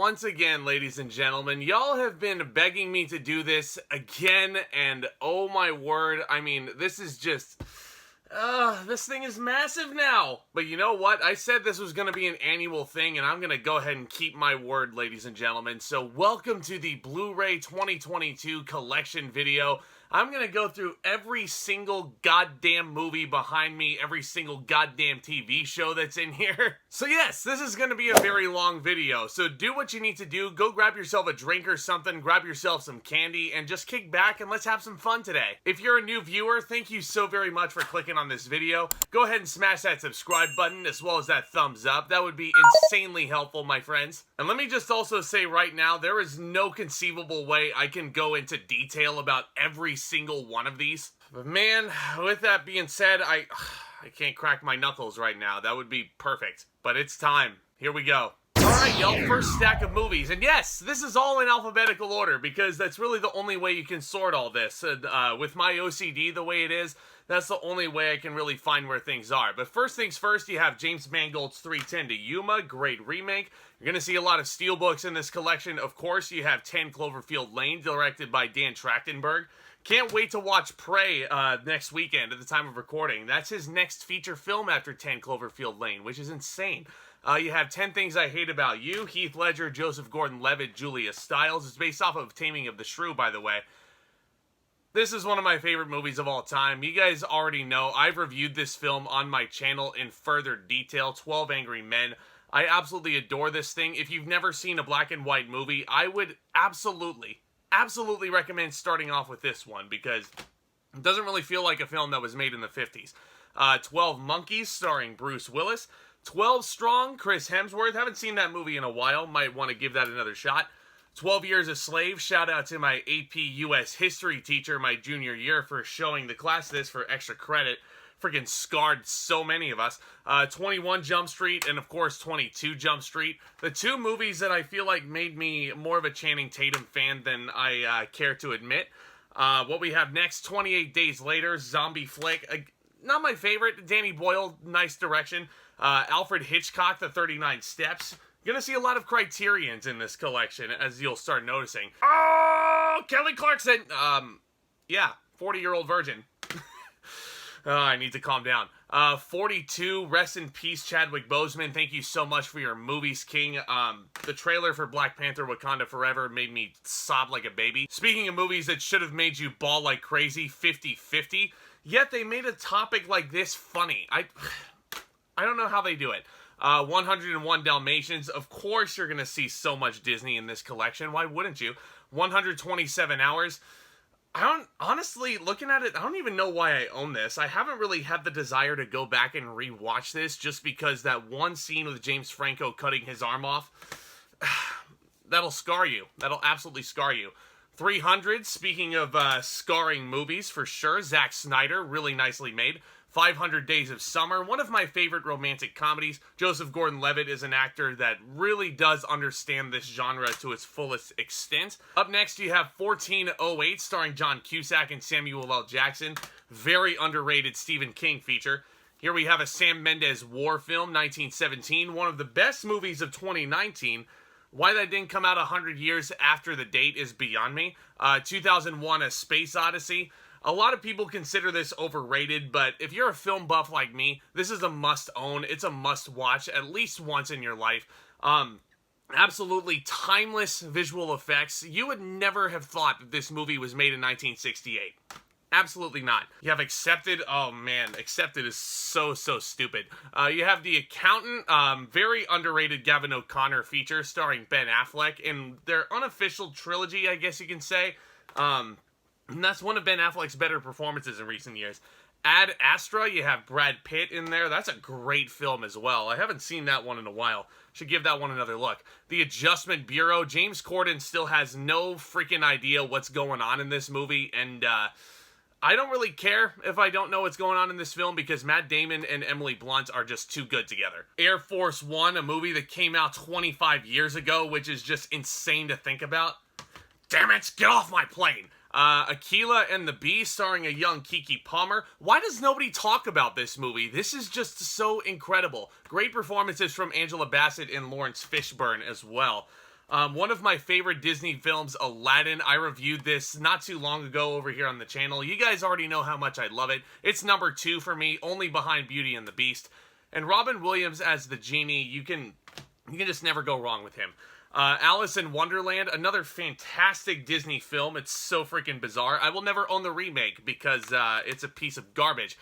once again, ladies and gentlemen. Y'all have been begging me to do this again, and oh my word, I mean, this is just... this thing is massive now. But you know what? I said this was going to be an annual thing, and I'm going to go ahead and keep my word, ladies and gentlemen. So welcome to the Blu-ray 2022 collection video. I'm going to go through every single goddamn movie behind me, every single goddamn TV show that's in here. So yes, this is going to be a very long video. So do what you need to do. Go grab yourself a drink or something, grab yourself some candy, and just kick back and let's have some fun today. If you're a new viewer, thank you so very much for clicking on this video. Go ahead and smash that subscribe button as well as that thumbs up. That would be insanely helpful, my friends. And let me just also say right now, there is no conceivable way I can go into detail about every single one of these. But man, with that being said, I can't crack my knuckles right now. That would be perfect. But it's time. Here we go. Alright, y'all, first stack of movies. And yes, this is all in alphabetical order because that's really the only way you can sort all this. With my OCD the way it is, that's the only way I can really find where things are. But first things first, you have James Mangold's 3:10 to Yuma, great remake. You're going to see a lot of steelbooks in this collection. Of course, you have 10 Cloverfield Lane, directed by Dan Trachtenberg. Can't wait to watch Prey next weekend at the time of recording. That's his next feature film after 10 Cloverfield Lane, which is insane. You have 10 Things I Hate About You, Heath Ledger, Joseph Gordon-Levitt, Julia Stiles. It's based off of Taming of the Shrew, by the way. This is one of my favorite movies of all time. You guys already know I've reviewed this film on my channel in further detail, 12 Angry Men. I absolutely adore this thing. If you've never seen a black and white movie, I would absolutely recommend starting off with this one because it doesn't really feel like a film that was made in the 50s. 12 Monkeys, starring Bruce Willis. 12 Strong, Chris Hemsworth. Haven't seen that movie in a while. Might want to give that another shot. 12 Years a Slave. Shout out to my AP US history teacher my junior year for showing the class this for extra credit. Freaking scarred so many of us. 21 Jump Street and, of course, 22 Jump Street. The two movies that I feel like made me more of a Channing Tatum fan than I care to admit. What we have next, 28 Days Later, zombie flick. Not my favorite. Danny Boyle, nice direction. Alfred Hitchcock, The 39 Steps. You're going to see a lot of Criterions in this collection, as you'll start noticing. Oh, Kelly Clarkson. Yeah, 40-year-old virgin. I need to calm down. 42, rest in peace, Chadwick Boseman. Thank you so much for your movies, King. The trailer for Black Panther Wakanda Forever made me sob like a baby. Speaking of movies that should have made you bawl like crazy, 50-50. Yet they made a topic like this funny. I don't know how they do it. 101 Dalmatians. Of course you're going to see so much Disney in this collection. Why wouldn't you? 127 Hours. Honestly, looking at it, I don't even know why I own this. I haven't really had the desire to go back and rewatch this just because that one scene with James Franco cutting his arm off, that'll scar you. That'll absolutely scar you. 300, speaking of scarring movies, for sure. Zack Snyder, really nicely made. 500 Days of Summer, one of my favorite romantic comedies. Joseph Gordon-Levitt is an actor that really does understand this genre to its fullest extent. Up next, you have 1408, starring John Cusack and Samuel L. Jackson. Very underrated Stephen King feature. Here we have a Sam Mendes war film, 1917, one of the best movies of 2019. Why that didn't come out 100 years after the date is beyond me. 2001, A Space Odyssey. A lot of people consider this overrated, but if you're a film buff like me, this is a must-own. It's a must-watch at least once in your life. Absolutely timeless visual effects. You would never have thought that this movie was made in 1968. Absolutely not. You have Accepted. Oh man, Accepted is so stupid. You have The Accountant, very underrated Gavin O'Connor feature starring Ben Affleck in their unofficial trilogy, I guess you can say. And that's one of Ben Affleck's better performances in recent years. Ad Astra, you have Brad Pitt in there. That's a great film as well. I haven't seen that one in a while. Should give that one another look. The Adjustment Bureau. James Corden still has no freaking idea what's going on in this movie. And I don't really care if I don't know what's going on in this film because Matt Damon and Emily Blunt are just too good together. Air Force One, a movie that came out 25 years ago, which is just insane to think about. Damn it, get off my plane. Aquila and the Bee, starring a young Keke Palmer. Why does nobody talk about this movie? This is just so incredible. Great performances from Angela Bassett and Lawrence Fishburne as well. One of my favorite Disney films, Aladdin. I reviewed this not too long ago over here on the channel. You guys already know how much I love it. It's number 2 for me, only behind Beauty and the Beast. And Robin Williams as the genie, you can just never go wrong with him. Alice in Wonderland, another fantastic Disney film. It's so freaking bizarre. I will never own the remake because it's a piece of garbage.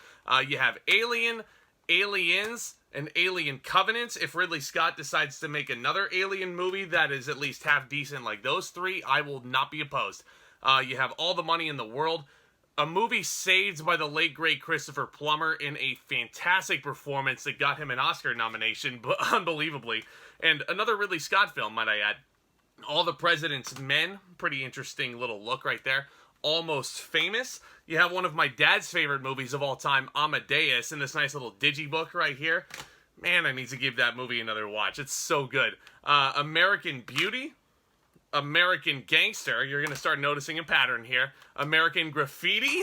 You have Alien, Aliens, and Alien Covenant. If Ridley Scott decides to make another Alien movie that is at least half decent like those 3, I will not be opposed. You have All the Money in the World, a movie saved by the late great Christopher Plummer in a fantastic performance that got him an Oscar nomination, but unbelievably. And another Ridley Scott film, might I add. All the President's Men, pretty interesting little look right there. Almost Famous. You have one of my dad's favorite movies of all time, Amadeus, in this nice little digibook right here. Man, I need to give that movie another watch. It's so good. American Beauty. American Gangster. You're going to start noticing a pattern here. American Graffiti.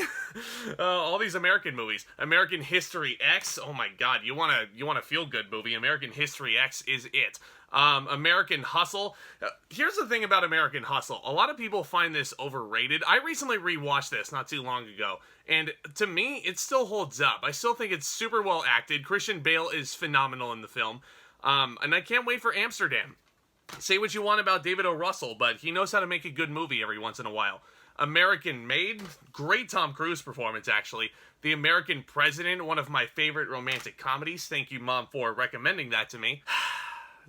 All these American movies. American History X. Oh my god, you want a feel-good movie. American History X is it. American Hustle. Here's the thing about American Hustle. A lot of people find this overrated. I recently rewatched this not too long ago, and to me, it still holds up. I still think it's super well acted. Christian Bale is phenomenal in the film, and I can't wait for Amsterdam. Say what you want about David O. Russell, but he knows how to make a good movie every once in a while. American Made, great Tom Cruise performance, actually. The American President, one of my favorite romantic comedies. Thank you, Mom, for recommending that to me.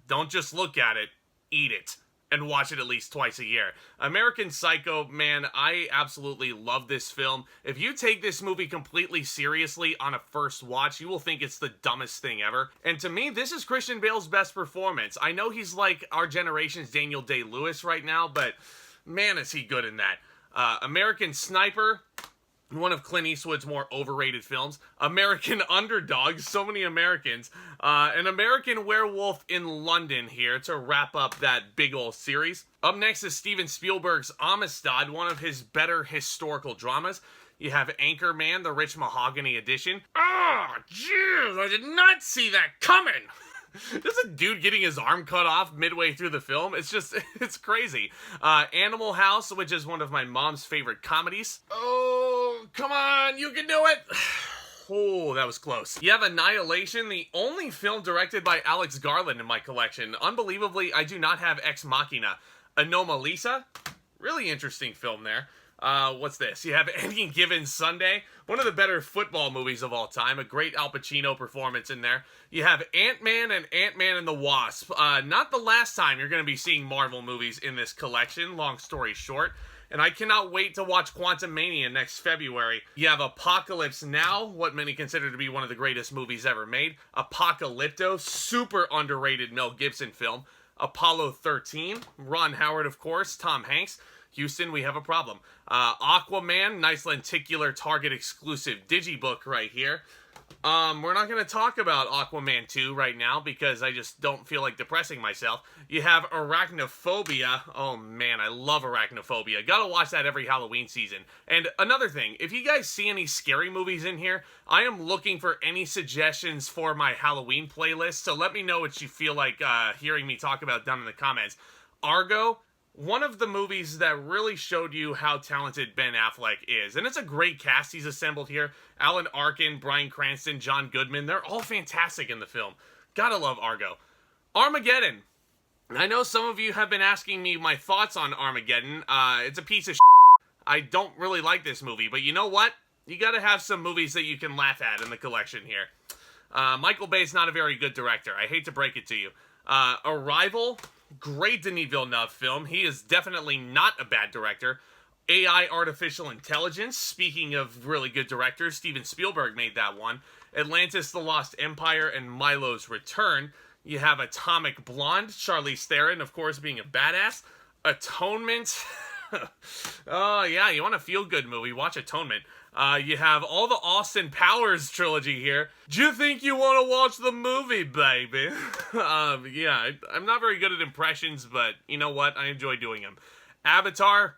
Don't just look at it, eat it, and watch it at least twice a year. American Psycho, man, I absolutely love this film. If you take this movie completely seriously on a first watch, you will think it's the dumbest thing ever. And to me, this is Christian Bale's best performance. I know he's like our generation's Daniel Day-Lewis right now, but man, is he good in that. American Sniper, one of Clint Eastwood's more overrated films. American Underdog, so many Americans. An American Werewolf in London here to wrap up that big ol' series. Up next is Steven Spielberg's Amistad, one of his better historical dramas. You have Anchorman, the Rich Mahogany edition. Ah, jeez, I did not see that coming. There's a dude getting his arm cut off midway through the film. It's crazy. Animal House, which is one of my mom's favorite comedies. Oh, come on, you can do it. Oh, that was close. You have Annihilation, the only film directed by Alex Garland in my collection. Unbelievably, I do not have Ex Machina. Anomalisa, really interesting film there. What's this? You have Any Given Sunday, one of the better football movies of all time. A great Al Pacino performance in there. You have Ant-Man and Ant-Man and the Wasp. Not the last time you're going to be seeing Marvel movies in this collection, long story short. And I cannot wait to watch Quantumania next February. You have Apocalypse Now, what many consider to be one of the greatest movies ever made. Apocalypto, super underrated Mel Gibson film. Apollo 13, Ron Howard, of course, Tom Hanks. Houston, we have a problem. Aquaman, nice lenticular Target exclusive digibook right here. We're not going to talk about Aquaman 2 right now because I just don't feel like depressing myself. You have Arachnophobia. Oh man, I love Arachnophobia. Gotta watch that every Halloween season. And another thing, if you guys see any scary movies in here, I am looking for any suggestions for my Halloween playlist, so let me know what you feel like hearing me talk about down in the comments. Argo, one of the movies that really showed you how talented Ben Affleck is. And it's a great cast he's assembled here. Alan Arkin, Bryan Cranston, John Goodman. They're all fantastic in the film. Gotta love Argo. Armageddon. I know some of you have been asking me my thoughts on Armageddon. It's a piece of shit. I don't really like this movie. But you know what? You gotta have some movies that you can laugh at in the collection here. Michael Bay's not a very good director. I hate to break it to you. Arrival. Great Denis Villeneuve film. He is definitely not a bad director. AI Artificial Intelligence. Speaking of really good directors, Steven Spielberg made that one. Atlantis the Lost Empire and Milo's Return. You have Atomic Blonde. Charlize Theron, of course, being a badass. Atonement. Oh, yeah, you want a feel-good movie, watch Atonement. You have all the Austin Powers trilogy here. Do you think you want to watch the movie, baby? Yeah, I'm not very good at impressions, but you know what? I enjoy doing them. Avatar,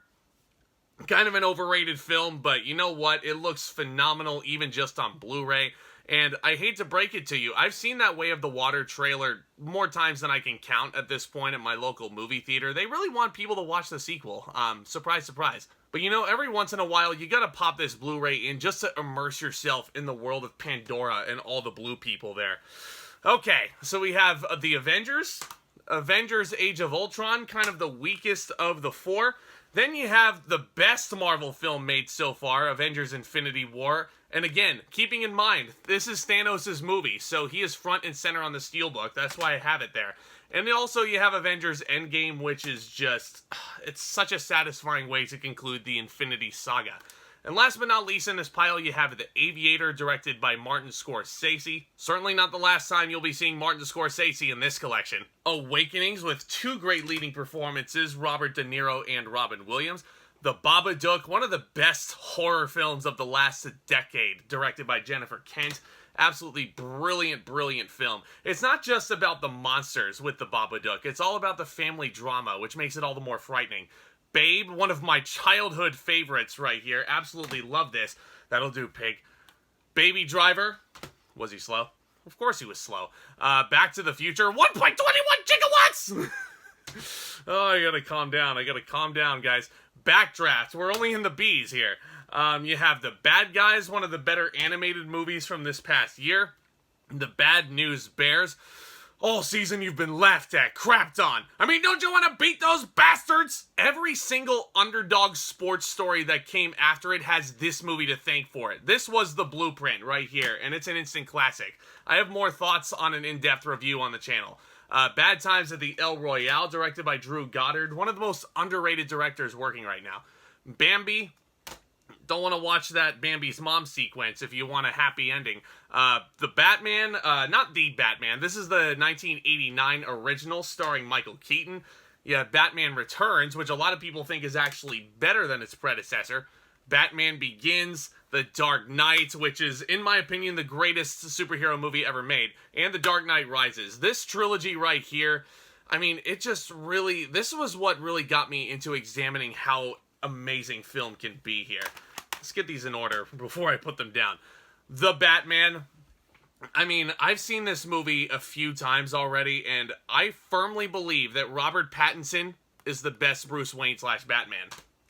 kind of an overrated film, but you know what? It looks phenomenal even just on Blu-ray. And I hate to break it to you, I've seen that Way of the Water trailer more times than I can count at this point at my local movie theater. They really want people to watch the sequel. Surprise, surprise. But you know, every once in a while, you gotta pop this Blu-ray in just to immerse yourself in the world of Pandora and all the blue people there. Okay, so we have the Avengers Age of Ultron, kind of the weakest of the four. Then you have the best Marvel film made so far, Avengers Infinity War. And again, keeping in mind, this is Thanos' movie, so he is front and center on the steelbook. That's why I have it there. And also you have Avengers Endgame, which is just, it's such a satisfying way to conclude the Infinity Saga. And last but not least in this pile, you have The Aviator, directed by Martin Scorsese. Certainly not the last time you'll be seeing Martin Scorsese in this collection. Awakenings, with two great leading performances, Robert De Niro and Robin Williams. The Babadook, one of the best horror films of the last decade, directed by Jennifer Kent. Absolutely brilliant, brilliant film. It's not just about the monsters with The Babadook. It's all about the family drama, which makes it all the more frightening. Babe, one of my childhood favorites right here. Absolutely love this. That'll do, pig. Baby Driver. Was he slow? Of course he was slow. Back to the Future. 1.21 gigawatts! Oh, I gotta calm down. I gotta calm down, guys. Backdraft. We're only in the B's here. You have The Bad Guys, one of the better animated movies from this past year. The Bad News Bears. All season you've been laughed at, crapped on. I mean, don't you want to beat those bastards? Every single underdog sports story that came after it has this movie to thank for it. This was the blueprint right here, and it's an instant classic. I have more thoughts on an in-depth review on the channel. Bad Times at the El Royale, directed by Drew Goddard, one of the most underrated directors working right now. Bambi. Don't want to watch that Bambi's mom sequence if you want a happy ending. The Batman, not the Batman, this is the 1989 original starring Michael Keaton. Yeah, Batman Returns, which a lot of people think is actually better than its predecessor. Batman Begins, The Dark Knight, which is, in my opinion, the greatest superhero movie ever made, and The Dark Knight Rises. This trilogy right here, I mean, it just really, this was what really got me into examining how amazing film can be here. Let's get these in order before I put them down. The Batman. I mean, I've seen this movie a few times already, and I firmly believe that Robert Pattinson is the best Bruce Wayne / Batman.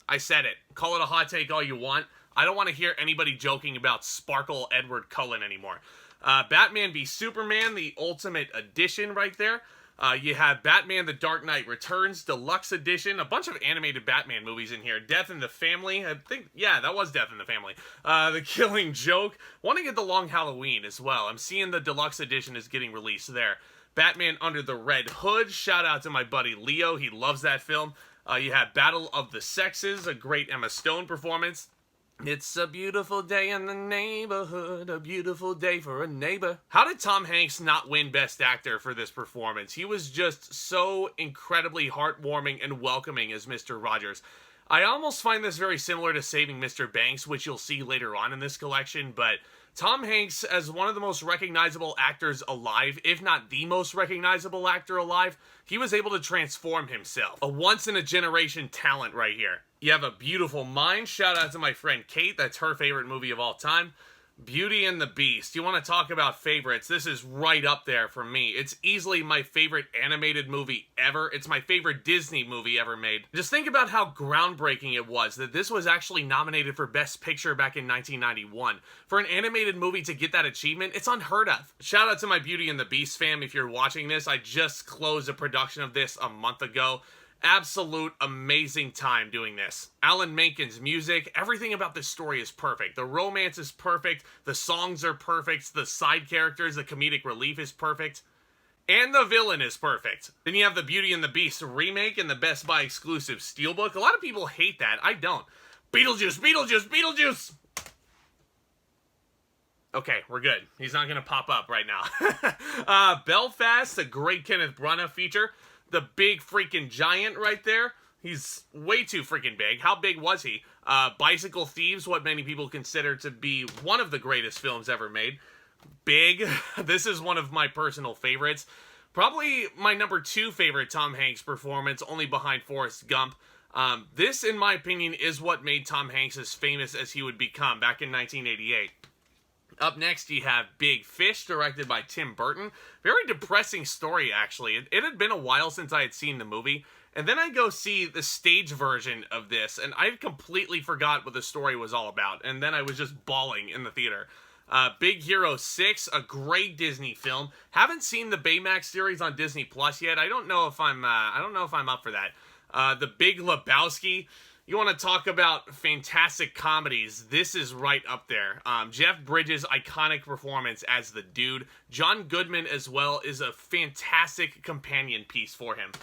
I said it. Call it a hot take all you want. I don't want to hear anybody joking about Sparkle Edward Cullen anymore. Batman v Superman, the Ultimate Edition right there. You have Batman The Dark Knight Returns, Deluxe Edition, a bunch of animated Batman movies in here. Death in the Family, I think, yeah, that was Death in the Family. The Killing Joke, want to get The Long Halloween as well. I'm seeing the Deluxe Edition is getting released there. Batman Under the Red Hood, shout out to my buddy Leo, he loves that film. You have Battle of the Sexes, a great Emma Stone performance. It's a beautiful day in the neighborhood, a beautiful day for a neighbor. How did Tom Hanks not win Best Actor for this performance? He was just so incredibly heartwarming and welcoming as Mr. Rogers. I almost find this very similar to Saving Mr. Banks, which you'll see later on in this collection, but Tom Hanks, as one of the most recognizable actors alive, if not the most recognizable actor alive, he was able to transform himself. A once-in-a-generation talent right here. You have A Beautiful Mind. Shout out to my friend Kate. That's her favorite movie of all time. Beauty and the Beast. You want to talk about favorites? This is right up there for me. It's easily my favorite animated movie ever. It's my favorite Disney movie ever made. Just think about how groundbreaking it was that this was actually nominated for Best Picture back in 1991. For an animated movie to get that achievement, it's unheard of. Shout out to my Beauty and the Beast fam if you're watching this. I just closed a production of this a month ago. Absolute amazing time doing this. Alan Menken's music, everything about this story is perfect. The romance is perfect, the songs are perfect, the side characters, the comedic relief is perfect, and the villain is perfect. Then you have the Beauty and the Beast remake and the Best Buy exclusive steelbook. A lot of people hate that. I don't. Beetlejuice, Beetlejuice, Beetlejuice! Okay, we're good. He's not gonna pop up right now. Belfast, a great Kenneth Branagh feature. The big freaking giant right there. He's way too freaking big. How big was he? Bicycle Thieves, what many people consider to be one of the greatest films ever made. Big. This is one of my personal favorites. Probably my number 2 favorite Tom Hanks performance, only behind Forrest Gump. This, in my opinion, is what made Tom Hanks as famous as he would become back in 1988. Up next, you have Big Fish, directed by Tim Burton. Very depressing story, actually. It had been a while since I had seen the movie, and then I go see the stage version of this, and I completely forgot what the story was all about, and then I was just bawling in the theater. Big Hero 6, a great Disney film. Haven't seen the Baymax series on Disney Plus yet. I don't know if I'm up for that. The Big Lebowski. You want to talk about fantastic comedies, this is right up there. Jeff Bridges' iconic performance as the dude. John Goodman as well is a fantastic companion piece for him.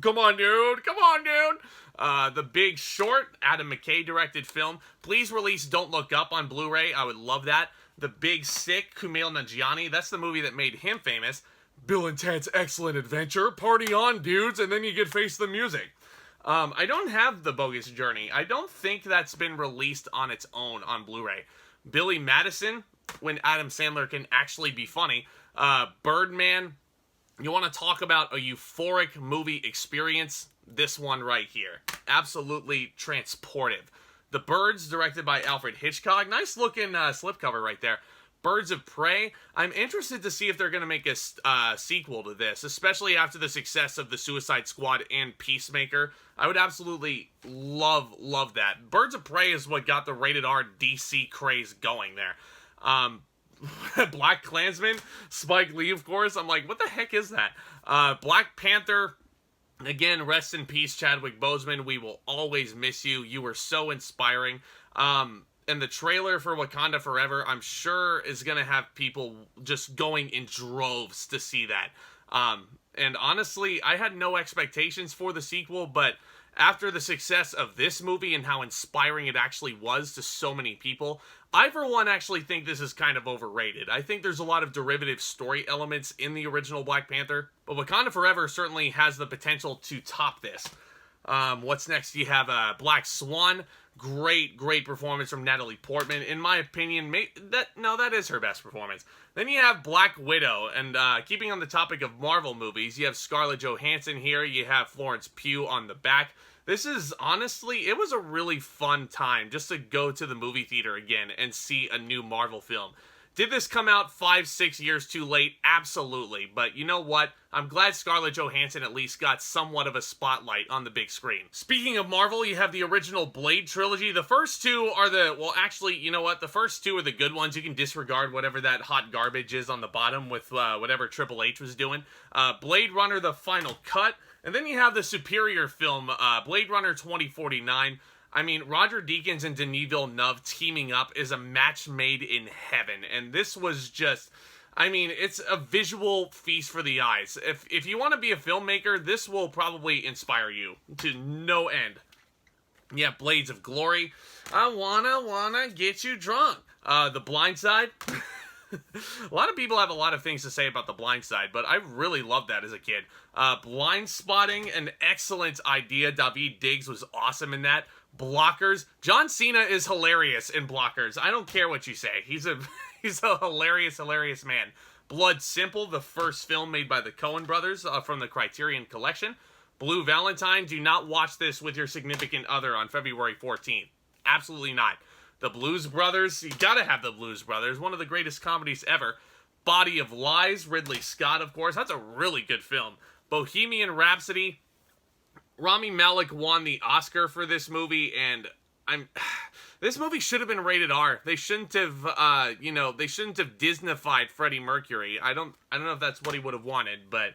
Come on, dude. Come on, dude. The Big Short, Adam McKay directed film. Please release Don't Look Up on Blu-ray. I would love that. The Big Sick, Kumail Nanjiani. That's the movie that made him famous. Bill and Ted's Excellent Adventure. Party on, dudes, and then you get face the music. I don't have The Bogus Journey. I don't think that's been released on its own on Blu-ray. Billy Madison, when Adam Sandler can actually be funny. Birdman. You want to talk about a euphoric movie experience? This one right here. Absolutely transportive. The Birds, directed by Alfred Hitchcock. Nice looking slipcover right there. Birds of Prey. I'm interested to see if they're going to make a sequel to this, especially after the success of The Suicide Squad and Peacemaker. I would absolutely love that. Birds of Prey is what got the rated R DC craze going there. Black Klansman, Spike Lee, of course. I'm like, what the heck is that? Black Panther. Again, rest in peace, Chadwick Boseman. We will always miss you. You were so inspiring. And the trailer for Wakanda Forever, I'm sure, is going to have people just going in droves to see that. And honestly, I had no expectations for the sequel, but after the success of this movie and how inspiring it actually was to so many people, I, for one, actually think this is kind of overrated. I think there's a lot of derivative story elements in the original Black Panther, but Wakanda Forever certainly has the potential to top this. What's next? You have Black Swan. Great performance from Natalie Portman. In my opinion, that is her best performance. Then you have Black Widow, and keeping on the topic of Marvel movies, you have Scarlett Johansson here, you have Florence Pugh on the back. This is, honestly, it was a really fun time just to go to the movie theater again and see a new Marvel film. Did this come out 5-6 years too late? Absolutely. But you know what? I'm glad Scarlett Johansson at least got somewhat of a spotlight on the big screen. Speaking of Marvel, you have the original Blade trilogy. The first two are you know what? The first two are the good ones. You can disregard whatever that hot garbage is on the bottom with whatever Triple H was doing. Blade Runner, the final cut. And then you have the superior film, Blade Runner 2049. I mean, Roger Deakins and Denis Villeneuve teaming up is a match made in heaven. And this was just, I mean, it's a visual feast for the eyes. If you want to be a filmmaker, this will probably inspire you to no end. Yeah, Blades of Glory. I wanna get you drunk. The Blind Side. A lot of people have a lot of things to say about The Blind Side, but I really loved that as a kid. Blind Spotting, an excellent idea. Daveed Diggs was awesome in that. Blockers. John Cena is hilarious in Blockers. I don't care what you say. He's a hilarious man. Blood Simple, the first film made by the Coen brothers from the Criterion Collection. Blue Valentine. Do not watch this with your significant other on February 14th. Absolutely not. The Blues Brothers. You gotta have the Blues Brothers. One of the greatest comedies ever. Body of Lies. Ridley Scott, of course. That's a really good film. Bohemian Rhapsody. Rami Malek won the Oscar for this movie, and this movie should have been rated R. They shouldn't have, they shouldn't have Disney-fied Freddie Mercury. I don't know if that's what he would have wanted, but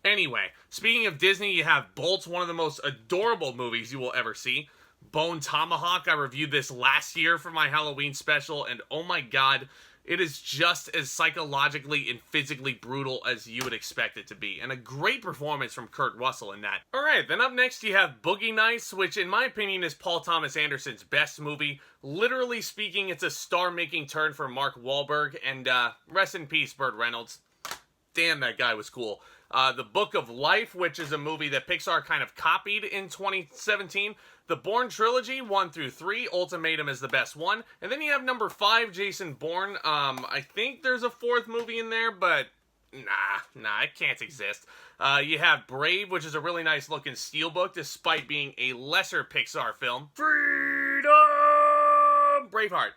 anyway. Speaking of Disney, you have Bolt, one of the most adorable movies you will ever see. Bone Tomahawk, I reviewed this last year for my Halloween special, and oh my god, it is just as psychologically and physically brutal as you would expect it to be. And a great performance from Kurt Russell in that. Alright, then up next you have Boogie Nights, which in my opinion is Paul Thomas Anderson's best movie. Literally speaking, it's a star-making turn for Mark Wahlberg, and rest in peace, Burt Reynolds. Damn, that guy was cool. The Book of Life, which is a movie that Pixar kind of copied in 2017. The Bourne Trilogy, 1 through 3. Ultimatum is the best one. And then you have number 5, Jason Bourne. I think there's a 4th movie in there, but nah, it can't exist. You have Brave, which is a really nice looking steelbook, despite being a lesser Pixar film. Freedom! Braveheart.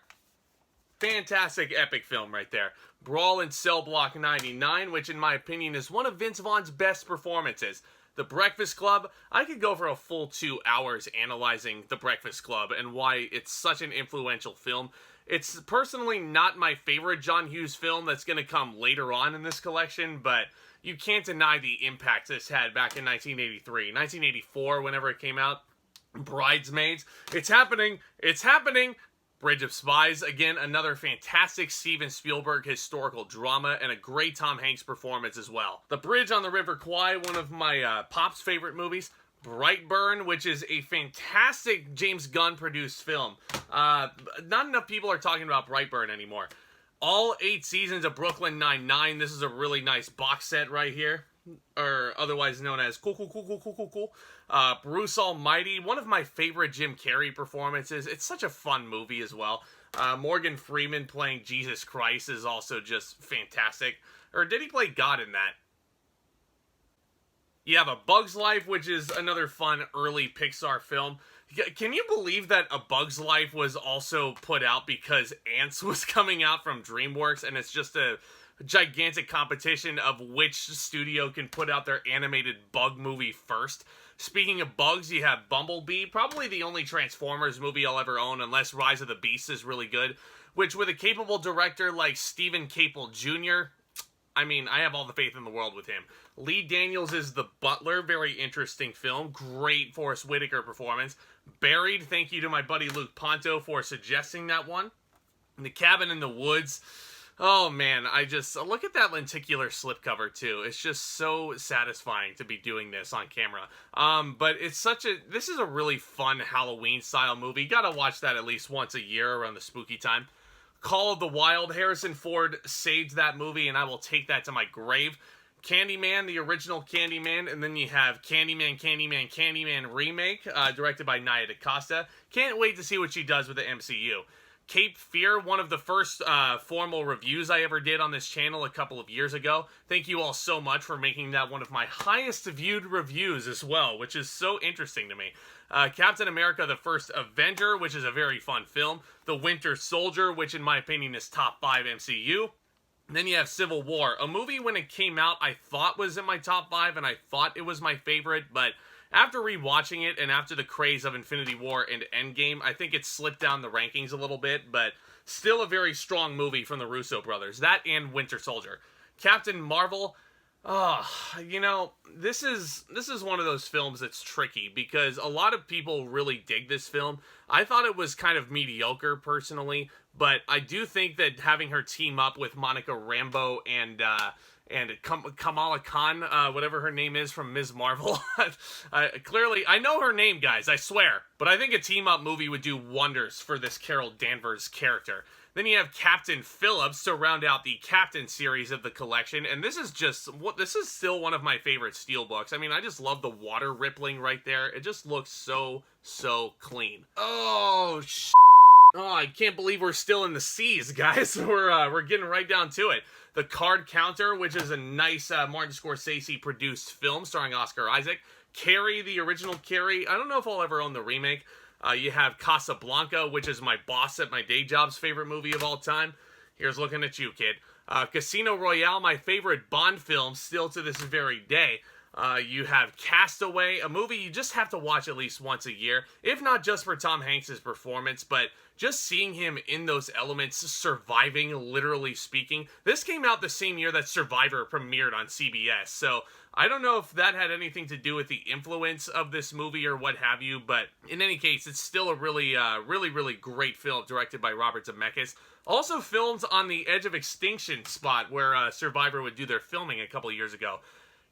Fantastic epic film right there. Brawl in Cell Block 99, which in my opinion is one of Vince Vaughn's best performances. The Breakfast Club, I could go for a full 2 hours analyzing The Breakfast Club and why it's such an influential film. It's personally not my favorite John Hughes film that's going to come later on in this collection, but you can't deny the impact this had back in 1983, 1984, whenever it came out. Bridesmaids, it's happening, it's happening. Bridge of Spies, again, another fantastic Steven Spielberg historical drama and a great Tom Hanks performance as well. The Bridge on the River Kwai, one of my Pop's favorite movies. Brightburn, which is a fantastic James Gunn produced film. Not enough people are talking about Brightburn anymore. All 8 seasons of Brooklyn Nine-Nine. This is a really nice box set right here, or otherwise known as Cool. Bruce Almighty, one of my favorite Jim Carrey performances. It's such a fun movie as well. Morgan Freeman playing Jesus Christ is also just fantastic. Or did he play God in that? You have A Bug's Life, which is another fun early Pixar film. Can you believe that A Bug's Life was also put out because Ants was coming out from DreamWorks, and it's just a gigantic competition of which studio can put out their animated bug movie first? Speaking of bugs, you have Bumblebee, probably the only Transformers movie I'll ever own, unless Rise of the Beasts is really good, which with a capable director like Stephen Caple Jr., I mean, I have all the faith in the world with him. Lee Daniels is The Butler, very interesting film. Great Forrest Whitaker performance. Buried, thank you to my buddy Luke Ponto for suggesting that one. And The Cabin in the Woods. Oh man, look at that lenticular slipcover too. It's just so satisfying to be doing this on camera. But this is a really fun Halloween style movie. You gotta watch that at least once a year around the spooky time. Call of the Wild, Harrison Ford saved that movie, and I will take that to my grave. Candyman, the original Candyman, and then you have Candyman remake, directed by Nia DaCosta. Can't wait to see what she does with the MCU. Cape Fear, one of the first formal reviews I ever did on this channel a couple of years ago. Thank you all so much for making that one of my highest viewed reviews as well, which is so interesting to me. Captain America, the First Avenger, which is a very fun film. The Winter Soldier, which in my opinion is top 5 MCU. And then you have Civil War, a movie when it came out I thought was in my top 5 and I thought it was my favorite, but after rewatching it and after the craze of Infinity War and Endgame, I think it slipped down the rankings a little bit, but still a very strong movie from the Russo brothers. That and Winter Soldier. Captain Marvel, this is one of those films that's tricky because a lot of people really dig this film. I thought it was kind of mediocre personally, but I do think that having her team up with Monica Rambeau and Kamala Khan, whatever her name is from Ms. Marvel. Clearly, I know her name, guys, I swear. But I think a team-up movie would do wonders for this Carol Danvers character. Then you have Captain Phillips to round out the Captain series of the collection. And this is still one of my favorite steelbooks. I mean, I just love the water rippling right there. It just looks so clean. Oh, I can't believe we're still in the seas, guys. We're getting right down to it. The Card Counter, which is a nice Martin Scorsese produced film starring Oscar Isaac. Carrie, the original Carrie. I don't know if I'll ever own the remake. You have Casablanca, which is my boss at my day job's favorite movie of all time. Here's looking at you, kid. Casino Royale, my favorite Bond film still to this very day. You have Castaway, a movie you just have to watch at least once a year, if not just for Tom Hanks' performance, but just seeing him in those elements, surviving, literally speaking. This came out the same year that Survivor premiered on CBS, so I don't know if that had anything to do with the influence of this movie or what have you, but in any case, it's still a really great film directed by Robert Zemeckis. Also filmed on the edge of extinction spot where Survivor would do their filming a couple years ago.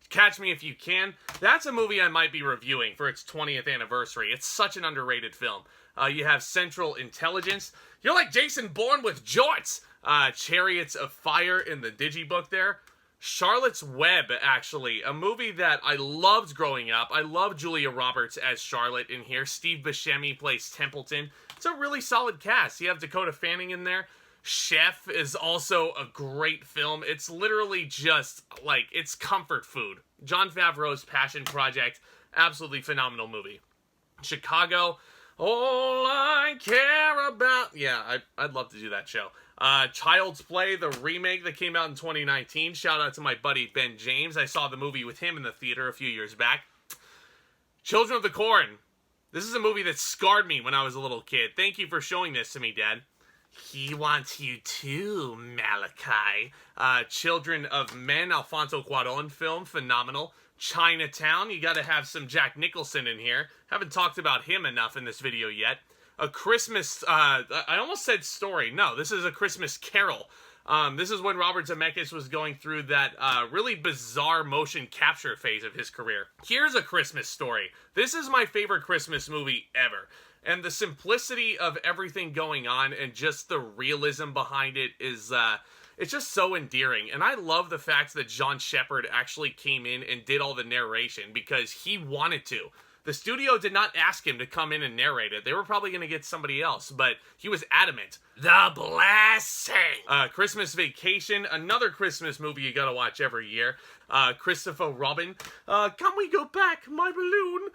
Catch Me If You Can. That's a movie I might be reviewing for its 20th anniversary. It's such an underrated film. You have Central Intelligence. You're like Jason Bourne with jorts. Chariots of Fire in the Digibook there. Charlotte's Web, actually. A movie that I loved growing up. I love Julia Roberts as Charlotte in here. Steve Buscemi plays Templeton. It's a really solid cast. You have Dakota Fanning in there. Chef is also a great film. It's literally just, like, it's comfort food. Jon Favreau's passion project. Absolutely phenomenal movie. Chicago. All I care about Yeah, I'd love to do that show. Child's Play, the remake that came out in 2019. Shout out to my buddy Ben James. I saw the movie with him in the theater a few years back. Children of the Corn. This is a movie that scarred me when I was a little kid. Thank you for showing this to me, Dad. He wants you too, Malachi. Children of Men, Alfonso Cuarón film, phenomenal. Chinatown, you gotta have some Jack Nicholson in here. Haven't talked about him enough in this video yet. A Christmas, I almost said story. No, this is A Christmas Carol. This is when Robert Zemeckis was going through that really bizarre motion capture phase of his career. Here's A Christmas Story. This is my favorite Christmas movie ever. And the simplicity of everything going on and just the realism behind it is, it's just so endearing. And I love the fact that John Shepherd actually came in and did all the narration because he wanted to. The studio did not ask him to come in and narrate it. They were probably going to get somebody else, but he was adamant. The Blessing! Christmas Vacation, another Christmas movie you gotta watch every year. Christopher Robin. Can we go back, my balloon?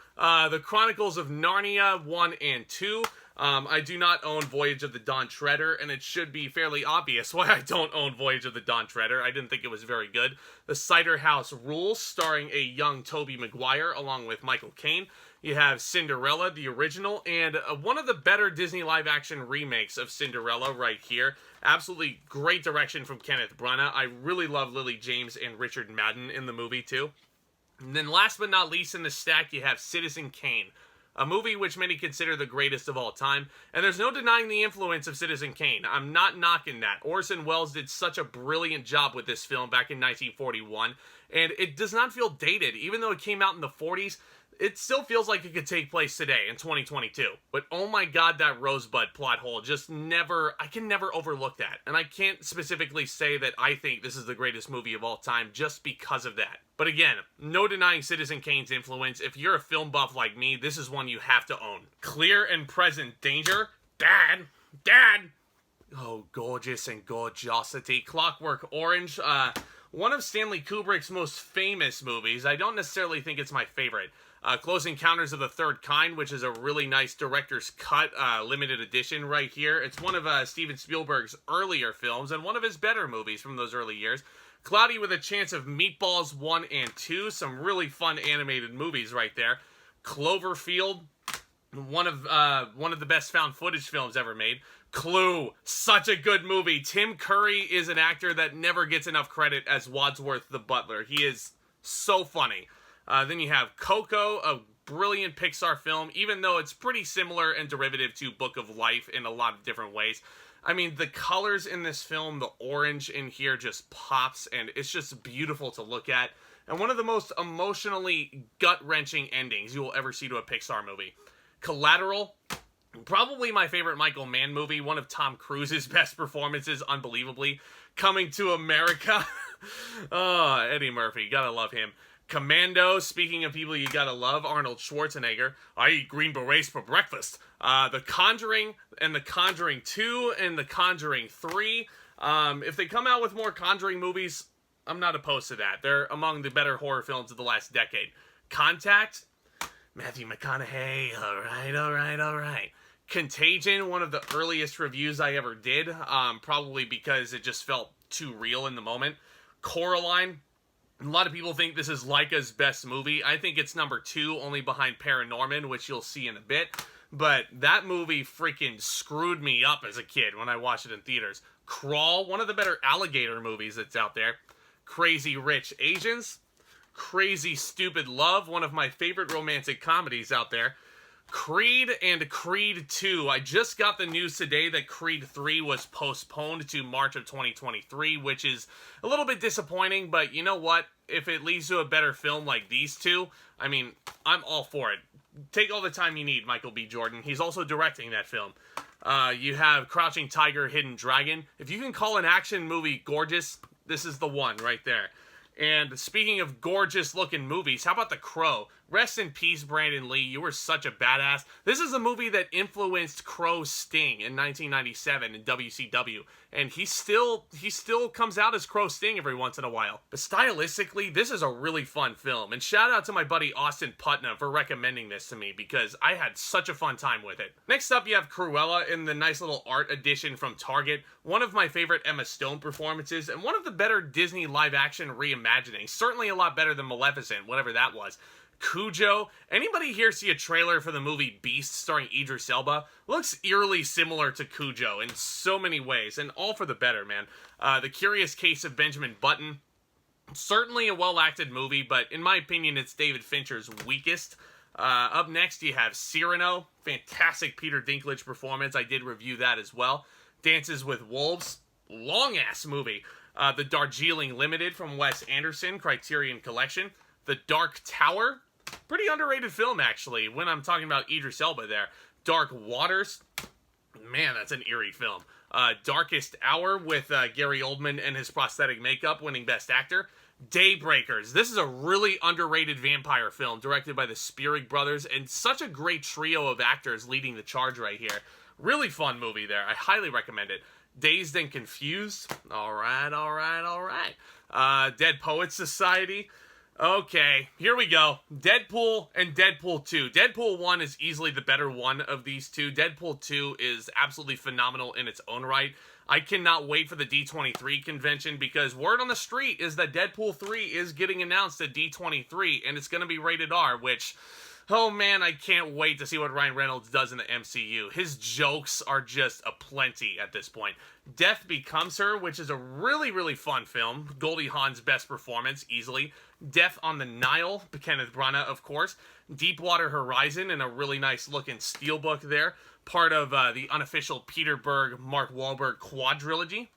The Chronicles of Narnia 1 and 2. I do not own Voyage of the Dawn Treader, and it should be fairly obvious why I don't own Voyage of the Dawn Treader. I didn't think it was very good. The Cider House Rules, starring a young Tobey Maguire along with Michael Caine. You have Cinderella, the original, and one of the better Disney live-action remakes of Cinderella right here. Absolutely great direction from Kenneth Branagh. I really love Lily James and Richard Madden in the movie, too. And then last but not least in the stack, you have Citizen Kane. A movie which many consider the greatest of all time, and there's no denying the influence of Citizen Kane. I'm not knocking that. Orson Welles did such a brilliant job with this film back in 1941, and it does not feel dated. Even though it came out in the 40s, it still feels like it could take place today in 2022. But oh my god, that Rosebud plot hole just never, I can never overlook that. And I can't specifically say that I think this is the greatest movie of all time just because of that. But again, no denying Citizen Kane's influence. If you're a film buff like me, this is one you have to own. Clear and Present Danger. Dad! Oh, gorgeous and gorgeosity. Clockwork Orange. One of Stanley Kubrick's most famous movies. I don't necessarily think it's my favorite. Close Encounters of the Third Kind, which is a really nice director's cut limited edition right here. It's one of Steven Spielberg's earlier films and one of his better movies from those early years. Cloudy with a Chance of Meatballs 1 and 2. Some really fun animated movies right there. Cloverfield, one of the best found footage films ever made. Clue, such a good movie. Tim Curry is an actor that never gets enough credit as Wadsworth the Butler. He is so funny. Then you have Coco, a brilliant Pixar film, even though it's pretty similar and derivative to Book of Life in a lot of different ways. I mean, the colors in this film, the orange in here just pops, and it's just beautiful to look at. And one of the most emotionally gut-wrenching endings you will ever see to a Pixar movie. Collateral, probably my favorite Michael Mann movie, one of Tom Cruise's best performances, unbelievably. Coming to America. Oh, Eddie Murphy, gotta love him. Commando, speaking of people you gotta love, Arnold Schwarzenegger. I eat Green Berets for breakfast. The Conjuring, and The Conjuring 2, and The Conjuring 3. If they come out with more Conjuring movies, I'm not opposed to that. They're among the better horror films of the last decade. Contact, Matthew McConaughey, alright. Contagion, one of the earliest reviews I ever did, probably because it just felt too real in the moment. Coraline, a lot of people think this is Laika's best movie. I think it's number 2, only behind Paranorman, which you'll see in a bit. But that movie freaking screwed me up as a kid when I watched it in theaters. Crawl, one of the better alligator movies that's out there. Crazy Rich Asians. Crazy Stupid Love, one of my favorite romantic comedies out there. Creed and Creed 2. I just got the news today that Creed 3 was postponed to March of 2023, which is a little bit disappointing, but you know what? If it leads to a better film like these two, I mean, I'm all for it. Take all the time you need, Michael B. Jordan. He's also directing that film. You have Crouching Tiger, Hidden Dragon. If you can call an action movie gorgeous, this is the one right there. And speaking of gorgeous looking movies, how about The Crow? Rest in peace, Brandon Lee. You were such a badass. This is a movie that influenced Crow's Sting in 1997 in WCW. And he still comes out as Crow Sting every once in a while. But stylistically, this is a really fun film. And shout out to my buddy Austin Putnam for recommending this to me because I had such a fun time with it. Next up, you have Cruella in the nice little art edition from Target. One of my favorite Emma Stone performances and one of the better Disney live-action reimaginings. Certainly a lot better than Maleficent, whatever that was. Cujo. Anybody here see a trailer for the movie Beast starring Idris Elba? Looks eerily similar to Cujo in so many ways, and all for the better, man. The Curious Case of Benjamin Button. Certainly a well-acted movie, but in my opinion, it's David Fincher's weakest. Up next, you have Cyrano. Fantastic Peter Dinklage performance. I did review that as well. Dances with Wolves. Long-ass movie. The Darjeeling Limited from Wes Anderson, Criterion Collection. The Dark Tower. Pretty underrated film, actually, when I'm talking about Idris Elba there. Dark Waters. Man, that's an eerie film. Darkest Hour with Gary Oldman and his prosthetic makeup winning Best Actor. Daybreakers. This is a really underrated vampire film directed by the Spierig brothers and such a great trio of actors leading the charge right here. Really fun movie there. I highly recommend it. Dazed and Confused. All right. Dead Poets Society. Okay, here we go. Deadpool and Deadpool 2. Deadpool 1 is easily the better one of these two. Deadpool 2 is absolutely phenomenal in its own right. I cannot wait for the D23 convention because word on the street is that Deadpool 3 is getting announced at D23 and it's going to be rated R, which... oh man, I can't wait to see what Ryan Reynolds does in the MCU. His jokes are just aplenty at this point. Death Becomes Her, which is a really, really fun film. Goldie Hawn's best performance, easily. Death on the Nile, Kenneth Branagh, of course. Deepwater Horizon, and a really nice looking steelbook there. Part of the unofficial Peter Berg, Mark Wahlberg quadrilogy.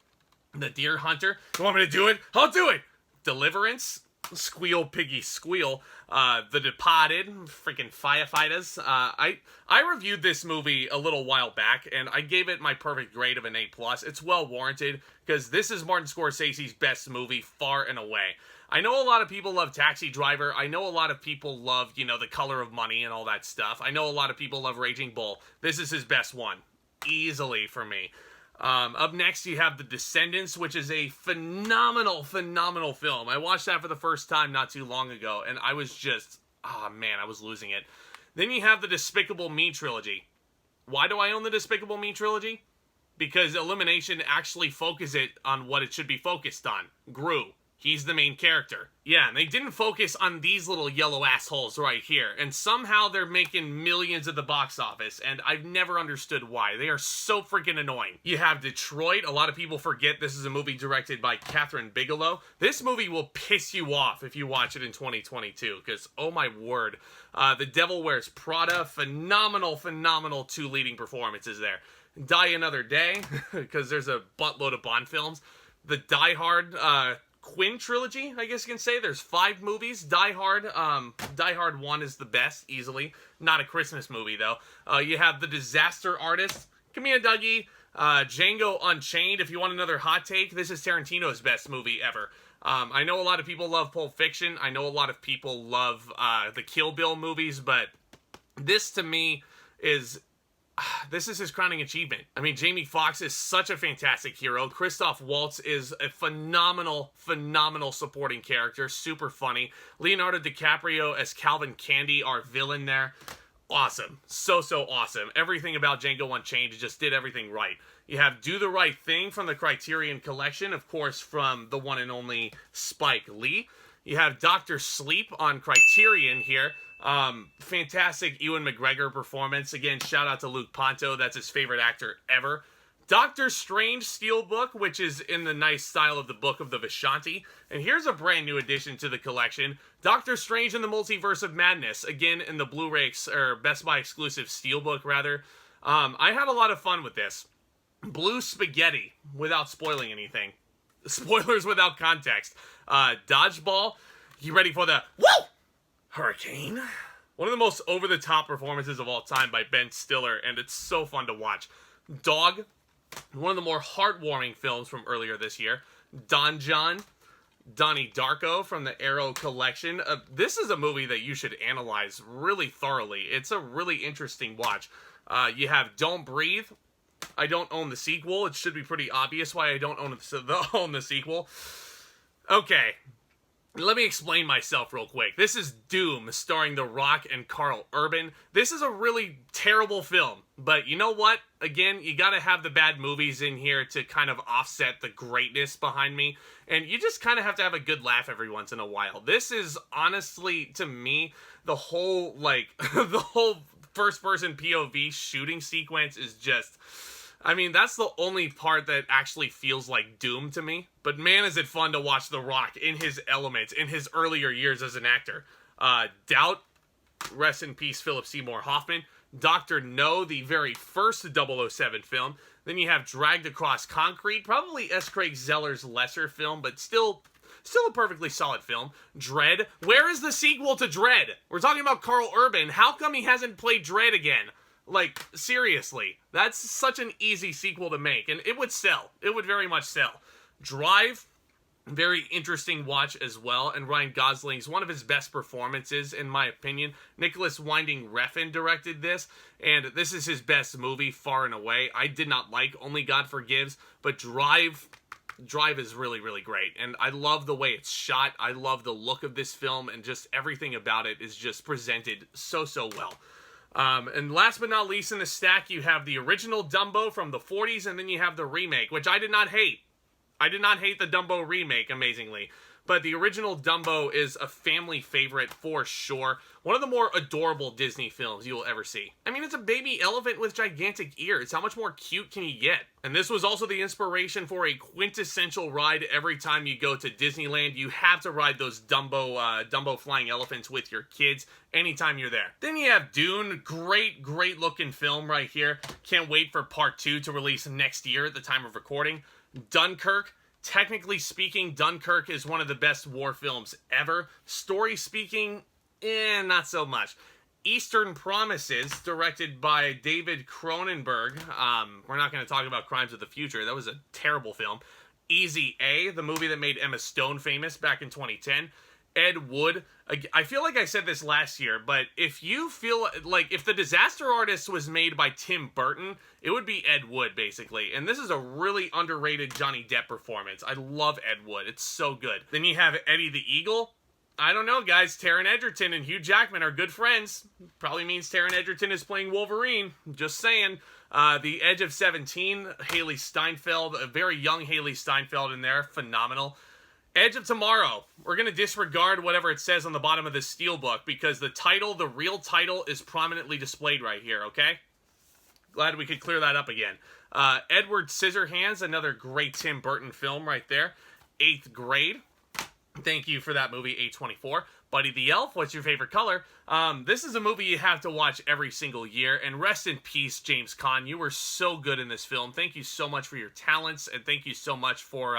The Deer Hunter. You want me to do it? I'll do it! Deliverance. Squeal Piggy Squeal. The Departed, freaking firefighters. I reviewed this movie a little while back, and I gave it my perfect grade of an A+. It's well warranted, because this is Martin Scorsese's best movie, far and away. I know a lot of people love Taxi Driver. I know a lot of people love, The Color of Money and all that stuff. I know a lot of people love Raging Bull. This is his best one. Easily for me. Up next, you have The Descendants, which is a phenomenal film. I watched that for the first time not too long ago, and I was just, oh man, I was losing it. Then you have the Despicable Me trilogy. Why do I own the Despicable Me trilogy? Because Illumination actually focuses it on what it should be focused on. Gru. He's the main character. Yeah, and they didn't focus on these little yellow assholes right here. And somehow they're making millions at the box office. And I've never understood why. They are so freaking annoying. You have Detroit. A lot of people forget this is a movie directed by Catherine Bigelow. This movie will piss you off if you watch it in 2022. Because, oh my word. The Devil Wears Prada. Phenomenal two leading performances there. Die Another Day. Because there's a buttload of Bond films. The Die Hard... Quinn trilogy, I guess you can say. There's 5 movies. Die Hard 1 is the best, easily. Not a Christmas movie, though. You have The Disaster Artist. Come here, Dougie. Django Unchained. If you want another hot take, this is Tarantino's best movie ever. I know a lot of people love Pulp Fiction. I know a lot of people love the Kill Bill movies, but this, to me, is... this is his crowning achievement. I mean, Jamie Foxx is such a fantastic hero. Christoph Waltz is a phenomenal supporting character. Super funny. Leonardo DiCaprio as Calvin Candy, our villain there. Awesome. So awesome. Everything about Django Unchained just did everything right. You have Do the Right Thing from the Criterion Collection, of course, from the one and only Spike Lee. You have Dr. Sleep on Criterion here. Fantastic Ewan McGregor performance. Again, shout out to Luke Ponto. That's his favorite actor ever. Doctor Strange Steelbook, which is in the nice style of the Book of the Vishanti. And here's a brand new addition to the collection. Doctor Strange and the Multiverse of Madness. Again, in the Blu-ray, or Best Buy exclusive Steelbook, rather. I had a lot of fun with this. Blue Spaghetti, without spoiling anything. Spoilers without context. Dodgeball. You ready for the... woo! Hurricane. One of the most over-the-top performances of all time by Ben Stiller, and it's so fun to watch. Dog. One of the more heartwarming films from earlier this year. Don John. Donnie Darko from the Arrow collection. This is a movie that you should analyze really thoroughly. It's a really interesting watch. You have Don't Breathe. I don't own the sequel. It should be pretty obvious why I don't own the sequel. Okay, let me explain myself real quick. This is Doom, starring The Rock and Karl Urban. This is a really terrible film, but you know what? Again, you gotta have the bad movies in here to kind of offset the greatness behind me, and you just kind of have to have a good laugh every once in a while. This is honestly, to me, the whole, the whole first-person POV shooting sequence is just... I mean, that's the only part that actually feels like Doom to me. But man, is it fun to watch The Rock in his elements, in his earlier years as an actor. Doubt, rest in peace, Philip Seymour Hoffman. Dr. No, the very first 007 film. Then you have Dragged Across Concrete, probably S. Craig Zeller's lesser film, but still a perfectly solid film. Dredd. Where is the sequel to Dredd? We're talking about Karl Urban. How come he hasn't played Dredd again? Like, seriously, that's such an easy sequel to make, and it would sell. It would very much sell. Drive, very interesting watch as well, and Ryan Gosling's one of his best performances, in my opinion. Nicholas Winding Refn directed this, and this is his best movie, far and away. I did not like Only God Forgives, but Drive is really, really great, and I love the way it's shot. I love the look of this film, and just everything about it is just presented so well. And last but not least in the stack, you have the original Dumbo from the 40s, and then you have the remake, which I did not hate. I did not hate the Dumbo remake, amazingly. But the original Dumbo is a family favorite for sure. One of the more adorable Disney films you will ever see. I mean, it's a baby elephant with gigantic ears. How much more cute can you get? And this was also the inspiration for a quintessential ride every time you go to Disneyland. You have to ride those Dumbo flying elephants with your kids anytime you're there. Then you have Dune. Great looking film right here. Can't wait for part 2 to release next year at the time of recording. Dunkirk. Technically speaking, Dunkirk is one of the best war films ever. Story speaking, not so much. Eastern Promises, directed by David Cronenberg. We're not going to talk about Crimes of the Future. That was a terrible film. Easy A, the movie that made Emma Stone famous back in 2010. Ed Wood. I feel like I said this last year, but if you feel like if The Disaster Artist was made by Tim Burton, it would be Ed Wood, basically. And this is a really underrated Johnny Depp performance. I love Ed Wood. It's so good. Then you have Eddie the Eagle. I don't know, guys. Taron Egerton and Hugh Jackman are good friends. Probably means Taron Egerton is playing Wolverine. Just saying. The Edge of 17, Haley Steinfeld. A very young Haley Steinfeld in there. Phenomenal. Edge of Tomorrow. We're going to disregard whatever it says on the bottom of this steelbook because the title, the real title, is prominently displayed right here, okay? Glad we could clear that up again. Edward Scissorhands, another great Tim Burton film right there. 8th Grade. Thank you for that movie, A24. Buddy the Elf, what's your favorite color? This is a movie you have to watch every single year, and rest in peace, James Caan. You were so good in this film. Thank you so much for your talents, and thank you so much for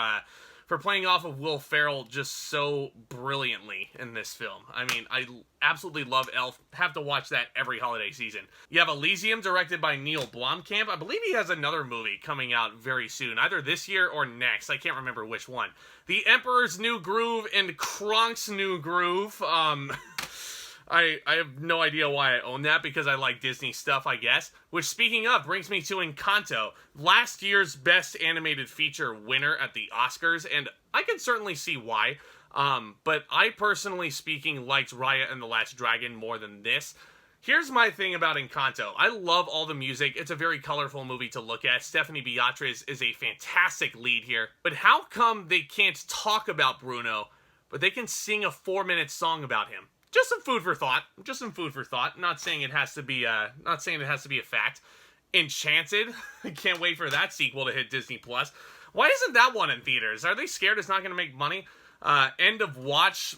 playing off of Will Ferrell just so brilliantly in this film. I mean, I absolutely love Elf. Have to watch that every holiday season. You have Elysium, directed by Neil Blomkamp. I believe he has another movie coming out very soon, either this year or next. I can't remember which one. The Emperor's New Groove and Kronk's New Groove. I have no idea why I own that, because I like Disney stuff, I guess. Which, speaking of, brings me to Encanto, last year's Best Animated Feature winner at the Oscars, and I can certainly see why. But I, personally speaking, liked Raya and the Last Dragon more than this. Here's my thing about Encanto. I love all the music. It's a very colorful movie to look at. Stephanie Beatriz is a fantastic lead here. But how come they can't talk about Bruno, but they can sing a 4-minute song about him? Just some food for thought. Just some food for thought. Not saying it has to be a fact. Enchanted. I can't wait for that sequel to hit Disney Plus. Why isn't that one in theaters? Are they scared it's not going to make money? End of Watch.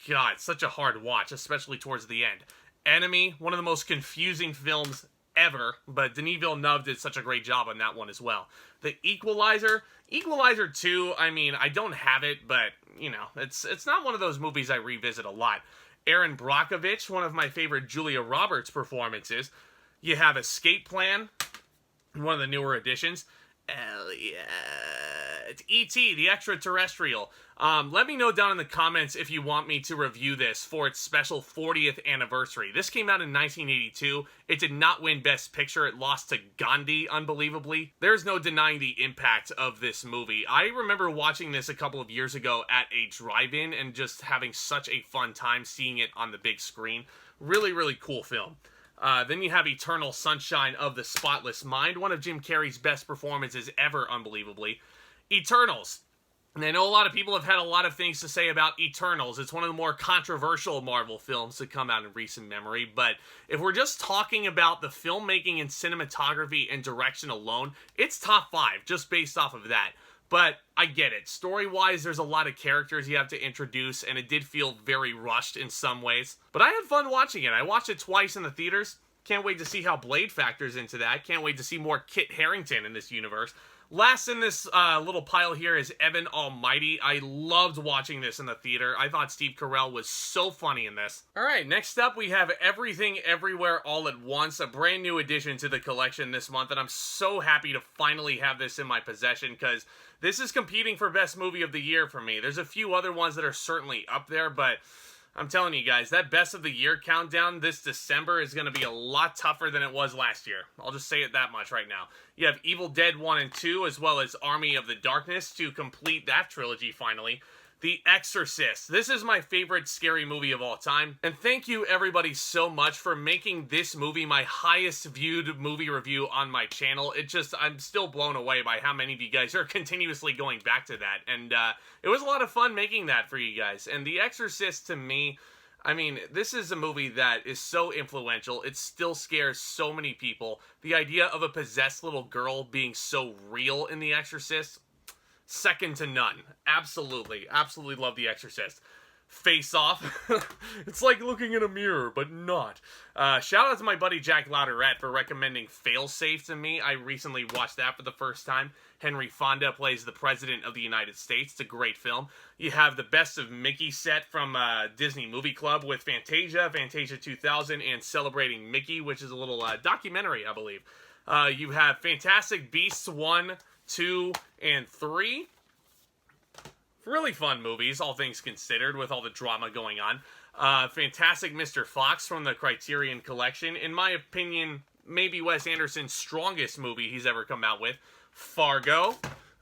God, such a hard watch, especially towards the end. Enemy, one of the most confusing films ever, but Denis Villeneuve did such a great job on that one as well. The Equalizer. Equalizer 2, I mean, I don't have it, but, you know, it's not one of those movies I revisit a lot. Aaron Brockovich, one of my favorite Julia Roberts performances. You have Escape Plan, one of the newer additions. Elliot. E.T., the Extraterrestrial. Let me know down in the comments if you want me to review this for its special 40th anniversary. This came out in 1982. It did not win Best Picture. It lost to Gandhi, unbelievably. There's no denying the impact of this movie. I remember watching this a couple of years ago at a drive-in and just having such a fun time seeing it on the big screen. Really, really cool film. Then you have Eternal Sunshine of the Spotless Mind, one of Jim Carrey's best performances ever, unbelievably. Eternals. And I know a lot of people have had a lot of things to say about Eternals. It's one of the more controversial Marvel films to come out in recent memory, but if we're just talking about the filmmaking and cinematography and direction alone, it's top 5, just based off of that. But I get it. Story-wise, there's a lot of characters you have to introduce, and it did feel very rushed in some ways. But I had fun watching it. I watched it twice in the theaters. Can't wait to see how Blade factors into that. Can't wait to see more Kit Harington in this universe. Last in this little pile here is Evan Almighty. I loved watching this in the theater. I thought Steve Carell was so funny in this. Alright, next up we have Everything Everywhere All at Once, a brand new addition to the collection this month, and I'm so happy to finally have this in my possession because this is competing for Best Movie of the Year for me. There's a few other ones that are certainly up there, but I'm telling you guys, that Best of the Year countdown this December is going to be a lot tougher than it was last year. I'll just say it that much right now. You have Evil Dead 1 and 2, as well as Army of the Darkness to complete that trilogy finally. The Exorcist. This is my favorite scary movie of all time. And thank you everybody so much for making this movie my highest viewed movie review on my channel. I'm still blown away by how many of you guys are continuously going back to that. And it was a lot of fun making that for you guys. And The Exorcist, to me, I mean, this is a movie that is so influential. It still scares so many people. The idea of a possessed little girl being so real in The Exorcist, second to none. Absolutely love The Exorcist. Face Off. It's like looking in a mirror, but not. Shout out to my buddy Jack Lauderette for recommending Failsafe to me. I recently watched that for the first time. Henry Fonda plays the President of the United States. It's a great film. You have the Best of Mickey set from Disney Movie Club with Fantasia 2000, and Celebrating Mickey, which is a little documentary, I believe. You have Fantastic Beasts 1, 2, and 3. Really fun movies, all things considered, with all the drama going on. Fantastic Mr. Fox from the Criterion Collection. In my opinion, maybe Wes Anderson's strongest movie he's ever come out with. Fargo.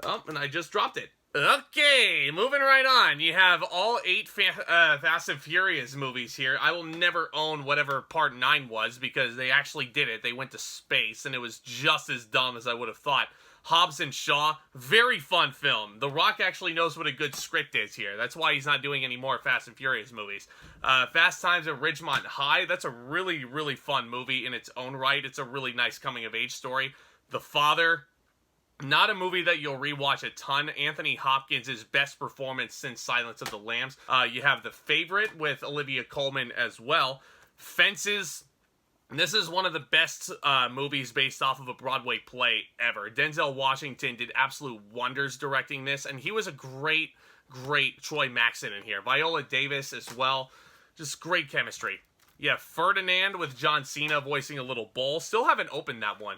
Oh, and I just dropped it. Okay, moving right on. You have all 8 Fast and Furious movies here. I will never own whatever Part 9 was because they actually did it. They went to space, and it was just as dumb as I would have thought. Hobbs and Shaw, very fun film. The Rock actually knows what a good script is here. That's why he's not doing any more Fast and Furious movies. Fast Times at Ridgemont High, that's a really, really fun movie in its own right. It's a really nice coming-of-age story. The Father, not a movie that you'll rewatch a ton. Anthony Hopkins' best performance since Silence of the Lambs. You have The Favorite with Olivia Colman as well. Fences. This is one of the best movies based off of a Broadway play ever. Denzel Washington did absolute wonders directing this, and he was a great Troy Maxson in here. Viola Davis as well. Just great chemistry. Yeah, Ferdinand with John Cena voicing a little bull. Still haven't opened that one.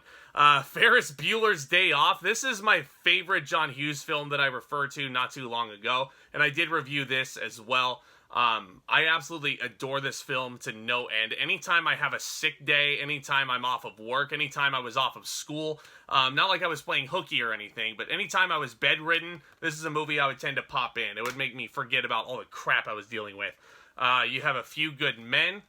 Ferris Bueller's Day Off. This is my favorite John Hughes film that I referred to not too long ago, and I did review this as well. I absolutely adore this film to no end. Anytime I have a sick day, anytime I'm off of work, anytime I was off of school, not like I was playing hooky or anything, but anytime I was bedridden, this is a movie I would tend to pop in. It would make me forget about all the crap I was dealing with. You have A Few Good Men.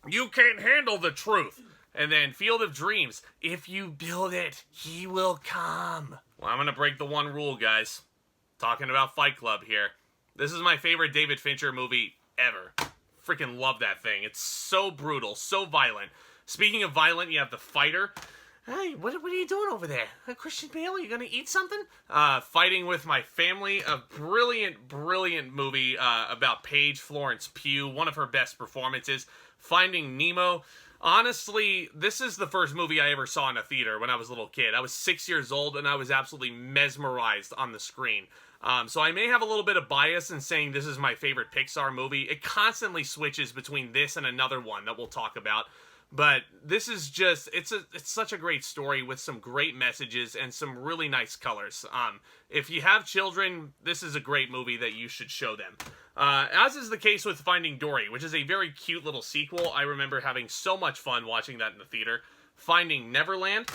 You Can't Handle the Truth. And then Field of Dreams. If you build it, he will come. Well, I'm gonna break the one rule, guys. Talking about Fight Club here. This is my favorite David Fincher movie ever. Freaking love that thing. It's so brutal, so violent. Speaking of violent, you have The Fighter. Hey, what are you doing over there? Christian Bale, you gonna eat something? Fighting with My Family, a brilliant movie about Paige Florence Pugh, one of her best performances. Finding Nemo. Honestly, this is the first movie I ever saw in a theater when I was a little kid. I was 6 years old, and I was absolutely mesmerized on the screen. So I may have a little bit of bias in saying this is my favorite Pixar movie. It constantly switches between this and another one that we'll talk about. But this is just, it's such a great story with some great messages and some really nice colors. If you have children, this is a great movie that you should show them. As is the case with Finding Dory, which is a very cute little sequel. I remember having so much fun watching that in the theater. Finding Neverland.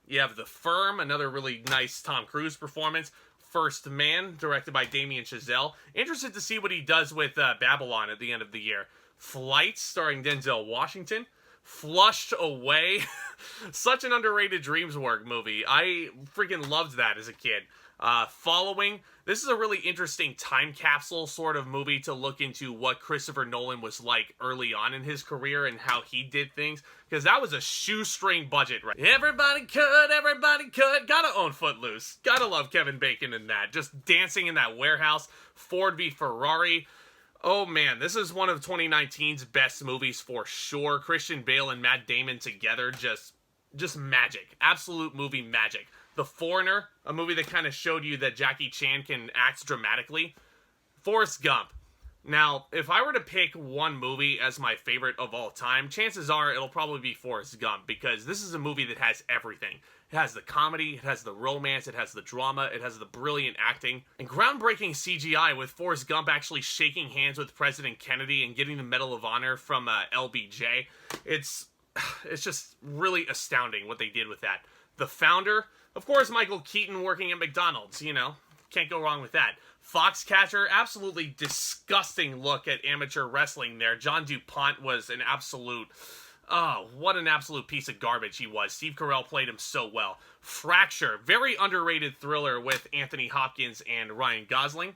You have The Firm, another really nice Tom Cruise performance. First Man, directed by Damien Chazelle. Interested to see what he does with Babylon at the end of the year. Flight, starring Denzel Washington. Flushed Away. Such an underrated DreamWorks movie. I freaking loved that as a kid. Following. This is a really interesting time capsule sort of movie to look into what Christopher Nolan was like early on in his career and how he did things. Because that was a shoestring budget, right? Everybody could. Gotta own Footloose. Gotta love Kevin Bacon in that. Just dancing in that warehouse. Ford v Ferrari. Oh man, this is one of 2019's best movies for sure. Christian Bale and Matt Damon together, just magic. Absolute movie magic. The Foreigner, a movie that kind of showed you that Jackie Chan can act dramatically. Forrest Gump. Now, if I were to pick one movie as my favorite of all time, chances are it'll probably be Forrest Gump, because this is a movie that has everything. It has the comedy, it has the romance, it has the drama, it has the brilliant acting, and groundbreaking CGI with Forrest Gump actually shaking hands with President Kennedy and getting the Medal of Honor from LBJ. It's just really astounding what they did with that. The Founder, of course, Michael Keaton working at McDonald's, you know, can't go wrong with that. Foxcatcher, absolutely disgusting look at amateur wrestling there. John DuPont was an absolute... Oh, what an absolute piece of garbage he was. Steve Carell played him so well. Fracture, very underrated thriller with Anthony Hopkins and Ryan Gosling.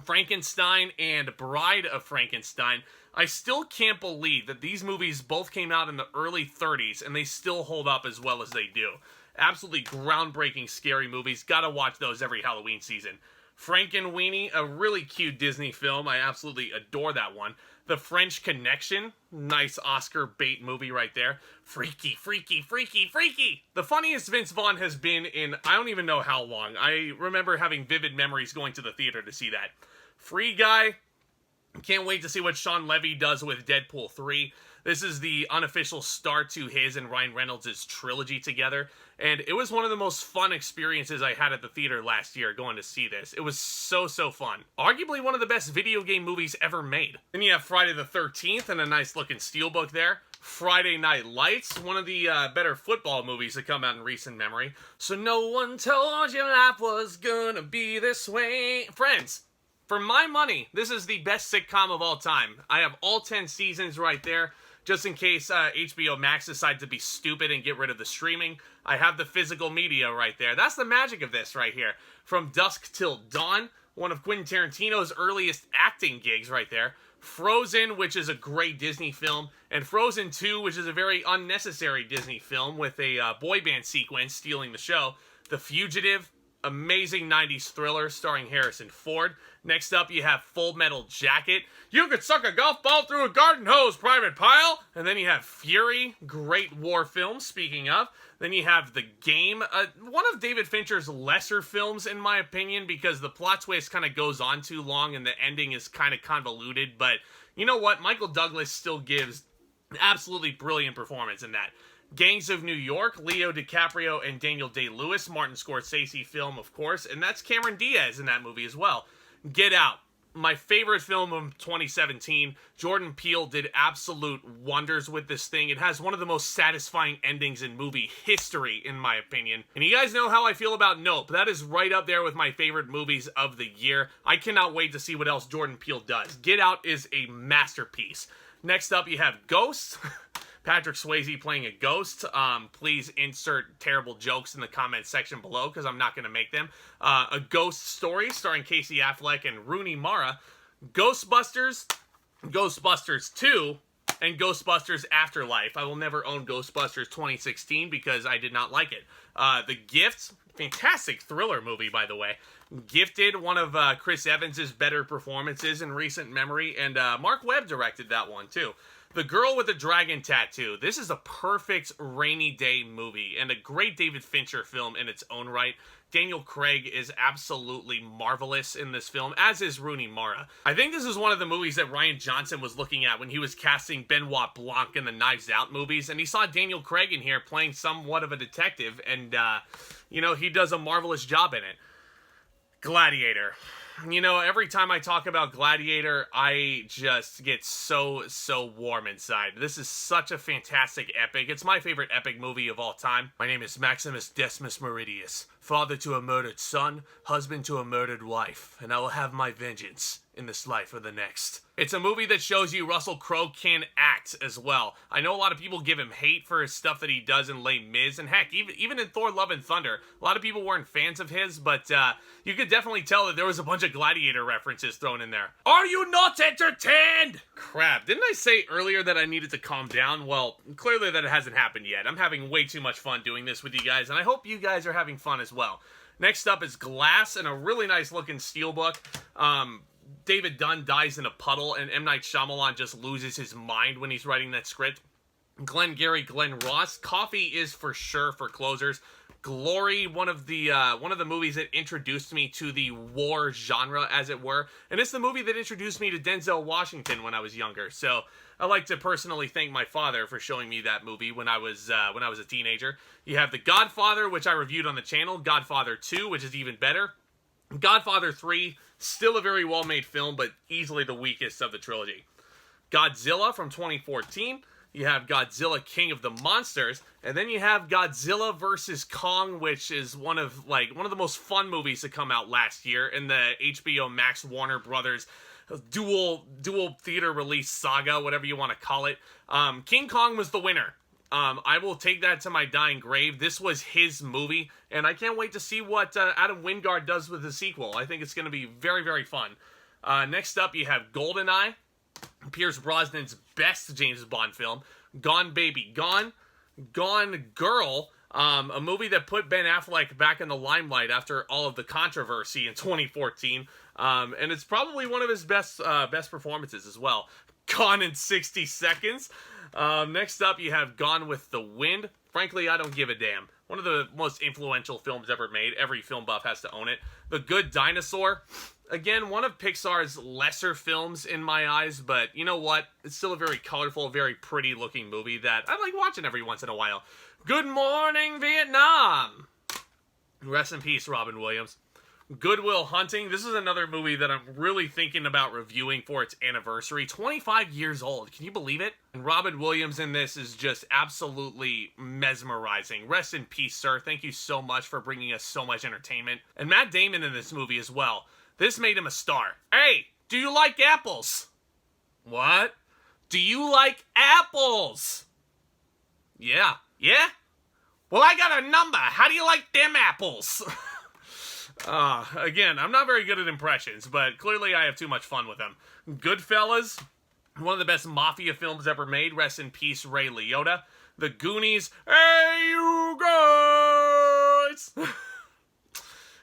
Frankenstein and Bride of Frankenstein. I still can't believe that these movies both came out in the early 30s and they still hold up as well as they do. Absolutely groundbreaking scary movies. Gotta watch those every Halloween season. Frankenweenie, a really cute Disney film. I absolutely adore that one. The French Connection, nice Oscar bait movie right there. Freaky, freaky, freaky, freaky. The funniest Vince Vaughn has been in I don't even know how long. I remember having vivid memories going to the theater to see that. Free Guy. Can't wait to see what Sean Levy does with Deadpool 3. This is the unofficial start to his and Ryan Reynolds' trilogy together, and it was one of the most fun experiences I had at the theater last year going to see this. It was so fun. Arguably one of the best video game movies ever made. Then you have Friday the 13th and a nice looking steelbook there. Friday Night Lights, one of the better football movies that come out in recent memory. So no one told you life was gonna be this way. Friends. For my money, this is the best sitcom of all time. I have all 10 seasons right there, just in case HBO Max decides to be stupid and get rid of the streaming. I have the physical media right there. That's the magic of this right here. From Dusk Till Dawn, one of Quentin Tarantino's earliest acting gigs right there. Frozen, which is a great Disney film. And Frozen 2, which is a very unnecessary Disney film with a boy band sequence stealing the show. The Fugitive, amazing 90s thriller starring Harrison Ford. Next up, you have Full Metal Jacket. You could suck a golf ball through a garden hose, Private Pile. And then you have Fury, great war film, speaking of. Then you have The Game, one of David Fincher's lesser films, in my opinion, because the plot twist kind of goes on too long and the ending is kind of convoluted. But you know what? Michael Douglas still gives an absolutely brilliant performance in that. Gangs of New York, Leo DiCaprio and Daniel Day-Lewis, Martin Scorsese film, of course, and that's Cameron Diaz in that movie as well. Get Out, my favorite film of 2017. Jordan Peele did absolute wonders with this thing. It has one of the most satisfying endings in movie history, in my opinion. And you guys know how I feel about Nope. That is right up there with my favorite movies of the year. I cannot wait to see what else Jordan Peele does. Get Out is a masterpiece. Next up, you have Ghost. Patrick Swayze playing a ghost. Please insert terrible jokes in the comment section below, because I'm not going to make them. A Ghost Story starring Casey Affleck and Rooney Mara. Ghostbusters, Ghostbusters 2, and Ghostbusters Afterlife. I will never own Ghostbusters 2016 because I did not like it. The Gift, fantastic thriller movie, by the way. Gifted, one of Chris Evans' better performances in recent memory, and Mark Webb directed that one, too. The Girl with the Dragon Tattoo. This is a perfect rainy day movie and a great David Fincher film in its own right. Daniel Craig is absolutely marvelous in this film, as is Rooney Mara. I think this is one of the movies that Rian Johnson was looking at when he was casting Benoit Blanc in the Knives Out movies, and he saw Daniel Craig in here playing somewhat of a detective, and, he does a marvelous job in it. Gladiator. Every time I talk about Gladiator, I just get so warm inside. This is such a fantastic epic. It's my favorite epic movie of all time. My name is Maximus Decimus Meridius, father to a murdered son, husband to a murdered wife, and I will have my vengeance in this life or the next. It's a movie that shows you Russell Crowe can act as well. I know a lot of people give him hate for his stuff that he does in Les Mis, and heck, even in Thor Love and Thunder, a lot of people weren't fans of his, but you could definitely tell that there was a bunch of Gladiator references thrown in there. Are you not entertained? Crap, didn't I say earlier that I needed to calm down? Well, clearly that hasn't happened yet. I'm having way too much fun doing this with you guys, and I hope you guys are having fun as well. Next up is Glass, and a really nice looking steelbook. David Dunn dies in a puddle, and M. Night Shyamalan just loses his mind when he's writing that script. Glenn Ross. Coffee is for sure for closers. Glory, one of the movies that introduced me to the war genre, as it were, and it's the movie that introduced me to Denzel Washington when I was younger. So I like to personally thank my father for showing me that movie when I was a teenager. You have The Godfather, which I reviewed on the channel. Godfather 2, which is even better. Godfather 3, still a very well-made film, but easily the weakest of the trilogy. Godzilla from 2014. You have Godzilla King of the Monsters, and then you have Godzilla vs. Kong, which is one of the most fun movies to come out last year in the HBO Max Warner Brothers dual theater release saga, whatever you want to call it. King Kong was the winner. I will take that to my dying grave. This was his movie, and I can't wait to see what Adam Wingard does with the sequel. I think it's going to be very, very fun. Next up, you have Goldeneye, Pierce Brosnan's best James Bond film. Gone Baby Gone. Gone Girl, a movie that put Ben Affleck back in the limelight after all of the controversy in 2014. And it's probably one of his best performances as well. Gone in 60 Seconds. Next up, you have Gone with the Wind. Frankly, I don't give a damn. One of the most influential films ever made. Every film buff has to own it. The Good Dinosaur. Again, one of Pixar's lesser films in my eyes, but you know what? It's still a very colorful, very pretty looking movie that I like watching every once in a while. Good Morning, Vietnam. Rest in peace, Robin Williams. Good Will Hunting. This is another movie that I'm really thinking about reviewing for its anniversary. 25 years old. Can you believe it? And Robin Williams in this is just absolutely mesmerizing. Rest in peace, sir. Thank you so much for bringing us so much entertainment. And Matt Damon in this movie as well. This made him a star. Hey, do you like apples? What? Do you like apples? Yeah. Yeah? Well, I got a number. How do you like them apples? Again, I'm not very good at impressions, but clearly I have too much fun with them. Goodfellas, one of the best mafia films ever made. Rest in peace, Ray Liotta. The Goonies, hey you guys!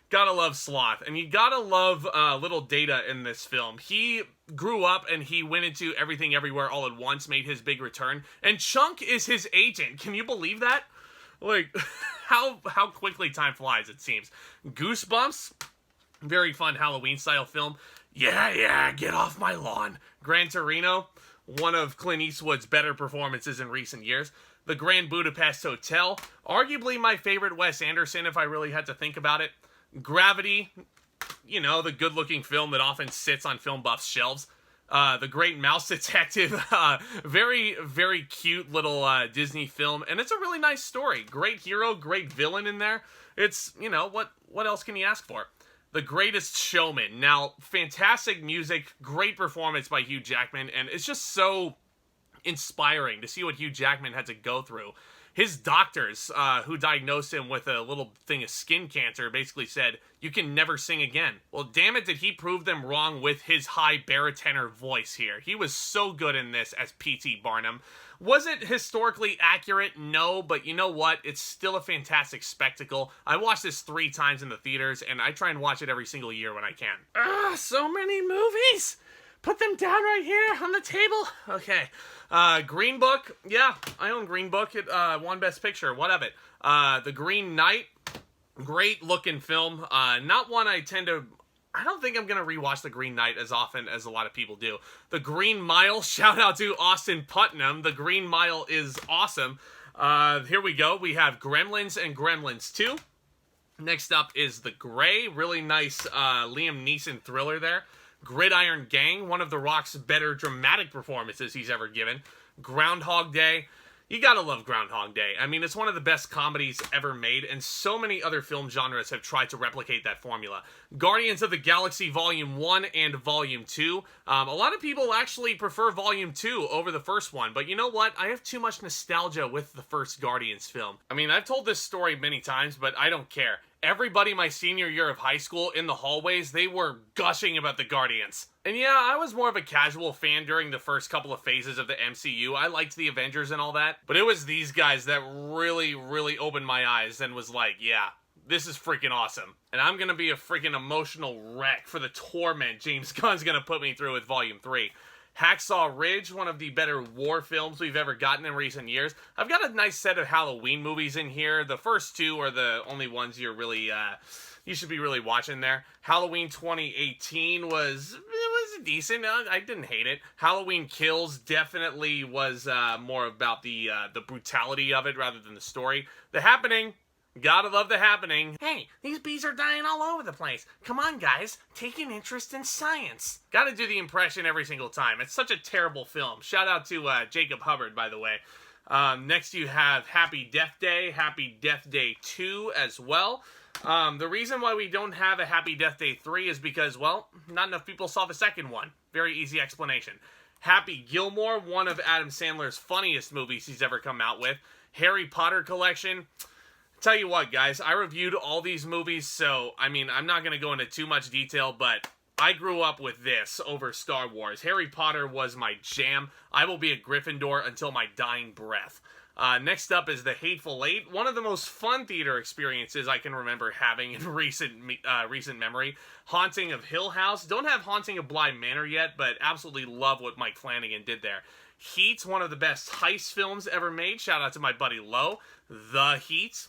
Gotta love Sloth, and you gotta love Little Data in this film. He grew up and he went into Everything Everywhere All at Once, made his big return, and Chunk is his agent. Can you believe that? Like, how quickly time flies, it seems. Goosebumps, very fun Halloween-style film. Yeah, get off my lawn. Gran Torino, one of Clint Eastwood's better performances in recent years. The Grand Budapest Hotel, arguably my favorite Wes Anderson if I really had to think about it. Gravity, the good-looking film that often sits on film buffs' shelves. The Great Mouse Detective, very, very cute little Disney film, and it's a really nice story. Great hero, great villain in there. It's, what else can you ask for? The Greatest Showman. Now, fantastic music, great performance by Hugh Jackman, and it's just so inspiring to see what Hugh Jackman had to go through. His doctors, who diagnosed him with a little thing of skin cancer, basically said, you can never sing again. Well, damn it, did he prove them wrong with his high baritone voice here. He was so good in this as P.T. Barnum. Was it historically accurate? No, but you know what? It's still a fantastic spectacle. I watched this 3 times in the theaters, and I try and watch it every single year when I can. So many movies! Put them down right here on the table. Okay. Green Book. Yeah, I own Green Book. It won Best Picture. What of it? The Green Knight. Great looking film. Not one I tend to... I don't think I'm going to rewatch The Green Knight as often as a lot of people do. The Green Mile. Shout out to Austin Putnam. The Green Mile is awesome. Here we go. We have Gremlins and Gremlins 2. Next up is The Grey. Really nice Liam Neeson thriller there. Gridiron Gang, one of The Rock's better dramatic performances he's ever given. Groundhog Day. You gotta love Groundhog Day. I mean, it's one of the best comedies ever made, and so many other film genres have tried to replicate that formula. Guardians of the Galaxy Volume 1 and Volume 2. A lot of people actually prefer Volume 2 over the first one, but you know what? I have too much nostalgia with the first Guardians film. I mean, I've told this story many times, but I don't care. Everybody my senior year of high school in the hallways, they were gushing about the Guardians. And yeah, I was more of a casual fan during the first couple of phases of the MCU. I liked the Avengers and all that. But it was these guys that really, really opened my eyes and was like, yeah, this is freaking awesome. And I'm gonna be a freaking emotional wreck for the torment James Gunn's gonna put me through with Volume 3. Hacksaw Ridge, one of the better war films we've ever gotten in recent years. I've got a nice set of Halloween movies in here. The first two are the only ones you're really, you should be really watching there. Halloween 2018 was decent. I didn't hate it. Halloween Kills definitely was more about the brutality of it rather than the story. The Happening. Gotta love The Happening. Hey, these bees are dying all over the place. Come on, guys. Take an interest in science. Gotta do the impression every single time. It's such a terrible film. Shout out to Jacob Hubbard, by the way. Next you have Happy Death Day. Happy Death Day 2 as well. The reason why we don't have a Happy Death Day 3 is because, well, not enough people saw the second one. Very easy explanation. Happy Gilmore, one of Adam Sandler's funniest movies he's ever come out with. Harry Potter Collection. Tell you what, guys, I reviewed all these movies, so, I mean, I'm not going to go into too much detail, but I grew up with this over Star Wars. Harry Potter was my jam. I will be a Gryffindor until my dying breath. Next up is The Hateful Eight, one of the most fun theater experiences I can remember having in recent memory. Haunting of Hill House. Don't have Haunting of Bly Manor yet, but absolutely love what Mike Flanagan did there. Heat, one of the best heist films ever made. Shout out to my buddy Lowe. The Heat,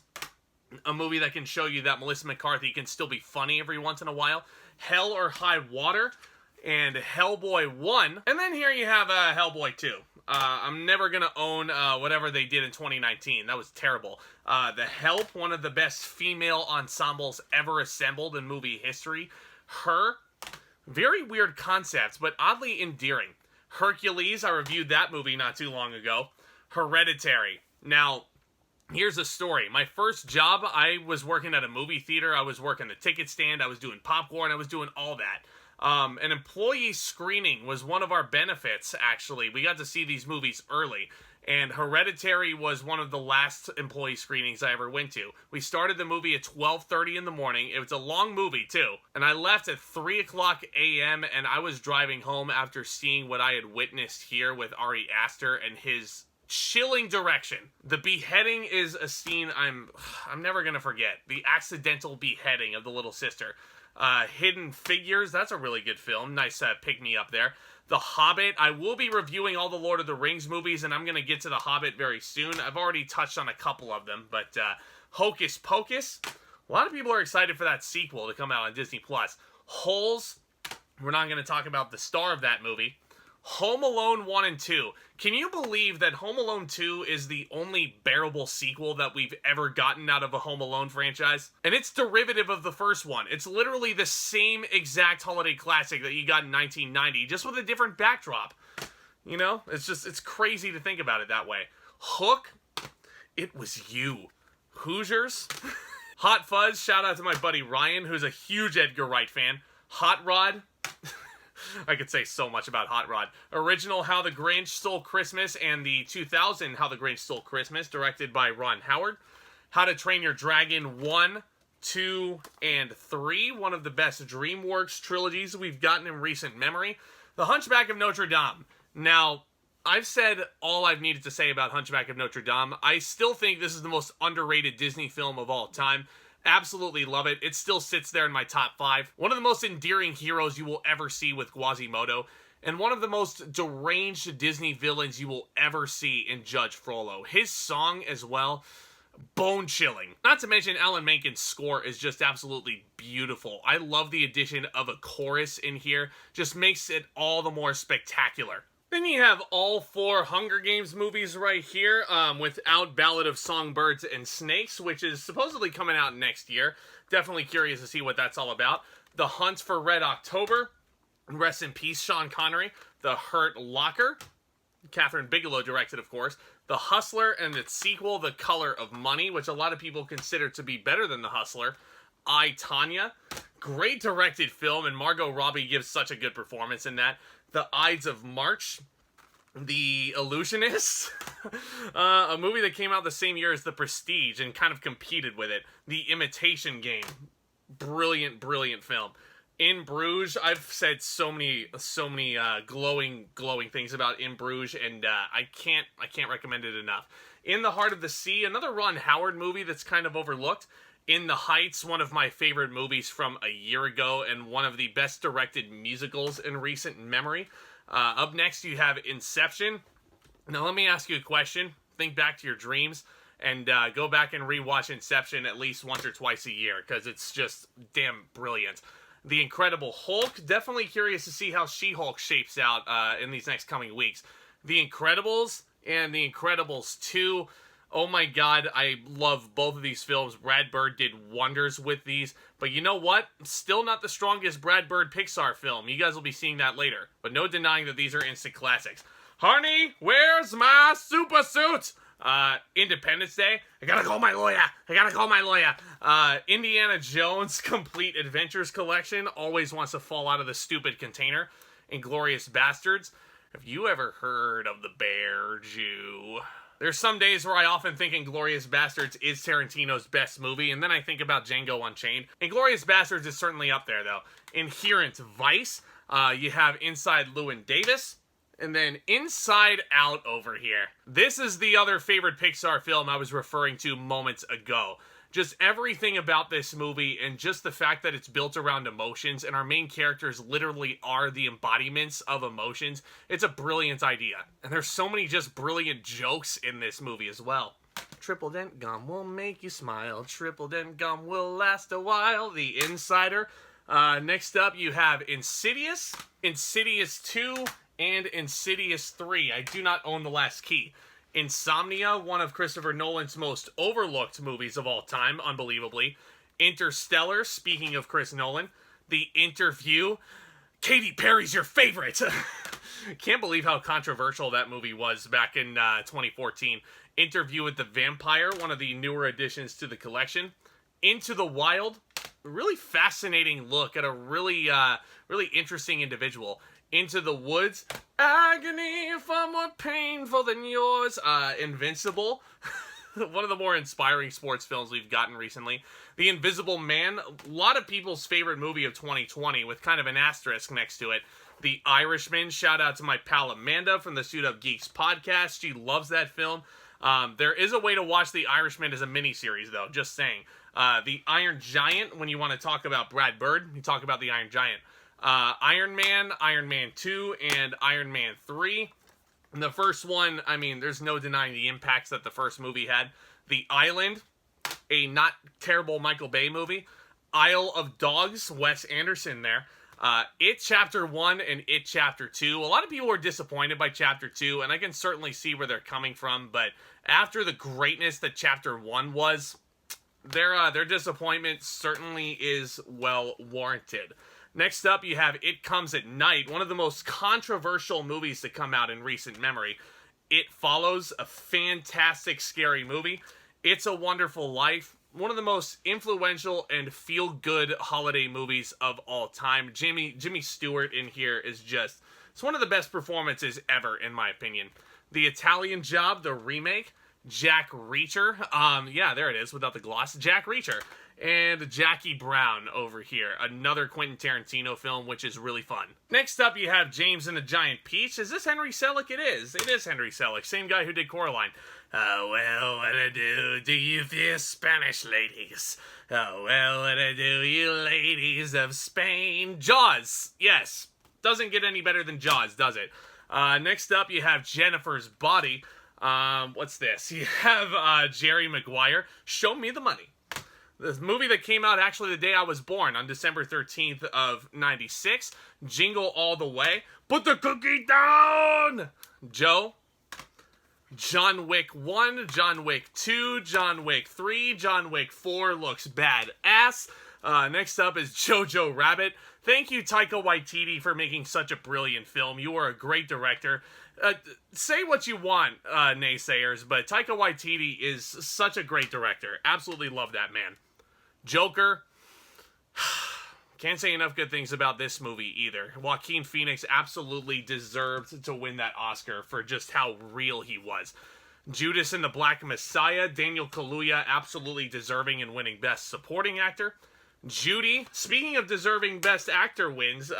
a movie that can show you that Melissa McCarthy can still be funny every once in a while. Hell or High Water, and Hellboy 1. And then here you have Hellboy 2. I'm never going to own whatever they did in 2019. That was terrible. The Help, one of the best female ensembles ever assembled in movie history. Her, very weird concepts, but oddly endearing. Hercules, I reviewed that movie not too long ago. Hereditary. Now, here's a story. My first job, I was working at a movie theater. I was working the ticket stand. I was doing popcorn. I was doing all that. An employee screening was one of our benefits, actually. We got to see these movies early. And Hereditary was one of the last employee screenings I ever went to. We started the movie at 12:30 in the morning. It was a long movie, too. And I left at 3 o'clock a.m., and I was driving home after seeing what I had witnessed here with Ari Aster and his chilling direction. The beheading is a scene I'm never gonna forget. The accidental beheading of the little sister. Hidden Figures, that's a really good film. Nice pick-me-up there. The Hobbit, I will be reviewing all the Lord of the Rings movies, and I'm going to get to The Hobbit very soon. I've already touched on a couple of them, but Hocus Pocus, a lot of people are excited for that sequel to come out on Disney+. Holes, we're not going to talk about the star of that movie. Home Alone 1 and 2. Can you believe that Home Alone 2 is the only bearable sequel that we've ever gotten out of a Home Alone franchise? And it's derivative of the first one. It's literally the same exact holiday classic that you got in 1990, just with a different backdrop. You know? It's crazy to think about it that way. Hook, it was you. Hoosiers, Hot Fuzz, shout out to my buddy Ryan, who's a huge Edgar Wright fan. Hot Rod, I could say so much about Hot Rod. Original How the Grinch Stole Christmas and the 2000 How the Grinch Stole Christmas, directed by Ron Howard. How to Train Your Dragon 1, 2, and 3, one of the best DreamWorks trilogies we've gotten in recent memory. The Hunchback of Notre Dame. Now, I've said all I've needed to say about Hunchback of Notre Dame. I still think this is the most underrated Disney film of all time. Absolutely love it. It still sits there in my top 5. One of the most endearing heroes you will ever see with Quasimodo. and one of the most deranged Disney villains you will ever see in Judge Frollo. His song as well, bone-chilling. Not to mention Alan Menken's score is just absolutely beautiful. I love the addition of a chorus in here, just makes it all the more spectacular. Then you have all 4 Hunger Games movies right here, without Ballad of Songbirds and Snakes, which is supposedly coming out next year. Definitely curious to see what that's all about. The Hunt for Red October, rest in peace Sean Connery. The Hurt Locker, Catherine Bigelow directed, of course. The Hustler and its sequel, The Color of Money, which a lot of people consider to be better than The Hustler. I, Tonya, great directed film, and Margot Robbie gives such a good performance in that. The Ides of March, The Illusionist, a movie that came out the same year as The Prestige and kind of competed with it. The Imitation Game, brilliant, brilliant film. In Bruges, I've said so many glowing things about In Bruges, and I can't recommend it enough. In the Heart of the Sea, another Ron Howard movie that's kind of overlooked. In the Heights, one of my favorite movies from a year ago, and one of the best directed musicals in recent memory. Up next, you have Inception. Now, let me ask you a question. Think back to your dreams, and go back and rewatch Inception at least once or twice a year, because it's just damn brilliant. The Incredible Hulk, definitely curious to see how She-Hulk shapes out in these next coming weeks. The Incredibles and The Incredibles 2. Oh my god, I love both of these films. Brad Bird did wonders with these. But you know what? Still not the strongest Brad Bird Pixar film. You guys will be seeing that later. But no denying that these are instant classics. Honey, where's my super suit? Independence Day. I gotta call my lawyer. Indiana Jones Complete Adventures Collection. Always wants to fall out of the stupid container. Inglourious Bastards. Have you ever heard of the Bear Jew? There's some days where I often think Inglourious Bastards is Tarantino's best movie, and then I think about Django Unchained. Inglourious Bastards is certainly up there, though. Inherent Vice. You have Inside Llewyn Davis. And then Inside Out over here. This is the other favorite Pixar film I was referring to moments ago. Just everything about this movie, and just the fact that it's built around emotions, and our main characters literally are the embodiments of emotions. It's a brilliant idea. And there's so many just brilliant jokes in this movie as well. Triple Dent Gum will make you smile. Triple Dent Gum will last a while. The Insider. Next up, you have Insidious, Insidious 2, and Insidious 3. I do not own The Last Key. Insomnia, one of Christopher Nolan's most overlooked movies of all time, unbelievably. Interstellar, speaking of Chris Nolan. The Interview. Katy Perry's your favorite! Can't believe how controversial that movie was back in 2014. Interview with the Vampire, one of the newer additions to the collection. Into the Wild, a really fascinating look at a really interesting individual. Into the Woods, agony far more painful than yours. Invincible, one of the more inspiring sports films we've gotten recently. The Invisible Man, a lot of people's favorite movie of 2020 with kind of an asterisk next to it. The Irishman, shout out to my pal Amanda from the Suit Up Geeks podcast. She loves that film. There is a way to watch The Irishman as a miniseries, though, just saying. The Iron Giant, when you want to talk about Brad Bird, you talk about the Iron Giant. Iron Man, Iron Man 2, and Iron Man 3. And the first one, I mean, there's no denying the impacts that the first movie had. The Island, a not terrible Michael Bay movie. Isle of Dogs, Wes Anderson there. It Chapter 1 and It Chapter 2. A lot of people were disappointed by Chapter 2, and I can certainly see where they're coming from, but after the greatness that Chapter 1 was, their disappointment certainly is well warranted. Next up, you have It Comes at Night, one of the most controversial movies to come out in recent memory. It Follows, a fantastic, scary movie. It's a Wonderful Life, one of the most influential and feel-good holiday movies of all time. Jimmy Stewart in here is just, it's one of the best performances ever, in my opinion. The Italian Job, the remake. Jack Reacher, yeah, there it is, without the gloss. Jack Reacher. And Jackie Brown over here, another Quentin Tarantino film, which is really fun. Next up, you have James and the Giant Peach. Is this Henry Selick? It is. It is Henry Selick, same guy who did Coraline. Oh, well, what do you fear Spanish ladies? Oh, well, what do you ladies of Spain? Jaws, yes. Doesn't get any better than Jaws, does it? Next up, you have Jennifer's Body. What's this? You have Jerry Maguire, Show Me the Money. This movie that came out actually the day I was born, on December 13th of 96. Jingle All the Way. Put the cookie down! Joe. John Wick 1, John Wick 2, John Wick 3, John Wick 4 looks badass. Next up is Jojo Rabbit. Thank you, Taika Waititi, for making such a brilliant film. You are a great director. Say what you want, naysayers, but Taika Waititi is such a great director. Absolutely love that man. Joker. Can't say enough good things about this movie either. Joaquin Phoenix absolutely deserved to win that Oscar for just how real he was. Judas and the Black Messiah. Daniel Kaluuya absolutely deserving and winning Best Supporting Actor. Judy, speaking of deserving Best Actor wins,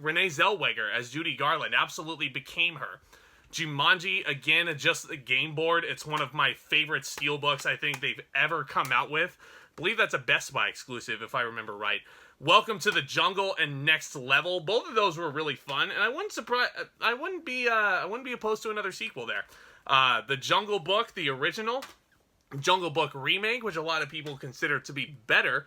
Renee Zellweger as Judy Garland absolutely became her. Jumanji, again, just a game board. It's one of my favorite steelbooks I think they've ever come out with. I believe that's a Best Buy exclusive, if I remember right. Welcome to the Jungle and Next Level. Both of those were really fun, and I wouldn't be opposed to another sequel there. The Jungle Book, the original, Jungle Book remake, which a lot of people consider to be better.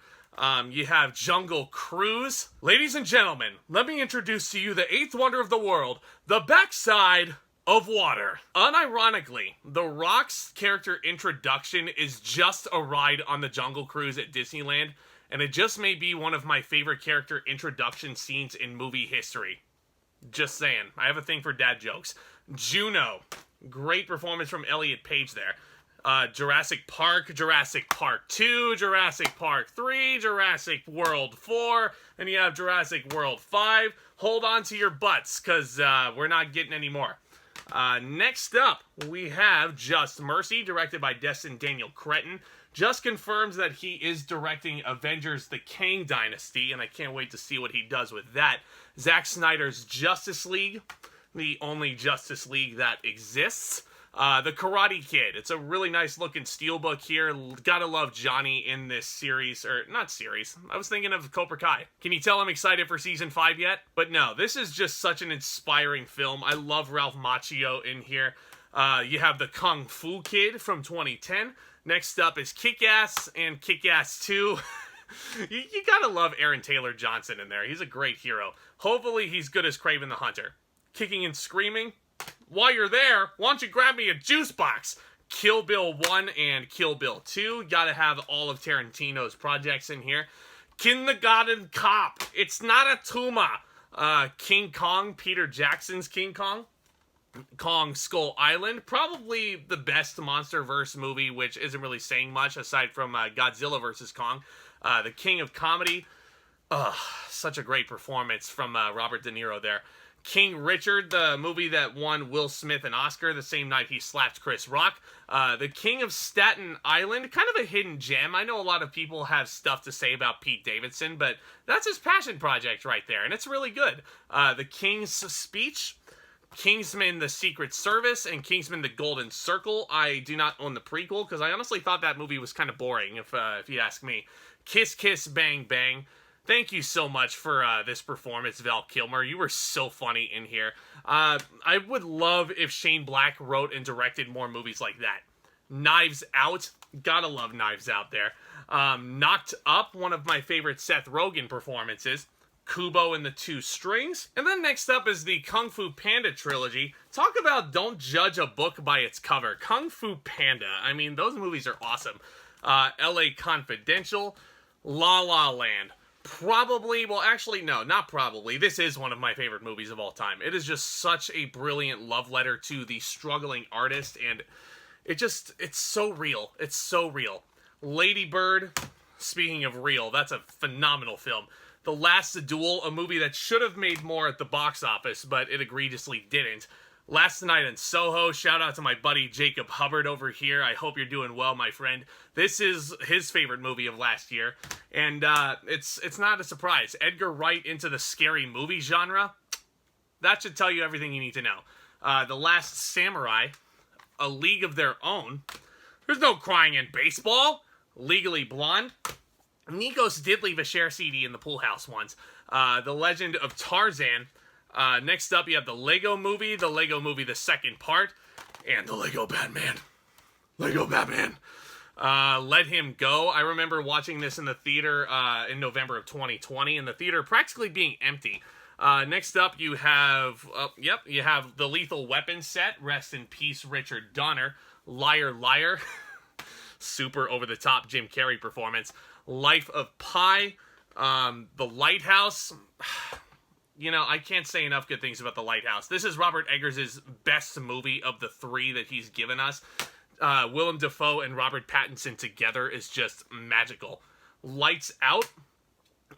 You have Jungle Cruise. Ladies and gentlemen, let me introduce to you the eighth wonder of the world, the backside of water. Unironically, The Rock's character introduction is just a ride on the Jungle Cruise at Disneyland, and it just may be one of my favorite character introduction scenes in movie history. Just saying. I have a thing for dad jokes. Juno. Great performance from Elliot Page there. Jurassic Park 2, Jurassic Park 3, Jurassic World 4, and you have Jurassic World 5. Hold on to your butts, because we're not getting any more. Next up, we have Just Mercy, directed by Destin Daniel Cretton. Just confirms that he is directing Avengers The Kang Dynasty, and I can't wait to see what he does with that. Zack Snyder's Justice League, the only Justice League that exists. The Karate Kid. It's a really nice looking steelbook here. Gotta love Johnny in this series, or not series. I was thinking of Cobra Kai. Can you tell I'm excited for season 5 yet? But no, this is just such an inspiring film. I love Ralph Macchio in here. You have the Kung Fu Kid from 2010. Next up is Kick-Ass and Kick-Ass 2. you gotta love Aaron Taylor Johnson in there. He's a great hero. Hopefully he's good as Kraven the Hunter. Kicking and Screaming. While you're there, why don't you grab me a juice box? Kill Bill 1 and Kill Bill 2. Gotta have all of Tarantino's projects in here. Kindergarten Cop. It's not a tumor. King Kong, Peter Jackson's King Kong. Kong Skull Island. Probably the best MonsterVerse movie, which isn't really saying much aside from Godzilla vs. Kong. The King of Comedy. Such a great performance from Robert De Niro there. King Richard, the movie that won Will Smith an Oscar the same night he slapped Chris Rock. The King of Staten Island, kind of a hidden gem. I know a lot of people have stuff to say about Pete Davidson, but that's his passion project right there, and it's really good. The King's Speech, Kingsman The Secret Service, and Kingsman The Golden Circle. I do not own the prequel, because I honestly thought that movie was kind of boring, if you ask me. Kiss Kiss Bang Bang. Thank you so much for this performance, Val Kilmer. You were so funny in here. I would love if Shane Black wrote and directed more movies like that. Knives Out. Gotta love Knives Out there. Knocked Up, one of my favorite Seth Rogen performances. Kubo and the Two Strings. And then next up is the Kung Fu Panda trilogy. Talk about don't judge a book by its cover. Kung Fu Panda. I mean, those movies are awesome. LA Confidential. La La Land. Probably, well actually no, not probably. This is one of my favorite movies of all time. It is just such a brilliant love letter to the struggling artist, and it's so real. It's so real. Lady Bird, speaking of real, that's a phenomenal film. The Last Duel, a movie that should have made more at the box office, but it egregiously didn't. Last Night in Soho, shout out to my buddy Jacob Hubbard over here. I hope you're doing well, my friend. This is his favorite movie of last year, and it's not a surprise. Edgar Wright into the scary movie genre, that should tell you everything you need to know. The Last Samurai, A League of Their Own. There's no crying in baseball. Legally Blonde. Nikos did leave a share CD in the pool house once. The Legend of Tarzan. Next up, you have the Lego Movie, the second part, and the Lego Batman. Lego Batman. Let Him Go. I remember watching this in the theater in November of 2020, and the theater practically being empty. Next up, you have, you have the Lethal Weapon set. Rest in peace, Richard Donner. Liar, Liar. Super over-the-top Jim Carrey performance. Life of Pi. The Lighthouse. You know, I can't say enough good things about The Lighthouse. This is Robert Eggers' best movie of the three that he's given us. Willem Dafoe and Robert Pattinson together is just magical. Lights Out.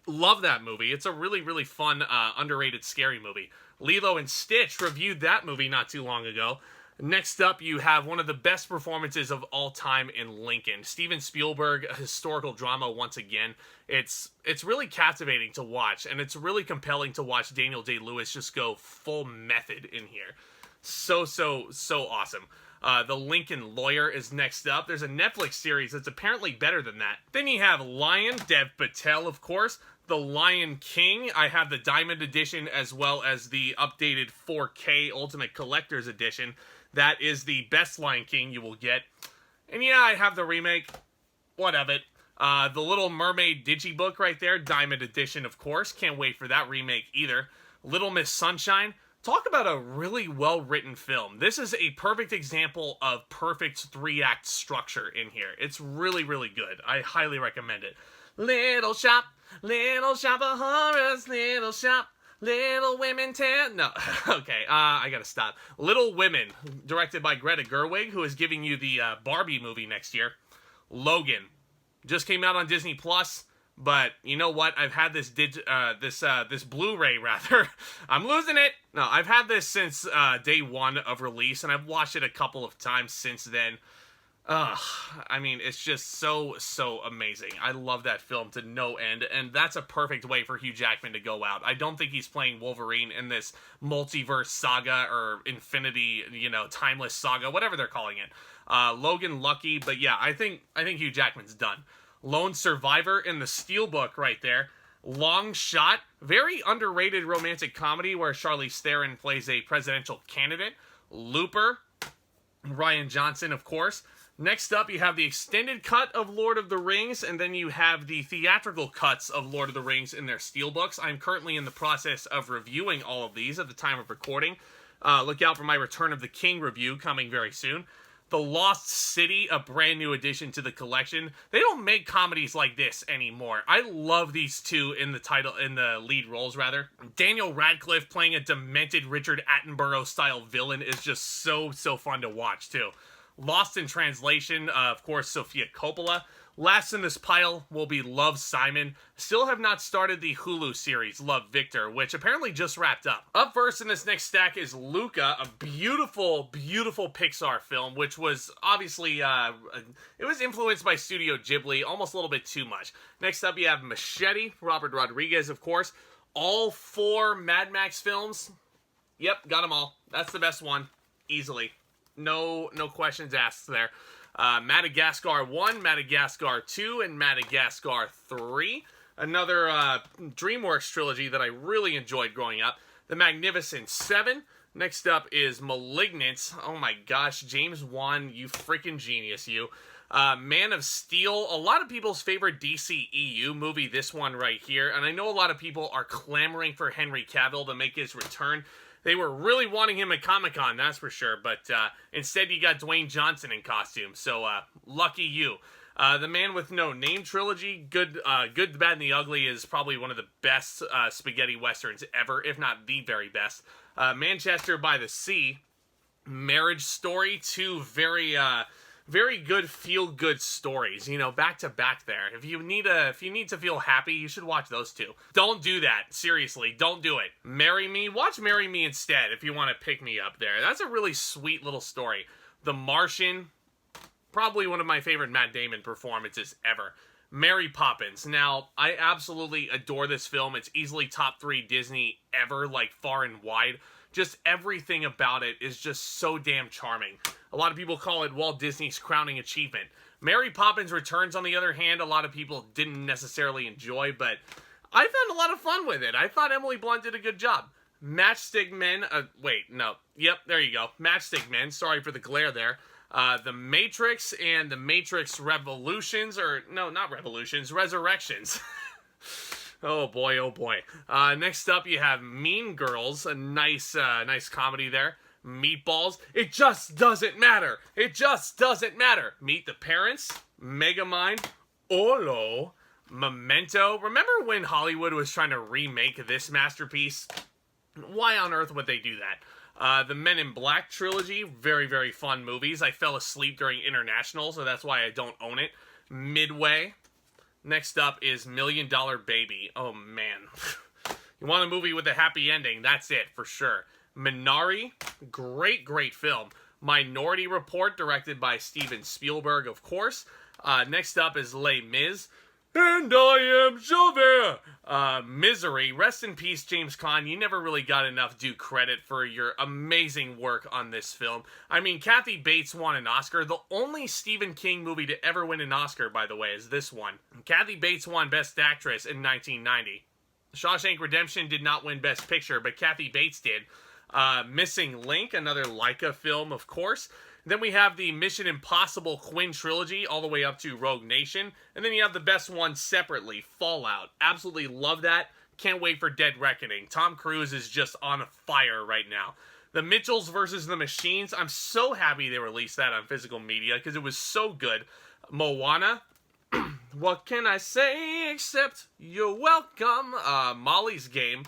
Love that movie. It's a really, really fun, underrated, scary movie. Lilo and Stitch. Reviewed that movie not too long ago. Next up, you have one of the best performances of all time in Lincoln. Steven Spielberg, a historical drama once again. It's really captivating to watch, and it's really compelling to watch Daniel Day-Lewis just go full method in here. So awesome. The Lincoln Lawyer is next up. There's a Netflix series that's apparently better than that. Then you have Lion, Dev Patel, of course. The Lion King. I have the Diamond Edition as well as the updated 4K Ultimate Collector's Edition. That is the best Lion King you will get. And yeah, I have the remake. What of it? The Little Mermaid Digibook right there. Diamond Edition, of course. Can't wait for that remake either. Little Miss Sunshine. Talk about a really well-written film. This is a perfect example of perfect 3-act structure in here. It's really, really good. I highly recommend it. Little shop of horrors, little shop. Little Women No, okay, I gotta stop. Little Women, directed by Greta Gerwig, who is giving you the Barbie movie next year. Logan, just came out on Disney Plus, but you know what? I've had this this Blu-ray rather. I'm losing it. No, I've had this since day one of release, and I've watched it a couple of times since then. I mean, it's just so amazing. I love that film to no end, and that's a perfect way for Hugh Jackman to go out. I don't think he's playing Wolverine in this multiverse saga or infinity, timeless saga, whatever they're calling it. Logan Lucky, but yeah, I think Hugh Jackman's done. Lone Survivor in the Steelbook right there. Long Shot, very underrated romantic comedy where Charlize Theron plays a presidential candidate. Looper, Rian Johnson, of course. Next up, you have the extended cut of Lord of the Rings, and then you have the theatrical cuts of Lord of the Rings in their steelbooks. I'm currently in the process of reviewing all of these at the time of recording. Look out for my Return of the King review coming very soon. The Lost City, a brand new addition to the collection. They don't make comedies like this anymore. I love these two in the lead roles, rather. Daniel Radcliffe playing a demented Richard Attenborough-style villain is just so fun to watch, too. Lost in Translation, of course, Sofia Coppola. Last in this pile will be Love, Simon. Still have not started the Hulu series, Love, Victor, which apparently just wrapped up. Up first in this next stack is Luca, a beautiful, beautiful Pixar film, which was obviously, it was influenced by Studio Ghibli, almost a little bit too much. Next up, you have Machete, Robert Rodriguez, of course. All 4 Mad Max films. Yep, got them all. That's the best one, easily. No questions asked there. Madagascar 1, Madagascar 2, and Madagascar 3. Another DreamWorks trilogy that I really enjoyed growing up. The Magnificent 7. Next up is Malignant. Oh my gosh, James Wan, you freaking genius, you. Man of Steel, a lot of people's favorite DCEU movie, this one right here. And I know a lot of people are clamoring for Henry Cavill to make his return. They were really wanting him at Comic-Con, that's for sure, but instead you got Dwayne Johnson in costume, so lucky you. The Man with No Name trilogy, Good, the Bad, and the Ugly, is probably one of the best spaghetti westerns ever, if not the very best. Manchester by the Sea, Marriage Story, 2 very good feel-good stories, back to back there. If you need to feel happy, you should watch those 2. Don't do that. Seriously, don't do it. Marry Me. Watch Marry Me instead if you want to pick me up there. That's a really sweet little story. The Martian, probably one of my favorite Matt Damon performances ever. Mary Poppins. Now, I absolutely adore this film. It's easily top 3 Disney ever, like far and wide. Just everything about it is just so damn charming. A lot of people call it Walt Disney's crowning achievement. Mary Poppins Returns, on the other hand, a lot of people didn't necessarily enjoy, but I found a lot of fun with it. I thought Emily Blunt did a good job. Matchstick Men, wait, no, yep, there you go, Matchstick Men, sorry for the glare there. The Matrix and The Matrix Revolutions, or no, not Revolutions, Resurrections. Oh boy, oh boy. Next up you have Mean Girls, a nice comedy there. Meatballs, it just doesn't matter. It just doesn't matter. Meet the Parents, Megamind, Olo, Memento. Remember when Hollywood was trying to remake this masterpiece? Why on earth would they do that? The Men in Black trilogy, very, very fun movies. I fell asleep during International, so that's why I don't own it. Midway. Next up is $1 Million Baby. Oh, man. You want a movie with a happy ending, that's it, for sure. Minari, great, great film. Minority Report, directed by Steven Spielberg, of course. Next up is Les Mis. And I am Javert. Misery. Rest in peace, James Caan. You never really got enough due credit for your amazing work on this film. I mean, Kathy Bates won an Oscar. The only Stephen King movie to ever win an Oscar, by the way, is this one. Kathy Bates won Best Actress in 1990. Shawshank Redemption did not win Best Picture, but Kathy Bates did. Missing Link, another Laika film, of course. Then we have the Mission Impossible Quinn trilogy, all the way up to Rogue Nation. And then you have the best one separately, Fallout. Absolutely love that. Can't wait for Dead Reckoning. Tom Cruise is just on fire right now. The Mitchells versus the Machines. I'm so happy they released that on physical media because it was so good. Moana. What can I say except you're welcome? Molly's Game.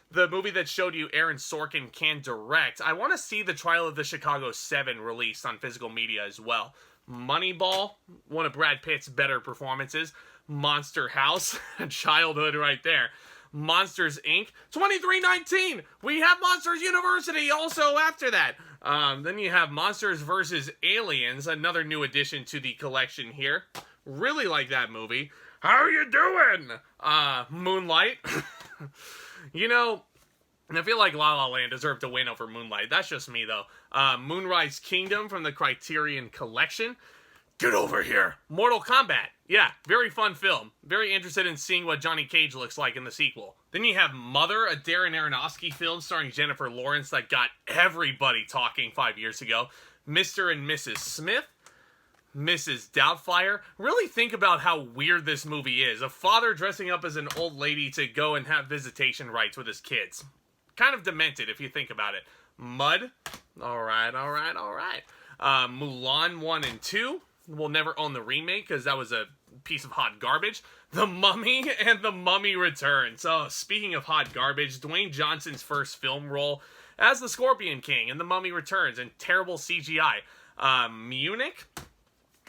The movie that showed you Aaron Sorkin can direct. I want to see the Trial of the Chicago 7 released on physical media as well. Moneyball, one of Brad Pitt's better performances. Monster House, childhood right there. Monsters, Inc. 2319! We have Monsters University also after that. Then you have Monsters vs. Aliens, another new addition to the collection here. Really like that movie. How you doing? Moonlight. You know, I feel like La La Land deserved to win over Moonlight. That's just me, though. Moonrise Kingdom from the Criterion Collection. Get over here. Mortal Kombat. Yeah, very fun film. Very interested in seeing what Johnny Cage looks like in the sequel. Then you have Mother, a Darren Aronofsky film starring Jennifer Lawrence that got everybody talking 5 years ago. Mr. and Mrs. Smith. Mrs. Doubtfire. Really think about how weird this movie is. A father dressing up as an old lady to go and have visitation rights with his kids. Kind of demented if you think about it. Mud. Alright. Mulan 1 and 2. We'll never own the remake because that was a piece of hot garbage. The Mummy and The Mummy Returns. Oh, speaking of hot garbage, Dwayne Johnson's first film role as the Scorpion King in The Mummy Returns and terrible CGI. Munich.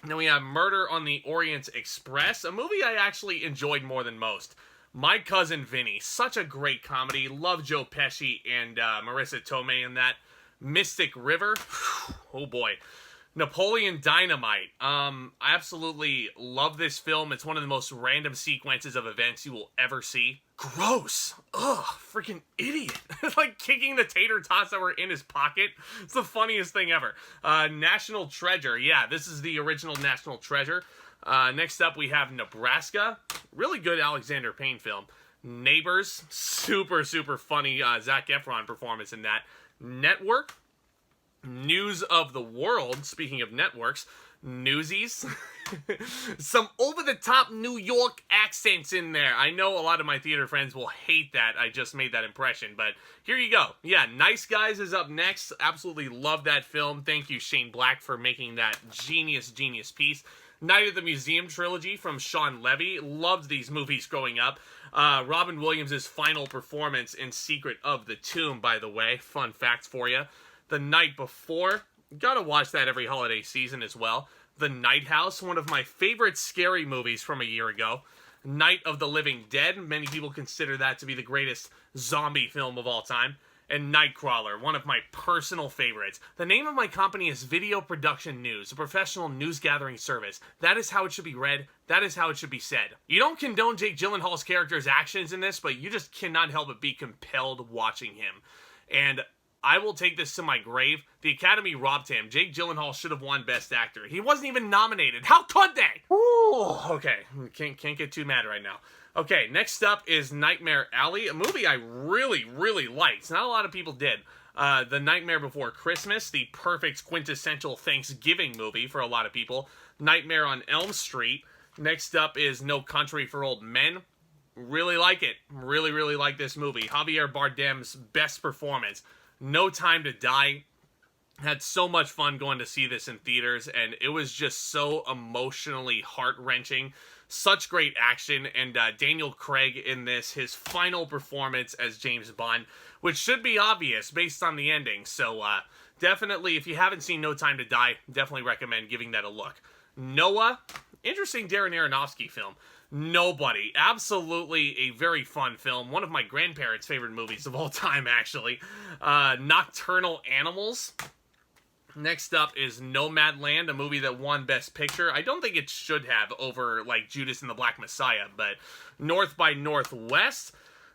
Then we have Murder on the Orient Express, a movie I actually enjoyed more than most. My Cousin Vinny, such a great comedy. Love Joe Pesci and Marissa Tomei in that. Mystic River, oh boy. Napoleon Dynamite. I absolutely love this film. It's one of the most random sequences of events you will ever see. Gross. Ugh, freaking idiot. Like kicking the tater tots that were in his pocket. It's the funniest thing ever. National Treasure. Yeah, this is the original National Treasure. Next up we have Nebraska. Really good Alexander Payne film. Neighbors. Super, super funny Zac Efron performance in that. Network. News of the World, speaking of networks, Newsies. Some over-the-top New York accents in there. I know a lot of my theater friends will hate that I just made that impression, but here you go. Yeah, Nice Guys is up next. Absolutely love that film. Thank you, Shane Black, for making that genius piece. Night at the Museum trilogy from Sean Levy. Loved these movies growing up. Robin Williams' final performance in Secret of the Tomb, by the way. Fun facts for you. The Night Before. Gotta watch that every holiday season as well. The Night House, one of my favorite scary movies from a year ago. Night of the Living Dead. Many people consider that to be the greatest zombie film of all time. And Nightcrawler, one of my personal favorites. The name of my company is Video Production News, a professional news gathering service. That is how it should be read. That is how it should be said. You don't condone Jake Gyllenhaal's character's actions in this, but you just cannot help but be compelled watching him. And I will take this to my grave. The Academy robbed him. Jake Gyllenhaal should have won Best Actor. He wasn't even nominated. How could they? Ooh, okay. Can't get too mad right now. Okay, next up is Nightmare Alley, a movie I really, really liked. Not a lot of people did. The Nightmare Before Christmas, the perfect quintessential Thanksgiving movie for a lot of people. Nightmare on Elm Street. Next up is No Country for Old Men. Really like it. Really, really like this movie. Javier Bardem's best performance. No Time to Die. Had so much fun going to see this in theaters, and it was just so emotionally heart-wrenching. Such great action, and Daniel Craig in this, his final performance as James Bond, which should be obvious based on the ending. So definitely, if you haven't seen No Time to Die, definitely recommend giving that a look. Noah, interesting Darren Aronofsky film. Nobody, absolutely a very fun film. One of my grandparents' favorite movies of all time, actually. Nocturnal Animals. Next up is Nomadland, a movie that won Best Picture. I don't think it should have over, like, Judas and the Black Messiah, but North by Northwest.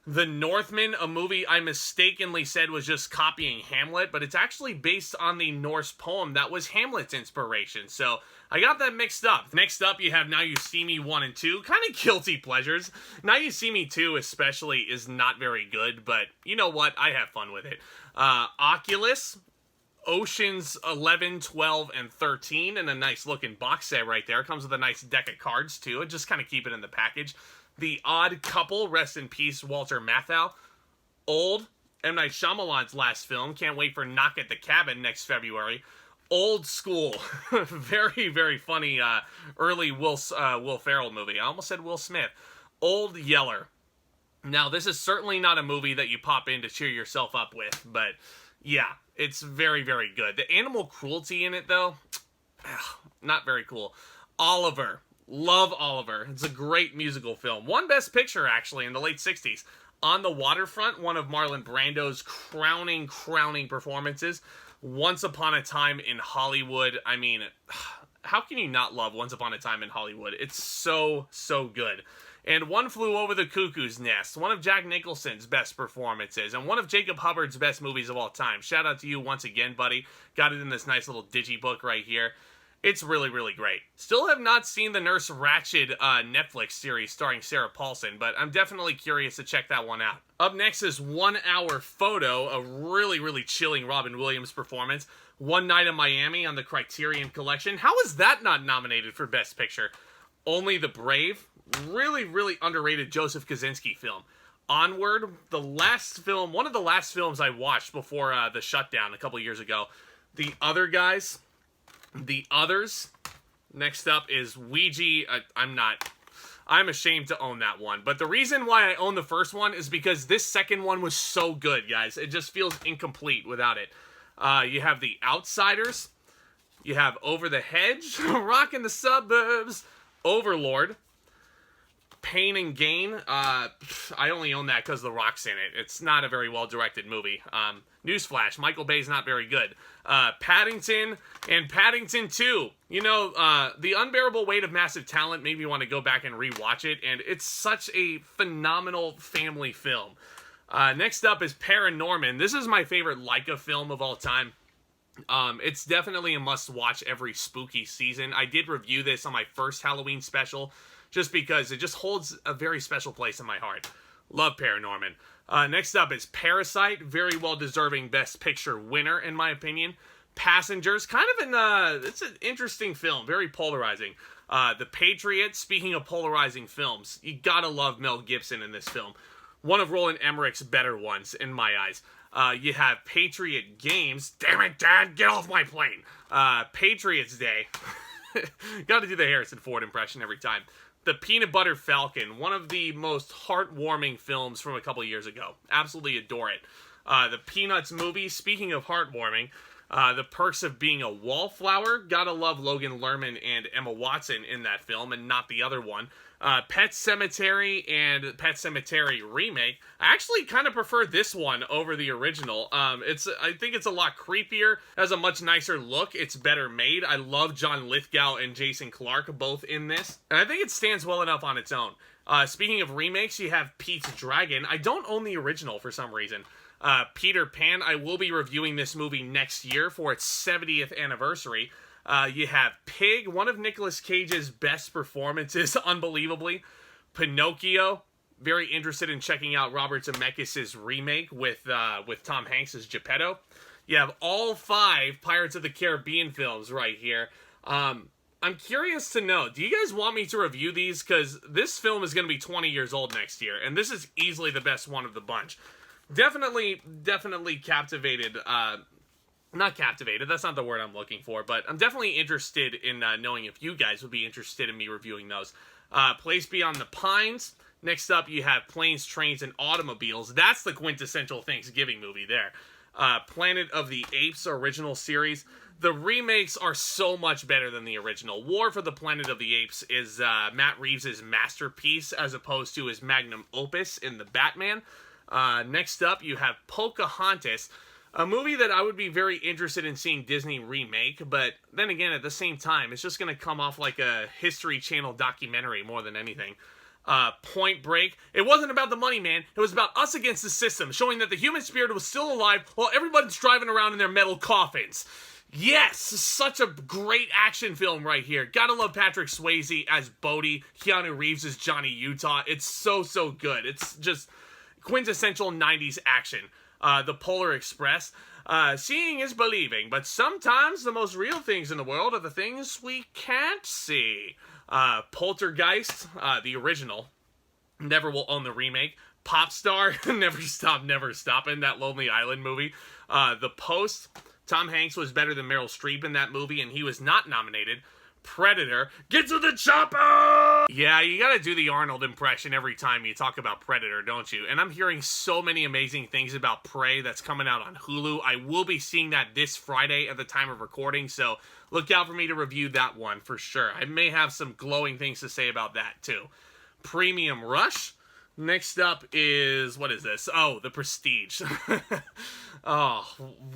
The Northman, a movie I mistakenly said was just copying Hamlet, but it's actually based on the Norse poem that was Hamlet's inspiration, so I got that mixed up. Next up, you have Now You See Me 1 and 2, kind of guilty pleasures. Now You See Me 2 especially is not very good, but you know what, I have fun with it. Oculus, Oceans 11, 12, and 13, and a nice looking box set right there. Comes with a nice deck of cards too, and just kind of keep it in the package. The Odd Couple, rest in peace Walter Matthau. Old, M. Night Shyamalan's last film. Can't wait for Knock at the Cabin next February. Old School, very, very funny early Will Ferrell movie. I almost said Will Smith. Old Yeller. Now, this is certainly not a movie that you pop in to cheer yourself up with, but yeah, it's very, very good. The animal cruelty in it, though, not very cool. Oliver. Love Oliver. It's a great musical film. Won Best Picture, actually, in the late 60s. On the Waterfront, one of Marlon Brando's crowning performances. Once Upon a Time in Hollywood. I mean, how can you not love Once Upon a Time in Hollywood? It's so, so good. And One Flew Over the Cuckoo's Nest, one of Jack Nicholson's best performances, and one of Jacob Hubbard's best movies of all time. Shout out to you once again, buddy. Got it in this nice little digibook right here. It's really, really great. Still have not seen the Nurse Ratched Netflix series starring Sarah Paulson, but I'm definitely curious to check that one out. Up next is 1 Hour Photo, a really, really chilling Robin Williams performance. One Night in Miami on the Criterion Collection. How is that not nominated for Best Picture? Only the Brave, really, really underrated Joseph Kosinski film. Onward, the last film, one of the last films I watched before the shutdown a couple years ago. The Other Guys. The Others. Next up is Ouija. I'm ashamed to own that one. But the reason why I own the first one is because this second one was so good, guys. It just feels incomplete without it. You have The Outsiders. You have Over the Hedge. Rockin' the Suburbs. Overlord. Pain and Gain. I only own that because The Rock's in it. It's not a very well-directed movie. Newsflash, Michael Bay's not very good. Paddington and Paddington 2. You know, The Unbearable Weight of Massive Talent made me want to go back and rewatch it, and it's such a phenomenal family film. Next up is Paranorman. This is my favorite Leica film of all time. It's definitely a must-watch every spooky season. I did review this on my first Halloween special, just because it just holds a very special place in my heart. Love Paranorman. Next up is Parasite, very well-deserving Best Picture winner, in my opinion. Passengers, kind of it's an interesting film, very polarizing. The Patriot, speaking of polarizing films, you gotta love Mel Gibson in this film. One of Roland Emmerich's better ones, in my eyes. You have Patriot Games. Damn it, Dad, get off my plane. Patriots Day. Gotta do the Harrison Ford impression every time. The Peanut Butter Falcon, one of the most heartwarming films from a couple years ago. Absolutely adore it. The Peanuts movie, speaking of heartwarming, The Perks of Being a Wallflower. Gotta love Logan Lerman and Emma Watson in that film, and not the other one. Pet Sematary and Pet Sematary Remake. I actually kind of prefer this one over the original. I think it's a lot creepier, has a much nicer look, it's better made. I love John Lithgow and Jason Clarke both in this, and I think it stands well enough on its own. Speaking of remakes, you have Pete's Dragon. I don't own the original for some reason. Peter Pan, I will be reviewing this movie next year for its 70th anniversary. You have Pig, one of Nicolas Cage's best performances, unbelievably. Pinocchio, Very interested in checking out Robert Zemeckis' remake with Tom Hanks as Geppetto. You have all 5 Pirates of the Caribbean films right here. I'm curious to know, do you guys want me to review these? Because this film is going to be 20 years old next year, and this is easily the best one of the bunch. Definitely captivated. Not captivated, that's not the word I'm looking for, but I'm definitely interested in knowing if you guys would be interested in me reviewing those. Place Beyond the Pines. Next up, you have Planes, Trains, and Automobiles. That's the quintessential Thanksgiving movie there. Planet of the Apes original series. The remakes are so much better than the original. War for the Planet of the Apes is Matt Reeves' masterpiece as opposed to his magnum opus in The Batman. Next up, you have Pocahontas, a movie that I would be very interested in seeing Disney remake, but then again, at the same time, it's just going to come off like a History Channel documentary more than anything. Point Break. It wasn't about the money, man. It was about us against the system, showing that the human spirit was still alive while everybody's driving around in their metal coffins. Yes, such a great action film right here. Gotta love Patrick Swayze as Bodhi, Keanu Reeves as Johnny Utah. It's so good. It's just quintessential 90s action. The Polar Express. Seeing is believing, but sometimes the most real things in the world are the things we can't see. Poltergeist, the original. Never will own the remake. Popstar, Never Stop, Never Stoppin', that Lonely Island movie. The Post, Tom Hanks was better than Meryl Streep in that movie, and he was not nominated. Predator, get to the chopper! Yeah, you gotta do the Arnold impression every time you talk about Predator, don't you? And I'm hearing so many amazing things about Prey that's coming out on Hulu. I will be seeing that this Friday at the time of recording, so look out for me to review that one for sure. I may have some glowing things to say about that too. Premium Rush. Next up is, what is this? Oh, The Prestige. Oh,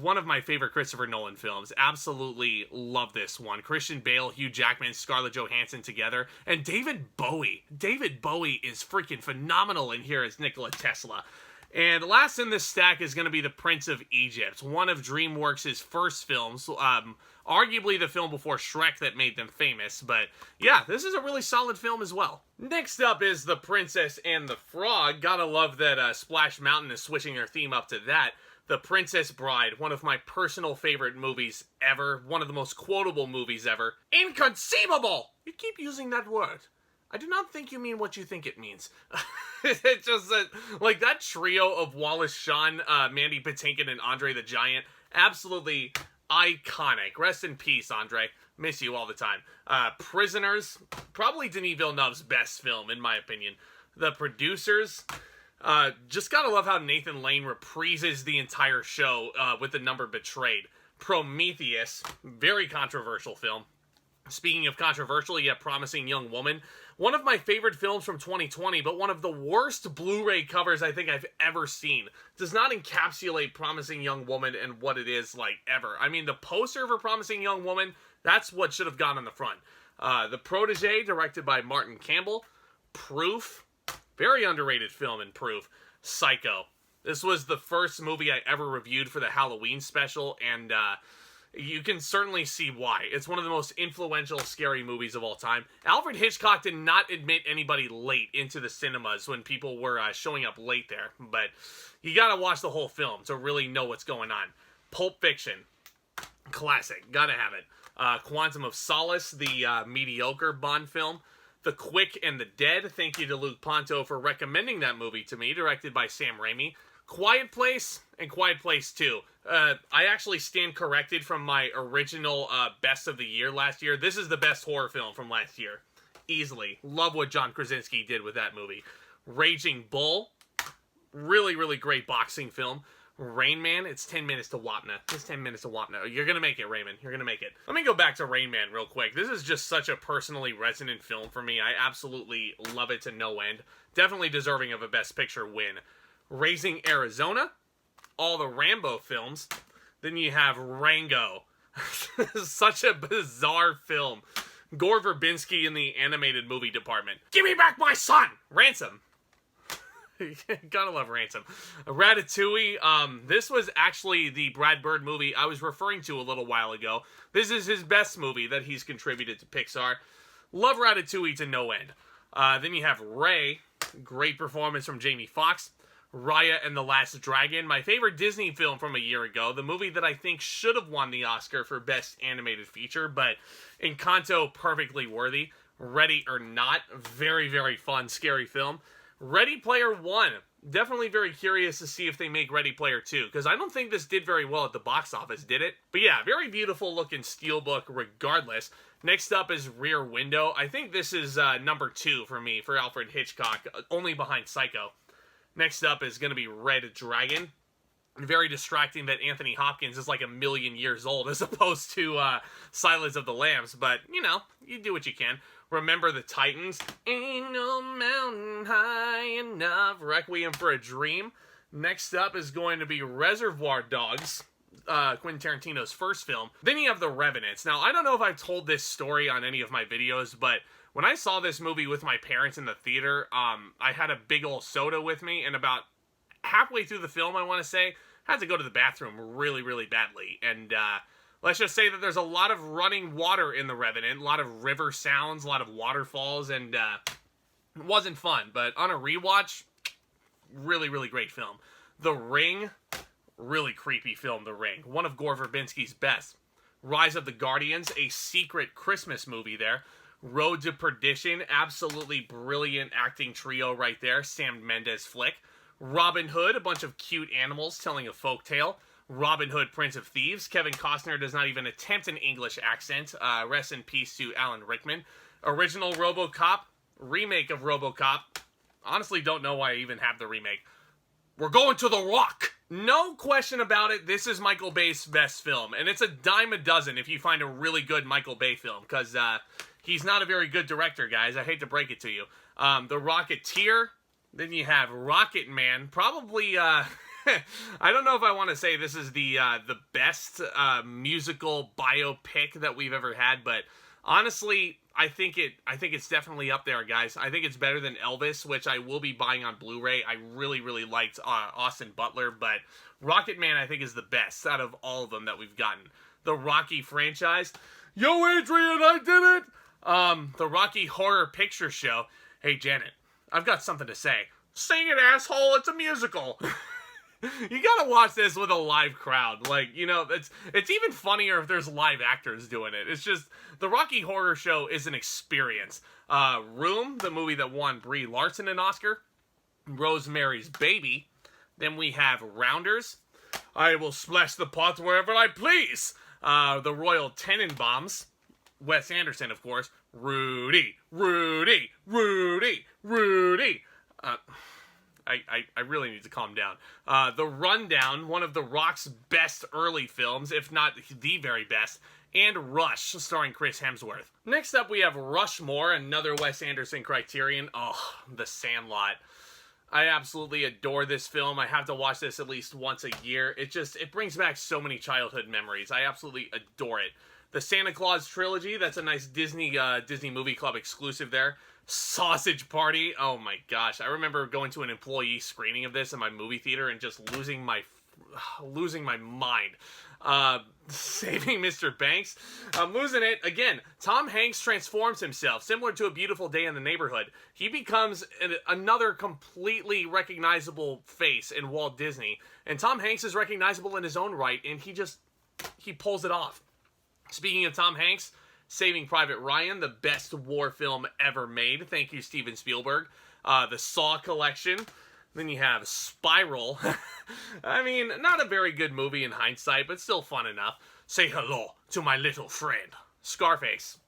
one of my favorite Christopher Nolan films. Absolutely love this one. Christian Bale, Hugh Jackman, Scarlett Johansson together, and David Bowie. David Bowie is freaking phenomenal in here as Nikola Tesla. And last in this stack is going to be The Prince of Egypt, one of DreamWorks' first films, arguably the film before Shrek that made them famous, but yeah, this is a really solid film as well. Next up is The Princess and the Frog. Gotta love that Splash Mountain is switching their theme up to that. The Princess Bride, one of my personal favorite movies ever, one of the most quotable movies ever. Inconceivable! You keep using that word. I do not think you mean what you think it means. It's just like that trio of Wallace Shawn, Mandy Patinkin, and Andre the Giant, absolutely iconic. Rest in peace, Andre. Miss you all the time. Prisoners, probably Denis Villeneuve's best film, in my opinion. The Producers, just gotta love how Nathan Lane reprises the entire show with the number Betrayed. Prometheus, very controversial film. Speaking of controversial, you have Promising Young Woman. One of my favorite films from 2020, but one of the worst Blu-ray covers I think I've ever seen. Does not encapsulate Promising Young Woman and what it is like ever. I mean, the poster for Promising Young Woman, that's what should have gone on the front. The Protege, directed by Martin Campbell. Proof, very underrated film in Proof. Psycho. This was the first movie I ever reviewed for the Halloween special, and you can certainly see why. It's one of the most influential scary movies of all time. Alfred Hitchcock did not admit anybody late into the cinemas when people were showing up late there, but you gotta watch the whole film to really know what's going on. Pulp Fiction. Classic. Gotta have it. Quantum of Solace, the mediocre Bond film. The Quick and the Dead. Thank you to Luke Ponto for recommending that movie to me, directed by Sam Raimi. Quiet Place and Quiet Place 2. I actually stand corrected from my original best of the year last year. This is the best horror film from last year. Easily. Love what John Krasinski did with that movie. Raging Bull. Really, really great boxing film. Rain Man, it's 10 minutes to Wapna. It's 10 minutes to Wapna. You're gonna make it, Raymond. You're gonna make it. Let me go back to Rain Man real quick. This is just such a personally resonant film for me. I absolutely love it to no end. Definitely deserving of a Best Picture win. Raising Arizona. All the Rambo films. Then you have Rango. Such a bizarre film. Gore Verbinski in the animated movie department. Give me back my son! Ransom. Gotta love Ransom. Ratatouille. This was actually the Brad Bird movie I was referring to a little while ago. This is his best movie that he's contributed to Pixar. Love Ratatouille to no end. Then you have Ray, great performance from Jamie Foxx. Raya and the Last Dragon, my favorite Disney film from a year ago, the movie that I think should have won the Oscar for Best Animated Feature, but Encanto, perfectly worthy. Ready or Not, very, very fun, scary film. Ready Player One, definitely very curious to see if they make Ready Player 2, because I don't think this did very well at the box office, did it? But yeah, very beautiful looking steelbook regardless. Next up is Rear Window. I think this is number 2 for me, for Alfred Hitchcock, only behind Psycho. Next up is going to be Red Dragon. Very distracting that Anthony Hopkins is like 1 million years old as opposed to Silence of the Lambs. But, you know, you do what you can. Remember the Titans. Ain't no mountain high enough. Requiem for a Dream. Next up is going to be Reservoir Dogs. Quentin Tarantino's first film. Then you have The Revenants. Now, I don't know if I've told this story on any of my videos, but when I saw this movie with my parents in the theater, I had a big old soda with me, and about halfway through the film, I want to say, I had to go to the bathroom really, really badly. And let's just say that there's a lot of running water in The Revenant, a lot of river sounds, a lot of waterfalls, and it wasn't fun. But on a rewatch, really, really great film. The Ring, really creepy film, The Ring. One of Gore Verbinski's best. Rise of the Guardians, a secret Christmas movie there. Road to Perdition, absolutely brilliant acting trio right there. Sam Mendes flick. Robin Hood, a bunch of cute animals telling a folktale. Robin Hood, Prince of Thieves. Kevin Costner does not even attempt an English accent. Rest in peace to Alan Rickman. Original RoboCop. Remake of RoboCop. Honestly, don't know why I even have the remake. We're going to The Rock. No question about it, this is Michael Bay's best film. And it's a dime a dozen if you find a really good Michael Bay film. Because he's not a very good director, guys. I hate to break it to you. The Rocketeer. Then you have Rocket Man. Probably, I don't know if I want to say this is the best musical biopic that we've ever had. But honestly, I think it's definitely up there, guys. I think it's better than Elvis, which I will be buying on Blu-ray. I really, really liked Austin Butler. But Rocket Man, I think, is the best out of all of them that we've gotten. The Rocky franchise. Yo, Adrian, I did it! The Rocky Horror Picture Show. Hey, Janet, I've got something to say. Sing it, asshole, it's a musical. You gotta watch this with a live crowd. Like, you know, it's even funnier if there's live actors doing it. It's just, the Rocky Horror Show is an experience. Room, the movie that won Brie Larson an Oscar. Rosemary's Baby. Then we have Rounders. I will splash the pot wherever I please. The Royal Tenenbaums. Wes Anderson, of course. Rudy, Rudy, Rudy, Rudy. I really need to calm down. The Rundown, one of The Rock's best early films, if not the very best. And Rush, starring Chris Hemsworth. Next up, we have Rushmore, another Wes Anderson criterion. Oh, The Sandlot. I absolutely adore this film. I have to watch this at least once a year. It brings back so many childhood memories. I absolutely adore it. The Santa Claus trilogy, that's a nice Disney Movie Club exclusive there. Sausage Party, oh my gosh. I remember going to an employee screening of this in my movie theater and just losing my mind. Saving Mr. Banks, I'm losing it. Again, Tom Hanks transforms himself, similar to A Beautiful Day in the Neighborhood. He becomes another completely recognizable face in Walt Disney. And Tom Hanks is recognizable in his own right, and he pulls it off. Speaking of Tom Hanks, Saving Private Ryan, the best war film ever made. Thank you, Steven Spielberg. The Saw collection. Then you have Spiral. I mean, not a very good movie in hindsight, but still fun enough. Say hello to my little friend. Scarface.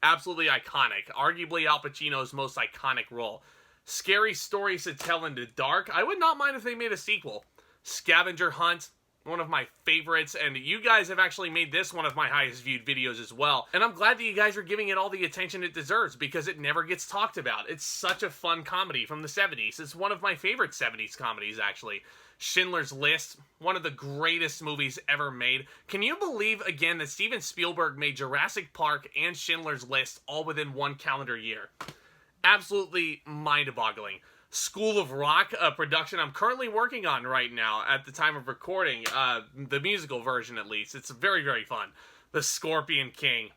Absolutely iconic. Arguably Al Pacino's most iconic role. Scary Stories to Tell in the Dark. I would not mind if they made a sequel. Scavenger Hunt. One of my favorites, and you guys have actually made this one of my highest viewed videos as well. And I'm glad that you guys are giving it all the attention it deserves, because it never gets talked about. It's such a fun comedy from the 70s. It's one of my favorite 70s comedies, actually. Schindler's List, one of the greatest movies ever made. Can you believe, again, that Steven Spielberg made Jurassic Park and Schindler's List all within one calendar year? Absolutely mind-boggling. School of Rock, a production I'm currently working on right now at the time of recording, the musical version at least. It's very, very fun. The Scorpion King.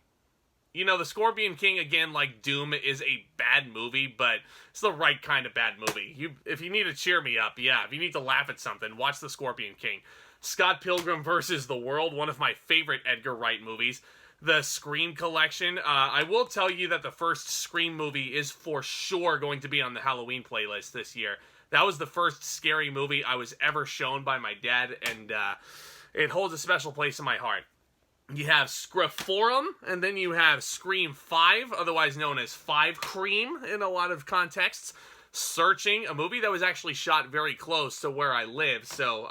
You know, The Scorpion King, again, like Doom, is a bad movie, but it's the right kind of bad movie. If you need to cheer me up, yeah, if you need to laugh at something, watch The Scorpion King. Scott Pilgrim vs. the World, one of my favorite Edgar Wright movies. The Scream collection. I will tell you that the first Scream movie is for sure going to be on the Halloween playlist this year. That was the first scary movie I was ever shown by my dad, and it holds a special place in my heart. You have Screforum, and then you have Scream 5, otherwise known as 5 Cream in a lot of contexts. Searching, a movie that was actually shot very close to where I live, so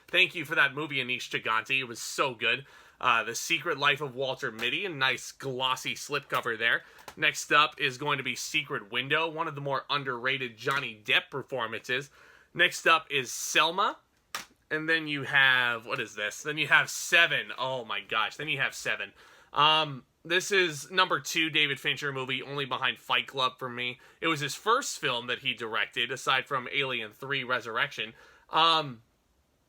thank you for that movie, Anish Chaganty. It was so good. The Secret Life of Walter Mitty, a nice glossy slipcover there. Next up is going to be Secret Window, one of the more underrated Johnny Depp performances. Next up is Selma. And then you have, what is this? Then you have Seven. Oh my gosh, then you have Seven. This is number 2 David Fincher movie, only behind Fight Club for me. It was his first film that he directed, aside from Alien 3 Resurrection.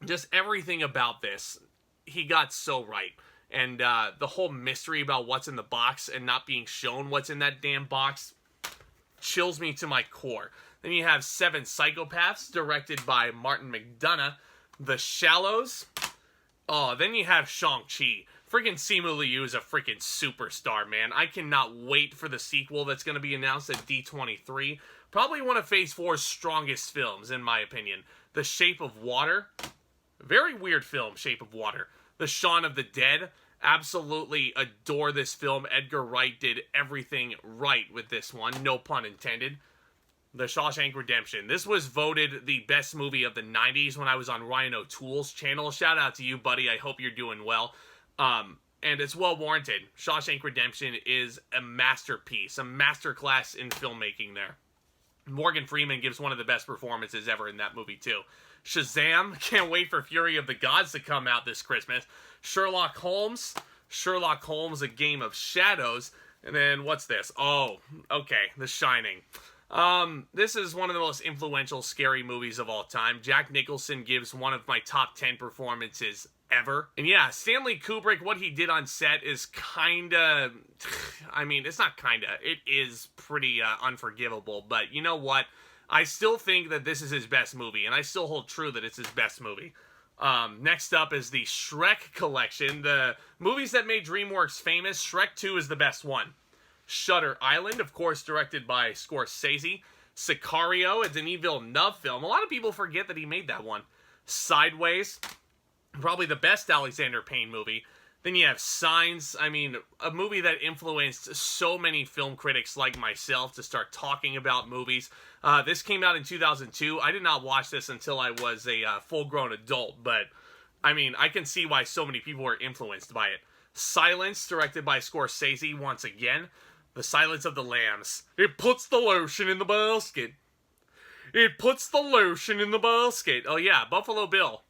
Just everything about this, he got so right. And the whole mystery about what's in the box and not being shown what's in that damn box chills me to my core. Then you have 7 Psychopaths, directed by Martin McDonagh. The Shallows. Oh, then you have Shang-Chi. Freaking Simu Liu is a freaking superstar, man. I cannot wait for the sequel that's going to be announced at D23. Probably one of Phase 4's strongest films, in my opinion. The Shape of Water. Very weird film, Shape of Water. The Shaun of the Dead. Absolutely adore this film. Edgar Wright did everything right with this one. No pun intended. The Shawshank Redemption. This was voted the best movie of the 90s when I was on Ryan O'Toole's channel. Shout out to you, buddy. I hope you're doing well. And it's well warranted. Shawshank Redemption is a masterpiece, a masterclass in filmmaking there. Morgan Freeman gives one of the best performances ever in that movie, too. Shazam. Can't wait for Fury of the Gods to come out this Christmas. Sherlock Holmes. Sherlock Holmes, A Game of Shadows. And then, what's this? Oh, okay. The Shining. This is one of the most influential scary movies of all time. Jack Nicholson gives one of my top 10 performances ever. And yeah, Stanley Kubrick, what he did on set is kinda, I mean, it's not kinda, it is pretty unforgivable, but you know what? I still think that this is his best movie, and I still hold true that it's his best movie. Next up is the Shrek collection, the movies that made DreamWorks famous. Shrek 2 is the best one. Shutter Island, of course, directed by Scorsese. Sicario, a Denis Villeneuve film. A lot of people forget that he made that one. Sideways, probably the best Alexander Payne movie. Then you have Signs, I mean, a movie that influenced so many film critics like myself to start talking about movies. This came out in 2002. I did not watch this until I was a full-grown adult, but, I mean, I can see why so many people were influenced by it. Silence, directed by Scorsese once again. The Silence of the Lambs. It puts the lotion in the basket. It puts the lotion in the basket. Oh yeah, Buffalo Bill.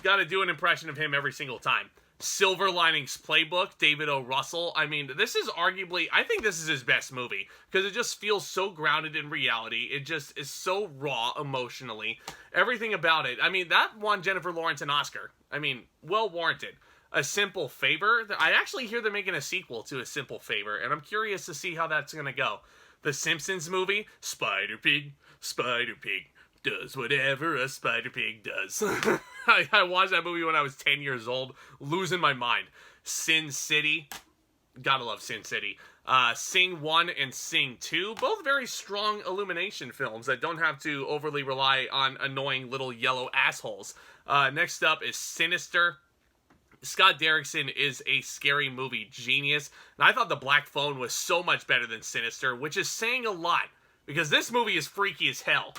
Gotta do an impression of him every single time. Silver Linings Playbook, David O. Russell. I mean, this is arguably, I think this is his best movie, because it just feels so grounded in reality. It just is so raw emotionally. Everything about it. I mean, that won Jennifer Lawrence an Oscar. I mean, well warranted. A Simple Favor. I actually hear they're making a sequel to A Simple Favor, and I'm curious to see how that's going to go. The Simpsons movie. Spider Pig does whatever a Spider Pig does. I watched that movie when I was 10 years old, losing my mind. Sin City. Gotta love Sin City. Sing 1 and Sing 2. Both very strong Illumination films that don't have to overly rely on annoying little yellow assholes. Next up is Sinister. Scott Derrickson is a scary movie genius, and I thought The Black Phone was so much better than Sinister, which is saying a lot, because this movie is freaky as hell.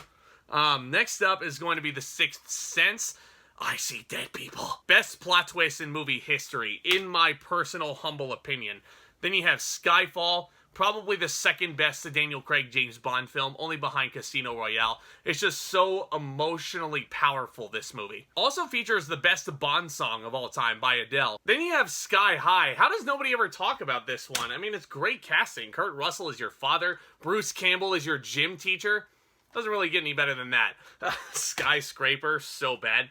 Next up is going to be The Sixth Sense. I see dead people. Best plot twist in movie history, in my personal humble opinion. Then you have Skyfall, probably the second best Daniel Craig James Bond film, only behind Casino Royale. It's just so emotionally powerful, this movie. Also features the best Bond song of all time by Adele. Then you have Sky High. How does nobody ever talk about this one? I mean, it's great casting. Kurt Russell is your father. Bruce Campbell is your gym teacher. Doesn't really get any better than that. Skyscraper, so bad.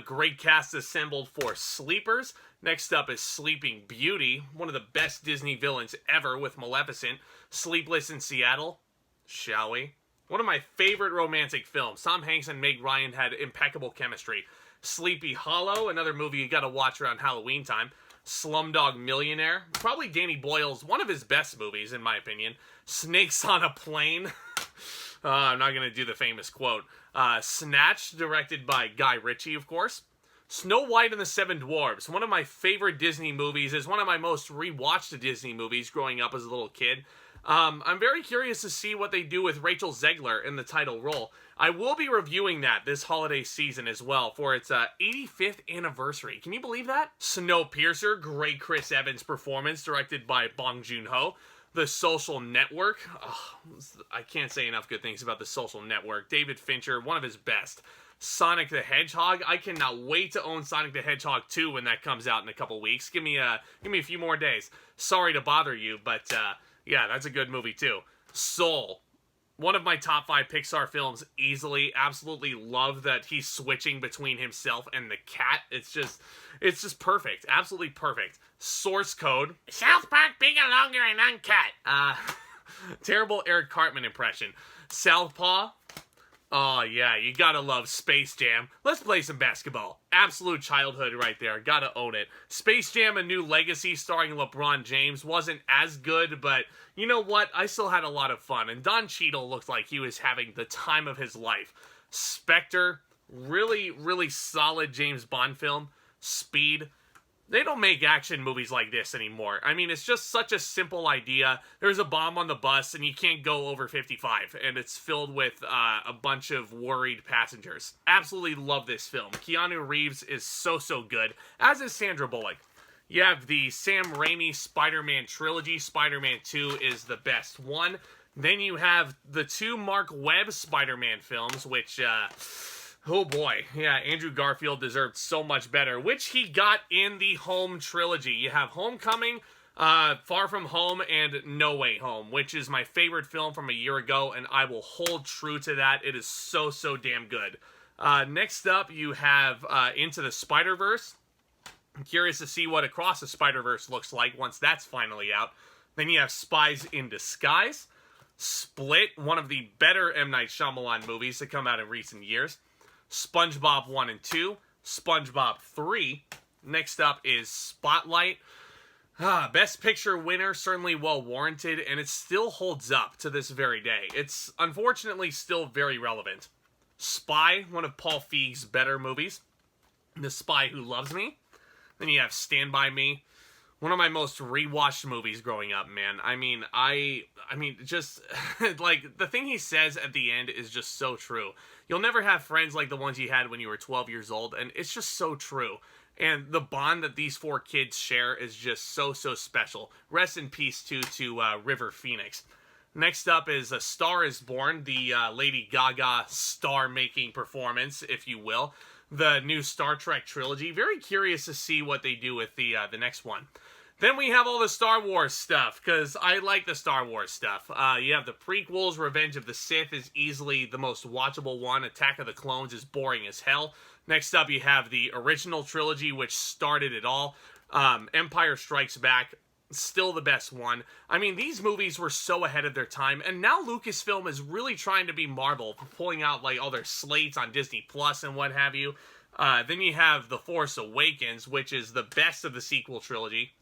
Great cast assembled for Sleepers. Next up is Sleeping Beauty, one of the best Disney villains ever with Maleficent. Sleepless in Seattle, shall we? One of my favorite romantic films. Tom Hanks and Meg Ryan had impeccable chemistry. Sleepy Hollow, another movie you gotta watch around Halloween time. Slumdog Millionaire, probably Danny Boyle's, one of his best movies in my opinion. Snakes on a Plane. I'm not gonna do the famous quote. Snatch, directed by Guy Ritchie, of course. Snow White and the Seven Dwarfs, one of my favorite Disney movies, is one of my most rewatched Disney movies growing up as a little kid. I'm very curious to see what they do with Rachel Zegler in the title role. I will be reviewing that this holiday season as well for its 85th anniversary. Can you believe that? Snowpiercer, great Chris Evans performance, directed by Bong Joon-ho. The Social Network. Oh, I can't say enough good things about The Social Network. David Fincher, one of his best. Sonic the Hedgehog. I cannot wait to own Sonic the Hedgehog 2 when that comes out in a couple weeks. Give me a few more days. Sorry to bother you, but yeah, that's a good movie too. Soul. One of my top 5 Pixar films easily. Absolutely love that he's switching between himself and the cat. It's just perfect. Absolutely perfect. Source Code. South Park bigger, longer, and uncut. Terrible Eric Cartman impression. Southpaw. Oh, yeah, you gotta love Space Jam. Let's play some basketball. Absolute childhood right there. Gotta own it. Space Jam: A New Legacy starring LeBron James wasn't as good, but you know what? I still had a lot of fun, and Don Cheadle looked like he was having the time of his life. Spectre, really, really solid James Bond film. Speed. They don't make action movies like this anymore. I mean, it's just such a simple idea. There's a bomb on the bus, and you can't go over 55, and it's filled with a bunch of worried passengers. Absolutely love this film. Keanu Reeves is so good, as is Sandra Bullock. You have the Sam Raimi Spider-Man trilogy. Spider-Man 2 is the best one. Then you have the 2 Mark Webb Spider-Man films, which... oh boy, yeah, Andrew Garfield deserved so much better, which he got in the Home trilogy. You have Homecoming, Far From Home, and No Way Home, which is my favorite film from a year ago, and I will hold true to that. It is so damn good. Next up, you have Into the Spider-Verse. I'm curious to see what Across the Spider-Verse looks like once that's finally out. Then you have Spies in Disguise. Split, one of the better M. Night Shyamalan movies to come out in recent years. SpongeBob 1 and 2, SpongeBob 3. Next up is Spotlight. Best Picture winner, certainly well warranted, and it still holds up to this very day. It's unfortunately still very relevant. Spy, one of Paul Feig's better movies. The Spy Who Loves Me. Then you have Stand By Me. One of my most rewatched movies growing up, man. I mean, just, like, the thing he says at the end is just so true. You'll never have friends like the ones you had when you were 12 years old, and it's just so true. And the bond that these 4 kids share is just so special. Rest in peace, too, to River Phoenix. Next up is A Star Is Born, the Lady Gaga star-making performance, if you will. The new Star Trek trilogy. Very curious to see what they do with the next one. Then we have all the Star Wars stuff, because I like the Star Wars stuff. You have the prequels. Revenge of the Sith is easily the most watchable one. Attack of the Clones is boring as hell. Next up, you have the original trilogy, which started it all. Empire Strikes Back, still the best one. I mean, these movies were so ahead of their time, and now Lucasfilm is really trying to be Marvel, pulling out like all their slates on Disney Plus and what have you. Then you have The Force Awakens, which is the best of the sequel trilogy.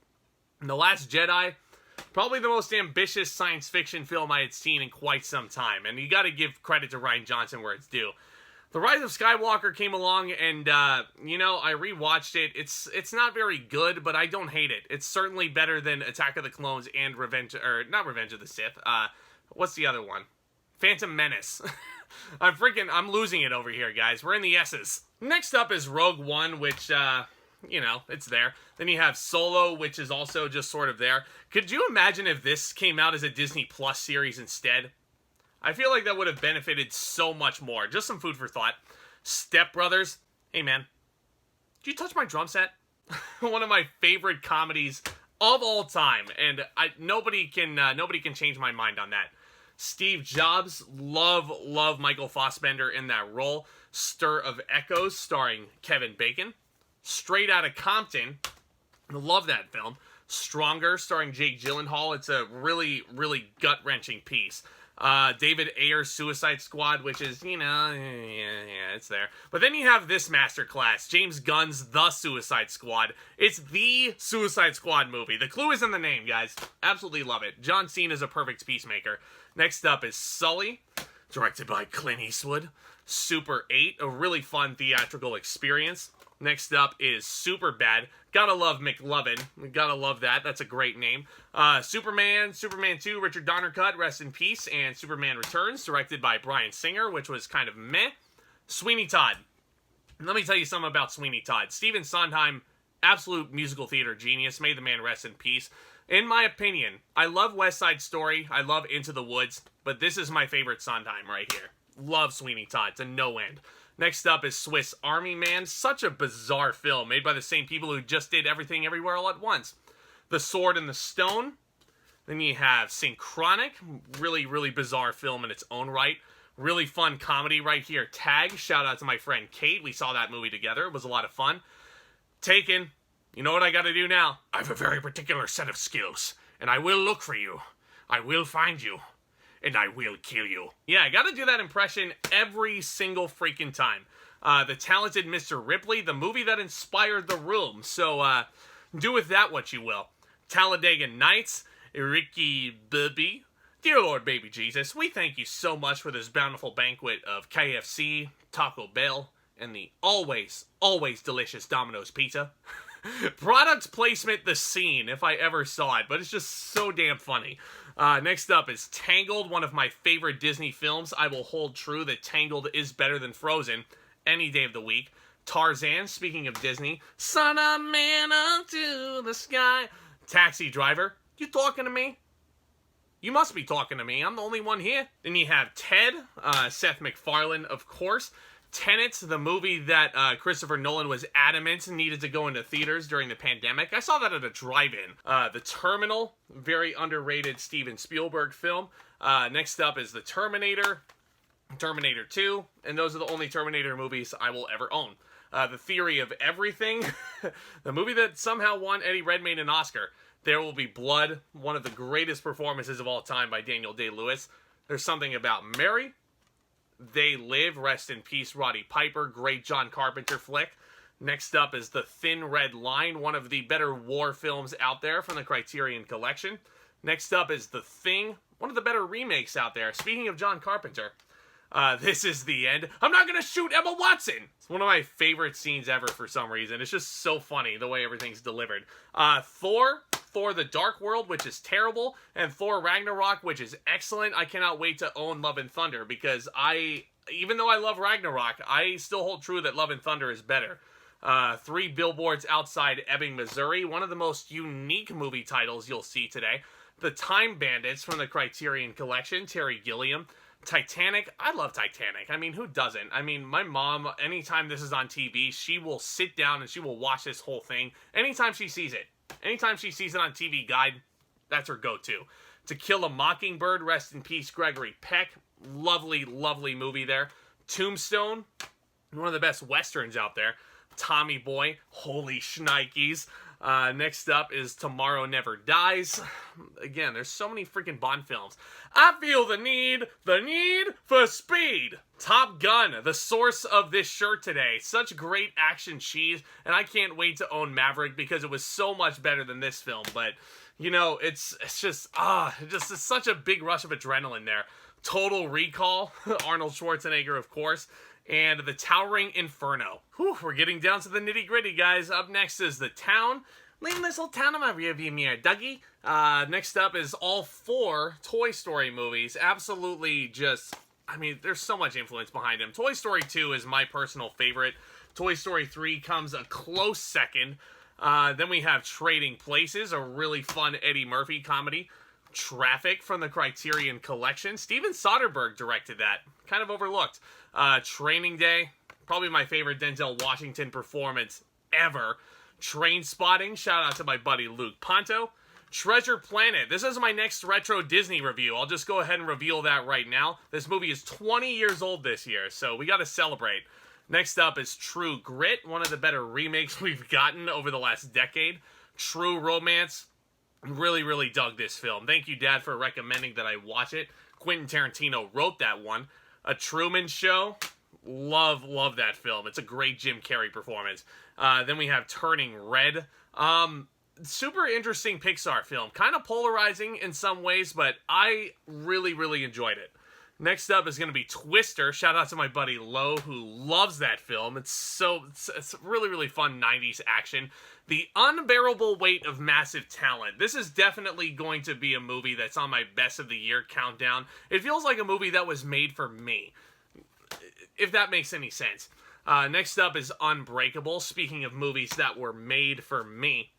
And The Last Jedi, probably the most ambitious science fiction film I had seen in quite some time, and you gotta give credit to Rian Johnson where it's due. The Rise of Skywalker came along, and, you know, I rewatched it. It's not very good, but I don't hate it. It's certainly better than Attack of the Clones and not Revenge of the Sith. What's the other one? Phantom Menace. I'm losing it over here, guys. We're in the S's. Next up is Rogue One, which, you know, it's there. Then you have Solo, which is also just sort of there. Could you imagine if this came out as a Disney Plus series instead? I feel like that would have benefited so much more. Just some food for thought. Step Brothers. Hey, man. Did you touch my drum set? One of my favorite comedies of all time. And nobody can change my mind on that. Steve Jobs, love Michael Fassbender in that role. Stir of Echoes, starring Kevin Bacon. Straight Outta Compton, love that film. Stronger, starring Jake Gyllenhaal. It's a really gut-wrenching piece. David Ayer's Suicide Squad, which is, yeah, it's there. But then you have this masterclass, James Gunn's The Suicide Squad. It's the Suicide Squad movie. The clue is in the name, guys. Absolutely love it. John Cena is a perfect peacemaker. Next up is Sully, directed by Clint Eastwood. Super 8, a really fun theatrical experience. Next up is Superbad. Gotta love McLovin. Gotta love that. That's a great name. Superman 2, Richard Donner cut, rest in peace. And Superman Returns, directed by Bryan Singer, which was kind of meh. Sweeney Todd. Let me tell you something about Sweeney Todd. Stephen Sondheim, absolute musical theater genius. May the man rest in peace. In my opinion, I love West Side Story. I love Into the Woods. But this is my favorite Sondheim right here. Love Sweeney Todd to no end. Next up is Swiss Army Man. Such a bizarre film made by the same people who just did Everything Everywhere All at Once. The Sword and the Stone. Then you have Synchronic. Really bizarre film in its own right. Really fun comedy right here. Tag. Shout out to my friend Kate. We saw that movie together. It was a lot of fun. Taken. You know what I gotta do now? I have a very particular set of skills. And I will look for you. I will find you. And I will kill you. Yeah, I gotta do that impression every single freaking time. The Talented Mr. Ripley, the movie that inspired The Room. So, do with that what you will. Talladega Nights, Ricky Bobby. Dear Lord, baby Jesus, we thank you so much for this bountiful banquet of KFC, Taco Bell, and the always delicious Domino's Pizza. Product placement, The Scene, if I ever saw it, but it's just so damn funny. Next up is Tangled, one of my favorite Disney films. I will hold true that Tangled is better than Frozen any day of the week. Tarzan, speaking of Disney. Son of man up to the sky. Taxi Driver. You talking to me? You must be talking to me. I'm the only one here. Then you have Ted, Seth MacFarlane, of course. Tenet, the movie that Christopher Nolan was adamant needed to go into theaters during the pandemic. I saw that at a drive-in. The Terminal, very underrated Steven Spielberg film. Next up is The Terminator, Terminator 2, and those are the only Terminator movies I will ever own. The Theory of Everything, the movie that somehow won Eddie Redmayne an Oscar. There Will Be Blood, one of the greatest performances of all time by Daniel Day-Lewis. There's Something About Mary. They Live, rest in peace, Roddy Piper, great John Carpenter flick. Next up is The Thin Red Line, one of the better war films out there from the Criterion Collection. Next up is The Thing, one of the better remakes out there. Speaking of John Carpenter, This Is the End. I'm not gonna shoot Emma Watson! It's one of my favorite scenes ever for some reason. It's just so funny the way everything's delivered. Thor The Dark World, which is terrible, and Thor Ragnarok, which is excellent. I cannot wait to own Love and Thunder, because even though I love Ragnarok, I still hold true that Love and Thunder is better. 3 Billboards Outside Ebbing, Missouri, one of the most unique movie titles you'll see today. The Time Bandits from the Criterion Collection, Terry Gilliam. Titanic, I love Titanic. I mean, who doesn't? I mean, my mom, anytime this is on TV, she will sit down and she will watch this whole thing anytime she sees it. Anytime she sees it on TV Guide, that's her go-to. To Kill a Mockingbird, rest in peace, Gregory Peck. Lovely movie there. Tombstone, one of the best westerns out there. Tommy Boy, holy shnikes. Next up is Tomorrow Never Dies. Again, there's so many freaking Bond films. I feel the need for speed. Top Gun, the source of this shirt today. Such great action cheese, and I can't wait to own Maverick because it was so much better than this film. But, you know, it's just such a big rush of adrenaline there. Total Recall, Arnold Schwarzenegger, of course. And The Towering Inferno. Whew, we're getting down to the nitty-gritty, guys. Up next is The Town. Leaving this little town in my rearview mirror, Dougie. Next up is all 4 Toy Story movies. Absolutely just, I mean, there's so much influence behind them. Toy Story 2 is my personal favorite. Toy Story 3 comes a close second. Then we have Trading Places, a really fun Eddie Murphy comedy. Traffic from the Criterion Collection. Steven Soderbergh directed that. Kind of overlooked. Training Day, probably my favorite Denzel Washington performance ever. Trainspotting, shout out to my buddy Luke Ponto. Treasure Planet. This is my next retro Disney review. I'll just go ahead and reveal that right now. This movie is 20 years old this year, so we gotta celebrate. Next up is True Grit, one of the better remakes we've gotten over the last decade. True Romance. Really, really dug this film. Thank you, Dad, for recommending that I watch it. Quentin Tarantino wrote that one. A Truman Show. Love that film. It's a great Jim Carrey performance. Then we have Turning Red. Super interesting Pixar film. Kind of polarizing in some ways, but I really, really enjoyed it. Next up is going to be Twister. Shout out to my buddy Lo, who loves that film. It's really, really fun 90s action. The Unbearable Weight of Massive Talent. This is definitely going to be a movie that's on my best of the year countdown. It feels like a movie that was made for me, if that makes any sense. Next up is Unbreakable. Speaking of movies that were made for me.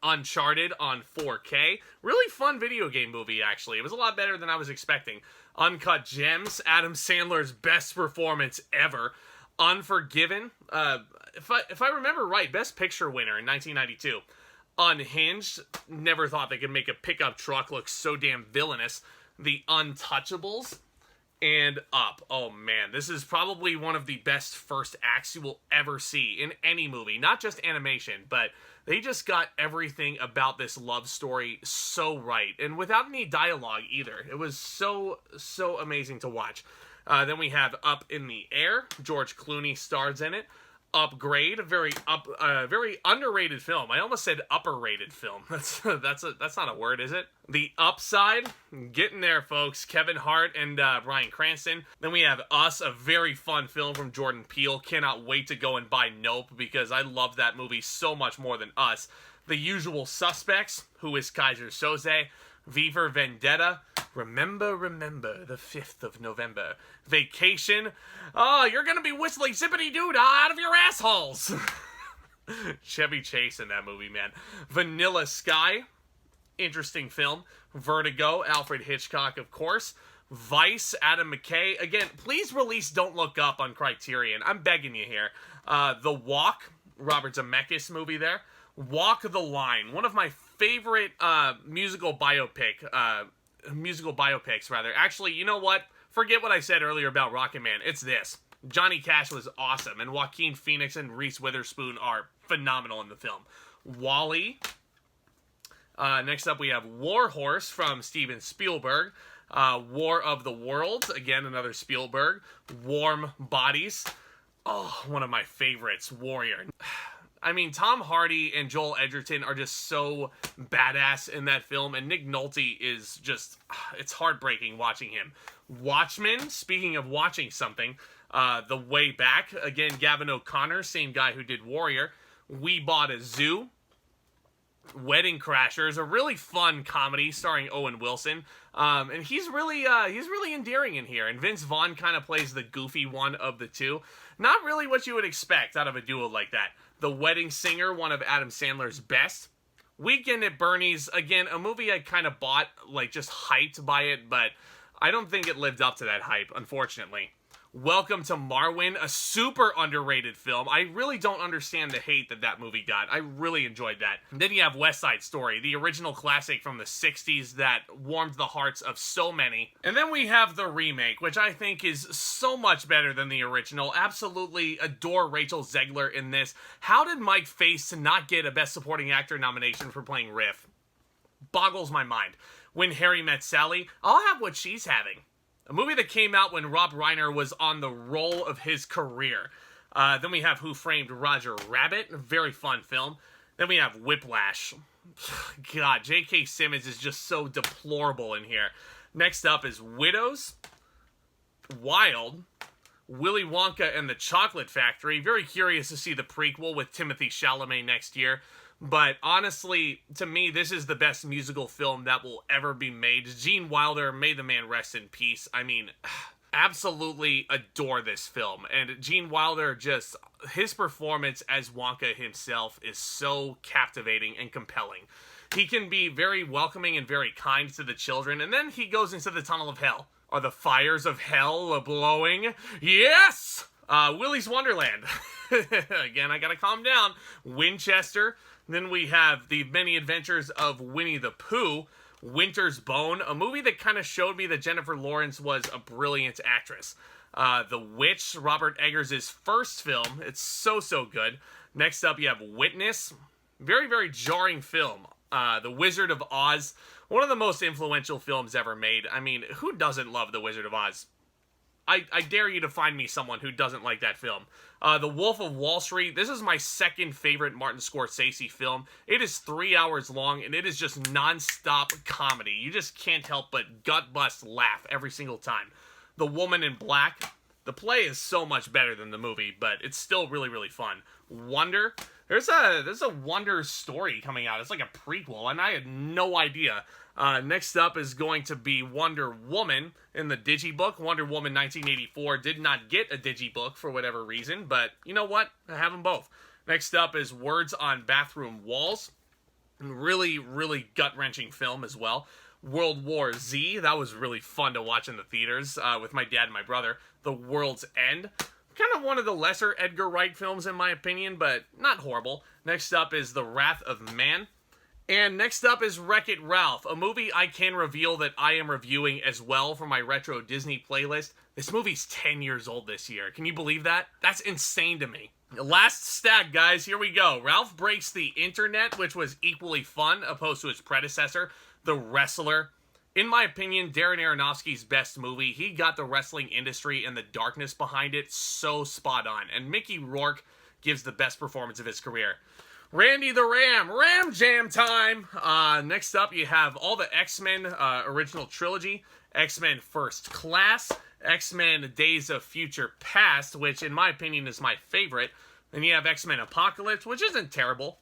Uncharted on 4K. Really fun video game movie, actually. It was a lot better than I was expecting. Uncut Gems. Adam Sandler's best performance ever. Unforgiven. If I remember right, Best Picture winner in 1992. Unhinged. Never thought they could make a pickup truck look so damn villainous. The Untouchables. And Up. Oh man, this is probably one of the best first acts you will ever see in any movie. Not just animation, but they just got everything about this love story so right. And without any dialogue either. It was so amazing to watch. Then we have Up in the Air. George Clooney stars in it. Upgrade, a very underrated film. I almost said upper-rated film. That's not a word, is it? The Upside, getting there, folks. Kevin Hart and Bryan Cranston. Then we have Us, a very fun film from Jordan Peele. Cannot wait to go and buy Nope because I love that movie so much more than Us. The Usual Suspects, Who is Kaiser Soze? V for Vendetta. Remember the 5th of November. Vacation. Oh, you're gonna be whistling zippity-doo-dah out of your assholes. Chevy Chase in that movie, man. Vanilla Sky. Interesting film. Vertigo. Alfred Hitchcock, of course. Vice. Adam McKay. Again, please release Don't Look Up on Criterion. I'm begging you here. The Walk. Robert Zemeckis movie there. Walk the Line. One of my favorite musical biopics, rather. Actually, you know what? Forget what I said earlier about Rocketman. It's this. Johnny Cash was awesome, and Joaquin Phoenix and Reese Witherspoon are phenomenal in the film. Wall-E. Next up, we have War Horse from Steven Spielberg. War of the Worlds. Again, another Spielberg. Warm Bodies. Oh, one of my favorites. Warrior. I mean, Tom Hardy and Joel Edgerton are just so badass in that film, and Nick Nolte is just, it's heartbreaking watching him. Watchmen, speaking of watching something, The Way Back, again, Gavin O'Connor, same guy who did Warrior. We Bought a Zoo. Wedding Crashers, a really fun comedy starring Owen Wilson, and he's really endearing in here, and Vince Vaughn kind of plays the goofy one of the two. Not really what you would expect out of a duo like that. The Wedding Singer, one of Adam Sandler's best. Weekend at Bernie's, again, a movie I kind of bought, like, just hyped by it, but I don't think it lived up to that hype, unfortunately. Welcome to Marwen, a super underrated film. I really don't understand the hate that movie got. I really enjoyed that. And then you have West Side Story, the original classic from the 60s that warmed the hearts of so many. And then we have the remake, which I think is so much better than the original. Absolutely adore Rachel Zegler in this. How did Mike Face not get a Best Supporting Actor nomination for playing Riff? Boggles my mind. When Harry Met Sally, I'll have what she's having. A movie that came out when Rob Reiner was on the roll of his career. Then we have Who Framed Roger Rabbit, a very fun film. Then we have Whiplash. God, J.K. Simmons is just so deplorable in here. Next up is Widows. Wild. Willy Wonka and the Chocolate Factory. Very curious to see the prequel with Timothée Chalamet next year. But honestly, to me, this is the best musical film that will ever be made. Gene Wilder, may the man rest in peace. I mean, absolutely adore this film. And Gene Wilder, just, his performance as Wonka himself is so captivating and compelling. He can be very welcoming and very kind to the children, and then he goes into the tunnel of hell. Are the fires of hell a-blowing? Yes! Willy's Wonderland. Again, I gotta calm down. Winchester. Then we have The Many Adventures of Winnie the Pooh. Winter's Bone, a movie that kind of showed me that Jennifer Lawrence was a brilliant actress. The Witch, Robert Eggers' first film. It's so good. Next up, you have Witness. Very, very jarring film. The Wizard of Oz. One of the most influential films ever made. I mean, who doesn't love The Wizard of Oz? I dare you to find me someone who doesn't like that film. The Wolf of Wall Street. This is my second favorite Martin Scorsese film. It is 3 hours long, and it is just non-stop comedy. You just can't help but gut-bust laugh every single time. The Woman in Black. The play is so much better than the movie, but it's still really, really fun. Wonder. There's a Wonder story coming out. It's like a prequel, and I had no idea. Next up is going to be Wonder Woman in the Digibook. Wonder Woman 1984 did not get a Digibook for whatever reason, but you know what? I have them both. Next up is Words on Bathroom Walls. Really, really gut-wrenching film as well. World War Z. That was really fun to watch in the theaters with my dad and my brother. The World's End. Kind of one of the lesser Edgar Wright films in my opinion, but not horrible. Next up is The Wrath of Man. And next up is Wreck-It Ralph, a movie I can reveal that I am reviewing as well for my Retro Disney playlist. This movie's 10 years old this year. Can you believe that? That's insane to me. Last stack, guys. Here we go. Ralph Breaks the Internet, which was equally fun, opposed to its predecessor, The Wrestler. In my opinion, Darren Aronofsky's best movie. He got the wrestling industry and the darkness behind it so spot on. And Mickey Rourke gives the best performance of his career. Randy the Ram Jam time! Next up, you have all the X-Men original trilogy, X-Men First Class, X-Men Days of Future Past, which in my opinion is my favorite. Then you have X-Men Apocalypse, which isn't terrible.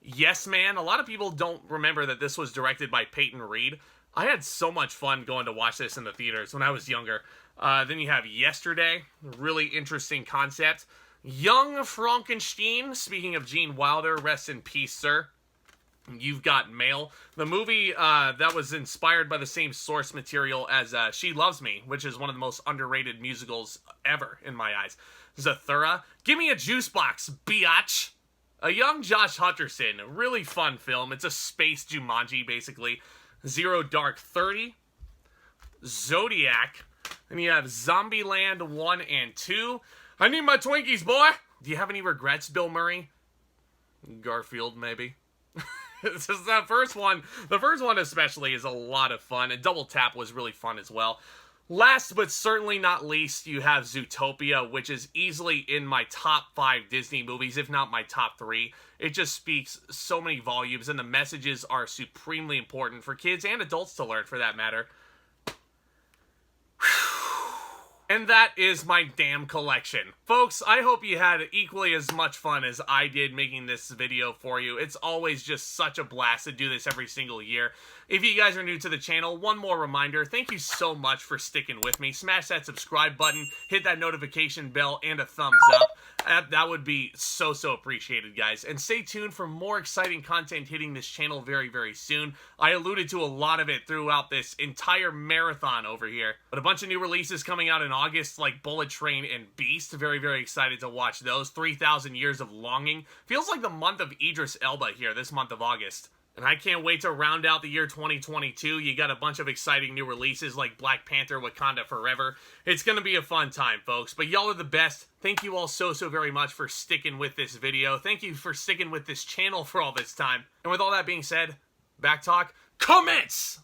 Yes Man, a lot of people don't remember that this was directed by Peyton Reed. I had so much fun going to watch this in the theaters when I was younger. Then you have Yesterday, really interesting concept. Young Frankenstein, speaking of Gene Wilder, rest in peace, sir. You've Got Mail. The movie that was inspired by the same source material as She Loves Me, which is one of the most underrated musicals ever, in my eyes. Zathura. Give me a juice box, biatch. A young Josh Hutcherson. Really fun film. It's a space Jumanji, basically. Zero Dark 30. Zodiac. And you have Zombieland 1 and 2. I need my Twinkies, boy! Do you have any regrets, Bill Murray? Garfield, maybe. This is the first one especially is a lot of fun, and Double Tap was really fun as well. Last but certainly not least, you have Zootopia, which is easily in my top 5 Disney movies, if not my top 3. It just speaks so many volumes, and the messages are supremely important for kids and adults to learn, for that matter. And that is my damn collection. Folks, I hope you had equally as much fun as I did making this video for you. It's always just such a blast to do this every single year. If you guys are new to the channel, one more reminder, thank you so much for sticking with me. Smash that subscribe button, hit that notification bell, and a thumbs up. That would be so appreciated, guys. And stay tuned for more exciting content hitting this channel very, very soon. I alluded to a lot of it throughout this entire marathon over here. But a bunch of new releases coming out in August, like Bullet Train and Beast. Very, very excited to watch those. 3,000 Years of Longing. Feels like the month of Idris Elba here, this month of August. And I can't wait to round out the year 2022. You got a bunch of exciting new releases like Black Panther, Wakanda Forever. It's going to be a fun time, folks. But y'all are the best. Thank you all so very much for sticking with this video. Thank you for sticking with this channel for all this time. And with all that being said, Back Talk commence!